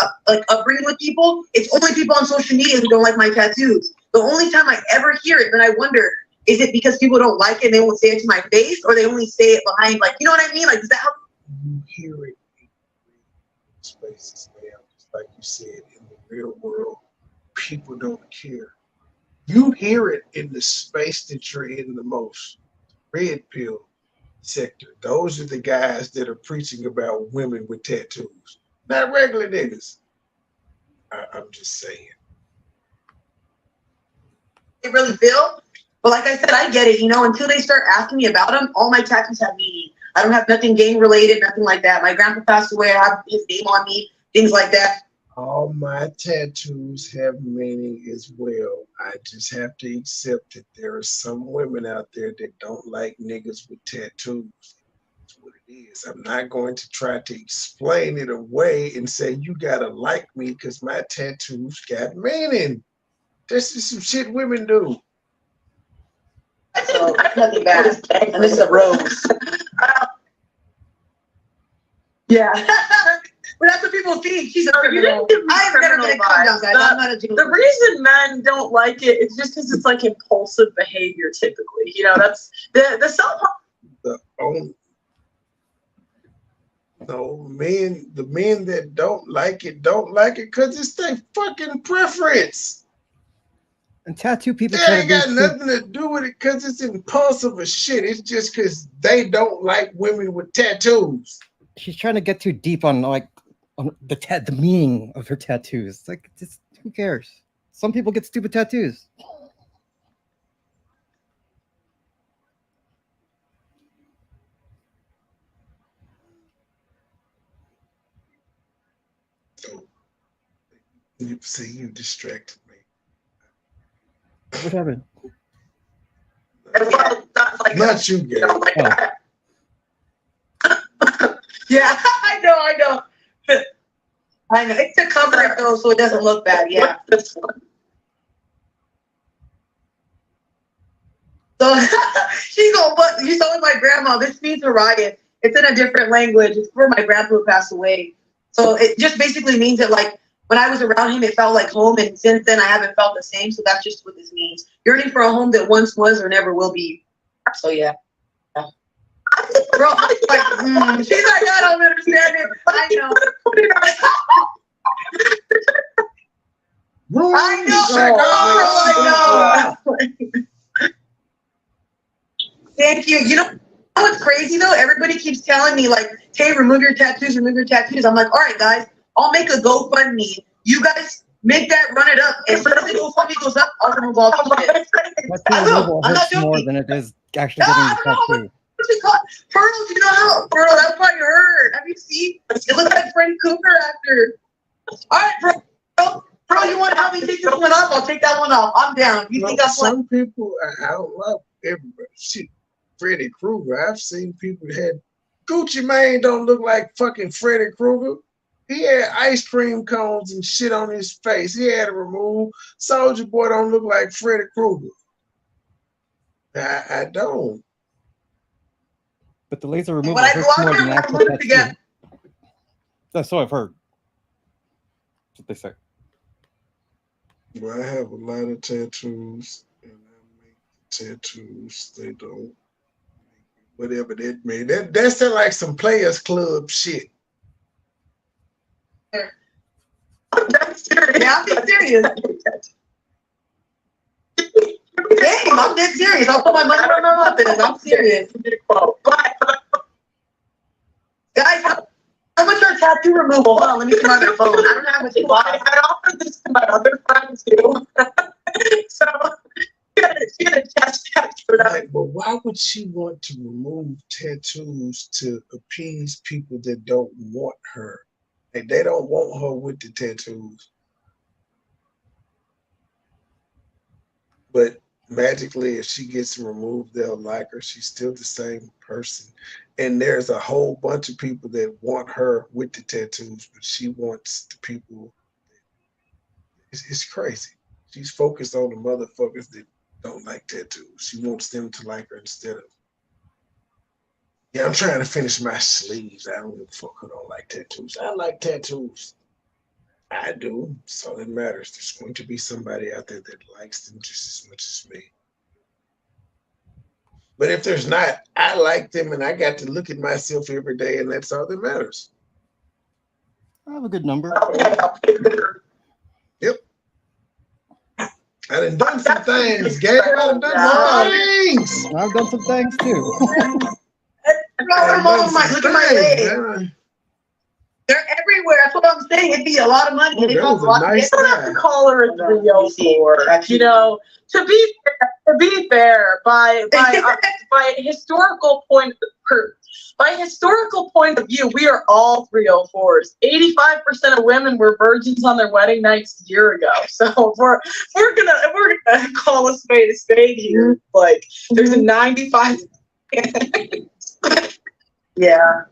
upbringing with people. It's only people on social media who don't like my tattoos. The only time I ever hear it, then I wonder, is it because people don't like it and they won't say it to my face, or they only say it behind, like, you know what I mean? Like, is that how you hear it in spaces, man? Just like you said, in the real world, people don't care. You hear it in the space that you're in the most. Red pill sector. Those are the guys that are preaching about women with tattoos, not regular niggas. I'm just saying. they really feel? But like I said, I get it, you know, until they start asking me about them, all my tattoos have meaning. I don't have nothing gang related, nothing like that. My grandpa passed away, I have his name on me, things like that. All my tattoos have meaning as well. I just have to accept that there are some women out there that don't like niggas with tattoos. That's what it is. I'm not going to try to explain it away and say you gotta like me because my tattoos got meaning. This is some shit women do. So nothing bad. And this is a rose. Yeah. But that's what people think. She's a criminal. I've never been a come down, guys. I'm not a The reason men don't like it is just because it's like impulsive behavior typically. You know, that's the self. No, the men that don't like it because it's their fucking preference. And tattoo people That ain't got nothing to do with it because it's impulsive as shit. It's just because they don't like women with tattoos. She's trying to get too deep on like on the meaning of her tattoos. Like, just who cares? Some people get stupid tattoos. You see, you distracted me. What happened? Not you, Gary. Yeah, I know. I know. It's to cover it though, so it doesn't look bad. Yeah. So she's going, but you saw with my grandma, this means Orion. It's in a different language. It's for my grandpa who passed away. So it just basically means that like when I was around him, it felt like home, and since then I haven't felt the same. So that's just what this means. Yearning for a home that once was or never will be. So yeah. Bro, she's like, I don't understand it. I know. I know. Thank you. You know what's crazy though? Everybody keeps telling me like, hey, remove your tattoos, remove your tattoos. I'm like, all right, guys, I'll make a GoFundMe. You guys make that, run it up. And as soon as the GoFundMe goes up, I'll remove all the shit. I'm not joking. More than it is actually getting the tattoo. Pearl, you know how? Pearl, that's why you heard. Have you seen? It looks like Freddy Cougar after. All right, bro. Bro, you want to help me take this one off? I'll take that one off. I'm down. You think I'm some people, I don't love everybody. Shit, Freddy Krueger. I've seen people that had Gucci Mane don't look like fucking Freddy Krueger. He had ice cream cones and shit on his face. He had to remove. Soldier Boy don't look like Freddy Krueger. I don't. But the laser removal When I hurts go out more there, than I'm actual gonna tattoo. forget. That's what I've heard. That's what they say. Well, I have a lot of tattoos, and I make tattoos. They don't. Whatever that means. That sound like some Players Club shit. That's serious. Yeah, I'm being serious. Damn, I'm dead serious. I'll put my money where my mouth is. I'm serious. Guys, how much are tattoo removal? Hold on, let me see my other phone. I don't have a lot. I offered this to my other friends too. So she had a chest tattoo. Like, but why would she want to remove tattoos to appease people that don't want her? Like, they don't want her with the tattoos. But magically, if she gets removed, they'll like her. She's still the same person. And there's a whole bunch of people that want her with the tattoos, but she wants the people. It's crazy. She's focused on the motherfuckers that don't like tattoos. She wants them to like her instead of. Yeah, I'm trying to finish my sleeves. I don't give a fuck who don't like tattoos. I like tattoos. I do. That's all that matters. There's going to be somebody out there that likes them just as much as me. But if there's not, I like them and I got to look at myself every day, and that's all that matters. I have a good number. Yep. I done some things, Gabe. I done some things. I've done some things too. Look at my legs. They're everywhere. That's what I'm saying. It'd be a lot of money. Oh, that was a nice You don't have to call her a 304. You know, to be fair, by historical point of view, we are all 304s. 85% of women were virgins on their wedding nights a year ago. So we're gonna call a spade here. Like there's a 95. Yeah.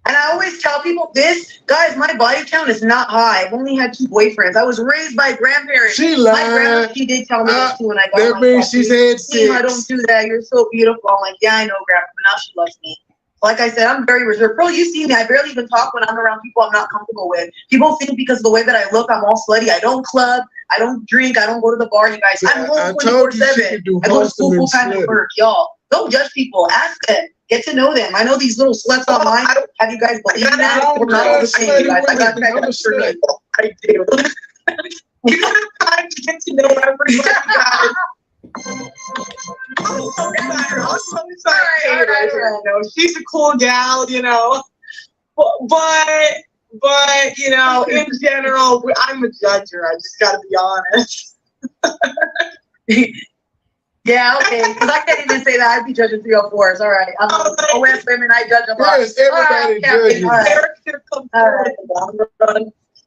And I always tell people this, guys, my body count is not high. I've only had 2 boyfriends. I was raised by grandparents. She My lied. grandma, she did tell me this too when I got That my means she's had 6. I don't do that. You're so beautiful. I'm like, yeah, I know, grandma, but now she loves me. Like I said, I'm very reserved. Bro, you see me. I barely even talk when I'm around people I'm not comfortable with. People think because of the way that I look, I'm all slutty. I don't club. I don't drink. I don't go to the bar, you guys. I'm home 24/7. I go to school full time at work. Y'all, don't judge people. Ask them. Get to know them. I know these little sluts online. Have you guys believe in that? We're not all the same, guys. I got that for me. I do. You don't have time to get to know everybody, guys. I'm sorry. No, she's a cool gal, you know. But you know, in general, I'm a judger. I just got to be honest. Yeah, okay. Because I can't even say that. I'd be judging 304s. All right. I'm OS women. I judge them. Yes, everybody judges. All right.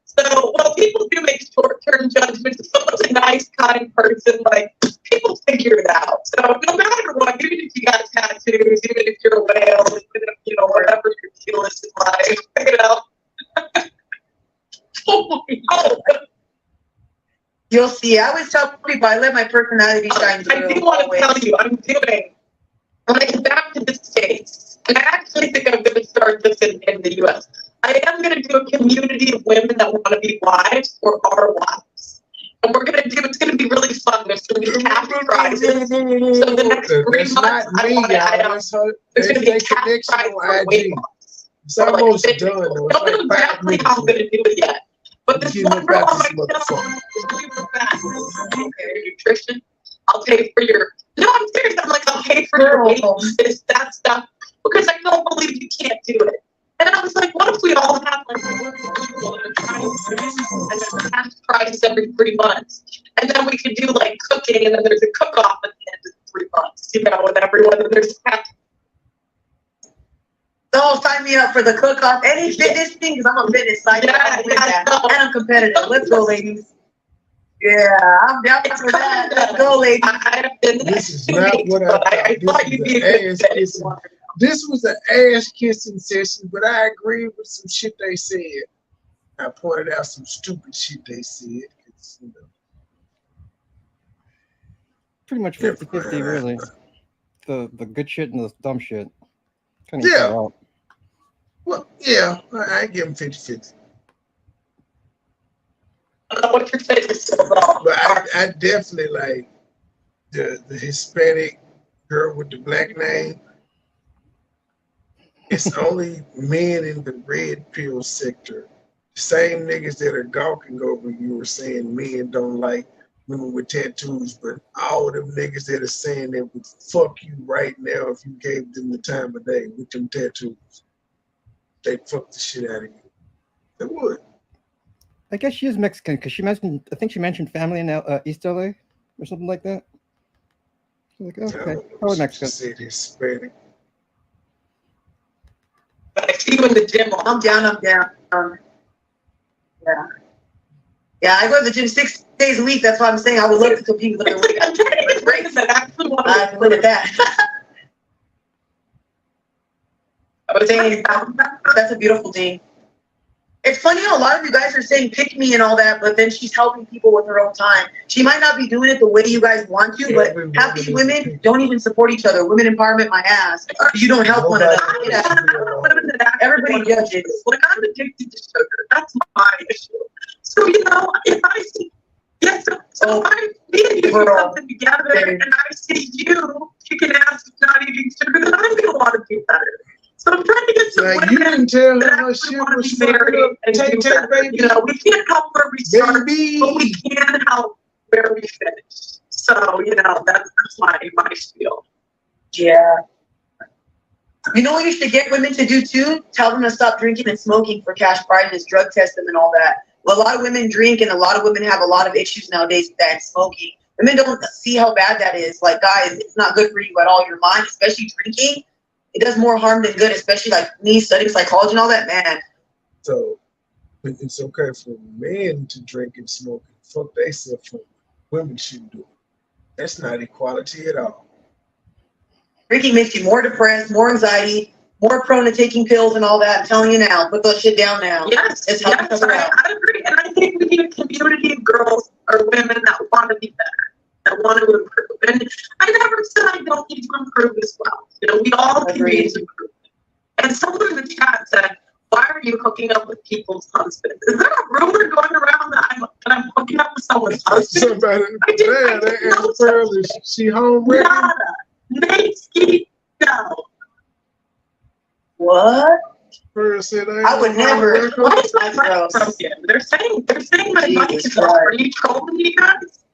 So, well, people do make short-term judgments. If someone's a nice, kind person, like, people figure it out. So, no matter what, even if you got tattoos, even if you're a whale, even if, you know, whatever your deal is in life, you know. Oh my God. You'll see. I always tell people I let my personality shine through. I do want to tell you, when I get back to the States, and I actually think I'm going to start this in the U.S., I am going to do a community of women that want to be wives or are wives. And we're going to do, it's going to be really fun. There's going to be cash prizes. So the next 3 months, there's going to be a cash prize for weight loss. It's almost done. Don't know exactly how I'm going to do it yet. But this one girl on my channel is doing her best. I'll pay for your nutrition. I'll pay for your. No, I'm serious. I'm like, I'll pay for your weight, that stuff, because I don't believe you can't do it. And I was like, what if we all have like people that are trying to do this, and then cash prizes every 3 months, and then we could do like cooking, and then there's a cook-off at the end of 3 months, you know, and everyone, and there's. So sign me up for the cook-off. Any fitness thing, because I'm a fitness side. Yeah, and I'm competitive. Let's go, ladies. Yeah, I'm down for that. Let's go, ladies. This is not what I thought. This was an ass kissing session, but I agree with some shit they said. I pointed out some stupid shit they said. You know, Pretty much 50-50, really. The good shit and the dumb shit. Kind of yeah. out. Well, yeah, I give them 50-50. I don't know what your favorite is about. But I definitely like the Hispanic girl with the black name. It's only men in the red pill sector. The same niggas that are gawking over you were saying men don't like women with tattoos, but all them niggas that are saying that would fuck you right now if you gave them the time of day with them tattoos. They'd fuck the shit out of you. They would. I guess she is Mexican because I think she mentioned family in East LA or something like that. Like, okay, probably Mexican. She said Hispanic. I see you in the gym. I'm down. Yeah. Yeah, I go to the gym 6 days a week. That's why I'm saying I would love to compete with her. I can live at that. I was saying that's a beautiful thing. It's funny how a lot of you guys are saying pick me and all that, but then she's helping people with her own time. She might not be doing it the way you guys want to, but half these women don't even support each other. Women empowerment, my ass. You don't help one another. Everybody judges. Like, I'm addicted to sugar. That's my issue. So, you know, if I see, yes, so I me and you do something together, and I see you kicking ass not eating sugar, then I'm going to want to do better. So I'm trying to get some like you can tell her shit was married. Take, baby. You know, we can't help where we start, but we can help where we finish. So, you know, that's my spiel. Yeah. You know what you should get women to do too? Tell them to stop drinking and smoking for cash prizes, drug test them and all that. Well, a lot of women drink and a lot of women have a lot of issues nowadays with that smoking. Women don't see how bad that is. Like, guys, it's not good for you at all. Your mind, especially drinking, it does more harm than good, especially like me studying psychology and all that, man. So it's okay for men to drink and smoke. Fuck they self. Women shouldn't do it. That's not equality at all. Drinking makes you more depressed, more anxiety, more prone to taking pills and all that. I'm telling you now, put those shit down now. Yes, I agree. And I think we need a community of girls or women that want to be better, that want to improve. And I never said I don't need to improve as well. You know, we all can use improvement. And someone in the chat said, why are you hooking up with people's husbands? Is there a rumor going around that I'm hooking up with someone's husband? Somebody, she home ready? Nada. Nate, no. What? Said, I would never. Why is my mic broken? They're saying my mic is off. Are you trolling me guys?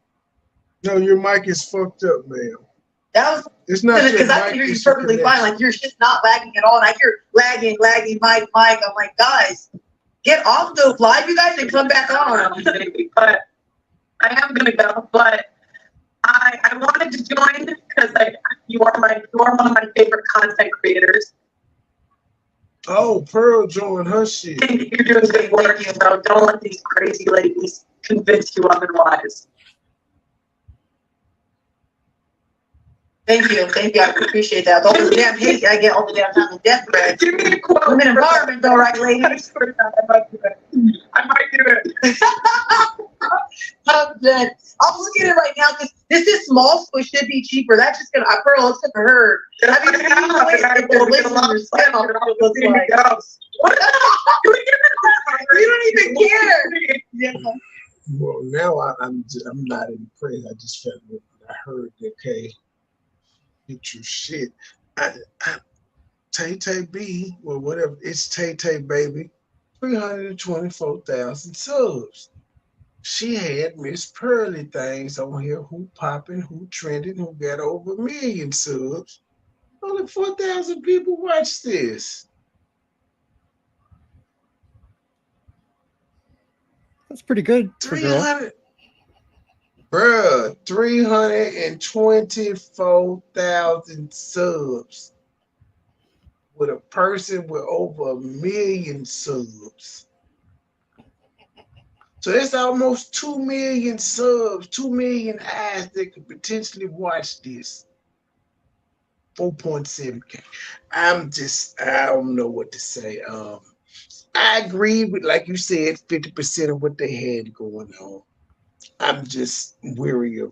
No, your mic is fucked up, ma'am. That was it's not because I can hear you perfectly fine. Like your shit's not lagging at all. And I hear lagging, mic. I'm like, guys, get off the live, you guys, and come back on. But I am gonna go. But I wanted to join because you are one of my favorite content creators. Oh, Pearl joined her shit. You're doing good work, so don't let these crazy ladies convince you otherwise. Thank you. I appreciate that. All the damn hate I get all the damn time in death threats. Give me a quote. Women empowerment, though, right, ladies? I might do it. I'm dead. I'm looking at it right now because this is small, so it should be cheaper. That's just gonna Pearl. It's gonna hurt. Have you seen the way they're lifting your skin off? It looks like. You don't even care. Yeah. Well, now I'm not impressed. I just felt when I heard that, okay, get your shit. Tay B, well, whatever. It's Tay baby. 324,000 subs. She had Miss Pearly things on here who popping, who trending, who got over 1 million subs. Only 4,000 people watch this. That's pretty good. 300. Bruh, 324,000 subs. with a person with over 1 million subs. So that's almost 2 million subs, 2 million eyes that could potentially watch this. 4.7K. I don't know what to say. I agree with, like you said, 50% of what they had going on. I'm just weary of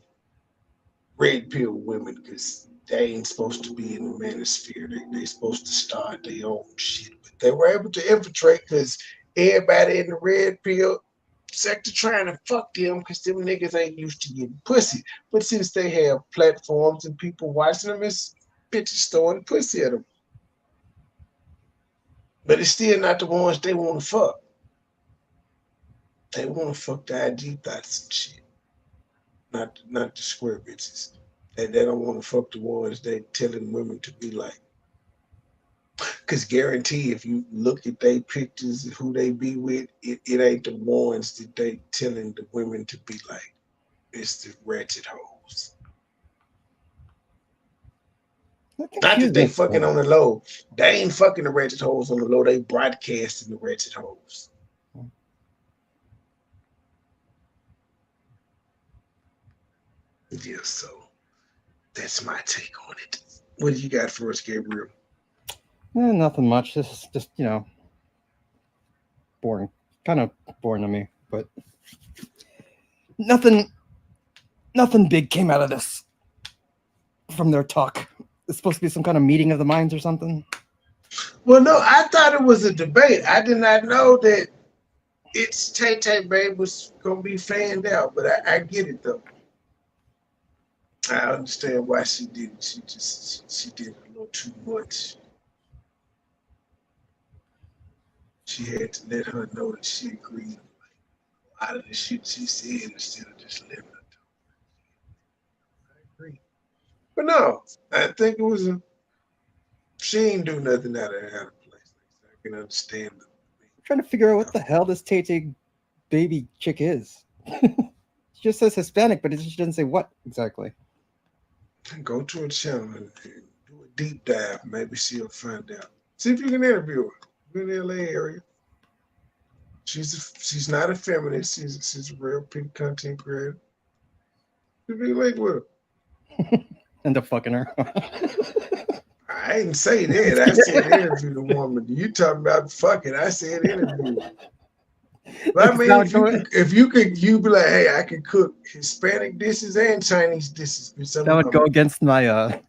red pill women because they ain't supposed to be in the manosphere. They supposed to start their own shit. But they were able to infiltrate because everybody in the red pill sector trying to fuck them because them niggas ain't used to getting pussy. But since they have platforms and people watching them, it's bitches throwing pussy at them. But it's still not the ones they want to fuck. They want to fuck the IG thoughts and shit. Not the square bitches. They don't want to fuck the ones they telling women to be like. Because guarantee if you look at their pictures and who they be with, it ain't the ones that they telling the women to be like. It's the ratchet hoes. Not that they fucking on the low. They ain't fucking the ratchet hoes on the low. They broadcasting the ratchet hoes. Yeah, so that's my take on it. What do you got for us, Gabriel? Nothing much. This is just, boring. Kind of boring to me, but nothing big came out of this from their talk. It's supposed to be some kind of meeting of the minds or something. Well, no, I thought it was a debate. I did not know that it's Tay Babe was gonna be fanned out, but I get it though. I understand why she did it. She did a little too much. She had to let her know that she agreed with a lot of the shit she said instead of just letting her talk. I agree. But no, I think it was she ain't do nothing out of place. I can understand them. I'm trying to figure out what the hell this Tay baby chick is. She just says Hispanic, but she doesn't say what exactly. Go to a channel and do a deep dive. Maybe she'll find out. See if you can interview her. We're in the LA area. She's not a feminist. She's a real pink content creator. You be like with her. End up fucking her. I didn't say that. I said interview the woman. You talking about fucking? I said interview. But I mean, if you could, you be like, hey, I can cook Hispanic dishes and Chinese dishes. That would go against my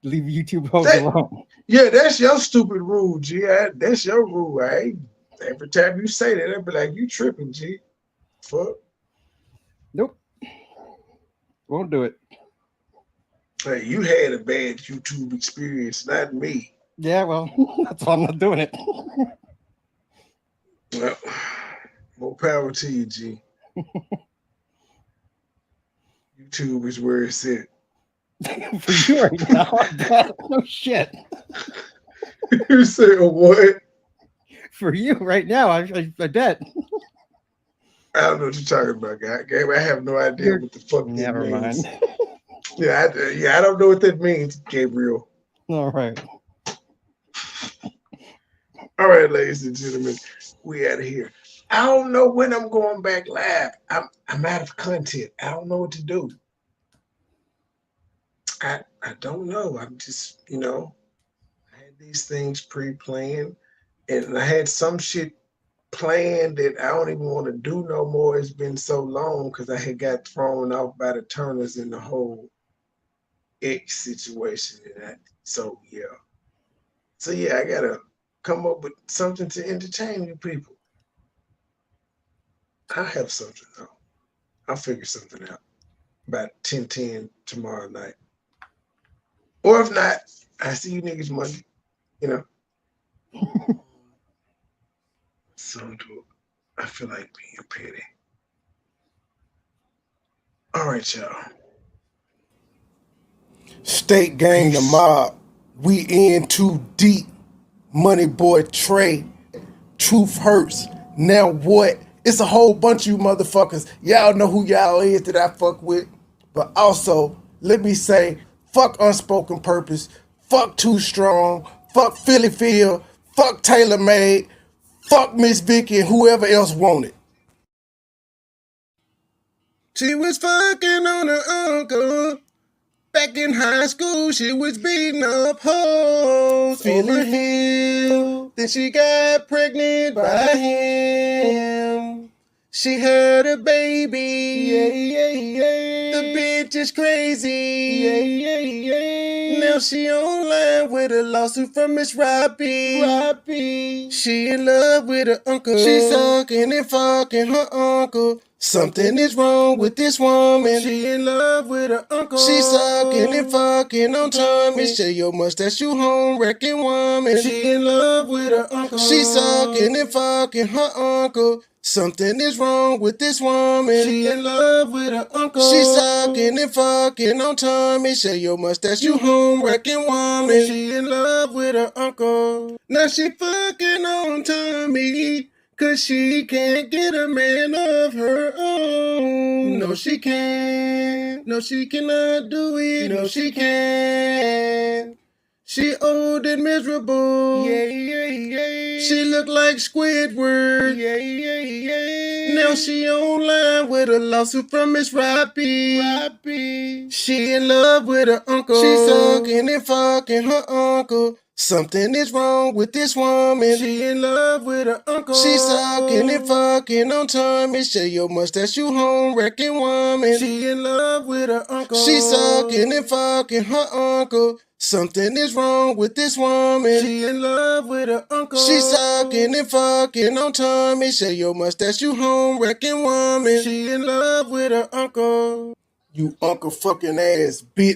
leave YouTube hoes alone. Yeah, that's your stupid rule, G. That's your rule, right? Every time you say that, I'll be like, you tripping, G. Fuck. Nope. Won't do it. Hey, you had a bad YouTube experience, not me. Yeah, well, that's why I'm not doing it. Well, more power to you, G. YouTube is where it's at. For you right now, I bet. No shit. You say what? For you right now, I bet. I don't know what you're talking about, guy. Gabe, I have no idea what the fuck Never that means. mind. I don't know what that means, Gabriel. All right. All right, ladies and gentlemen, we out of here. I don't know when I'm going back live. I'm out of content. I don't know what to do. I don't know. I'm just, I had these things pre-planned, and I had some shit planned that I don't even want to do no more. It's been so long because I had got thrown off by the Turners in the whole X situation. So I gotta come up with something to entertain you people. I have something though. I'll figure something out about 10:10 tomorrow night. Or if not, I see you niggas Monday, So I feel like being petty. All right, y'all. State gang the mob. We in too deep. MoneyBoy Trey. Truth hurts. Now what? It's a whole bunch of you motherfuckers. Y'all know who y'all is that I fuck with. But also, let me say, fuck Unspoken Purpose. fuck Too Strong, fuck Philly Phil, fuck Taylor Made, fuck Miss Vicky and whoever else wanted. She was fucking on her uncle. Back in high school, she was beating up hoes over him. Then she got pregnant by him. She had a baby. The bitch is crazy. Now she online with a lawsuit from Miss Robbie. She in love with her uncle. She sucking and fucking her uncle. Something is wrong with this woman. She in love with her uncle. She sucking and fucking on Tommy. Share your mustache, you home wrecking woman. She in love with her uncle. She sucking and fucking her uncle. Something is wrong with this woman. She in love with her uncle. She sucking and fucking on Tommy. Share your mustache, you home wrecking woman. She in love with her uncle. Now she fucking on Tommy. 'Cause she can't get a man of her own. No, she can't. No, she cannot do it. No, she can't. She old and miserable. She look like Squidward. Now she online with a lawsuit from Miss Robbie. She in love with her uncle. She sucking and fucking her uncle. Something is wrong with this woman. She in love with her uncle. She sucking and fucking on Tommy. Share your mustache, you home wrecking woman. She in love with her uncle. She sucking and fucking her uncle. Something is wrong with this woman. She in love with her uncle. She sucking and fucking on Tommy. Share your mustache, you home wrecking woman. She in love with her uncle. You uncle fucking ass bitch.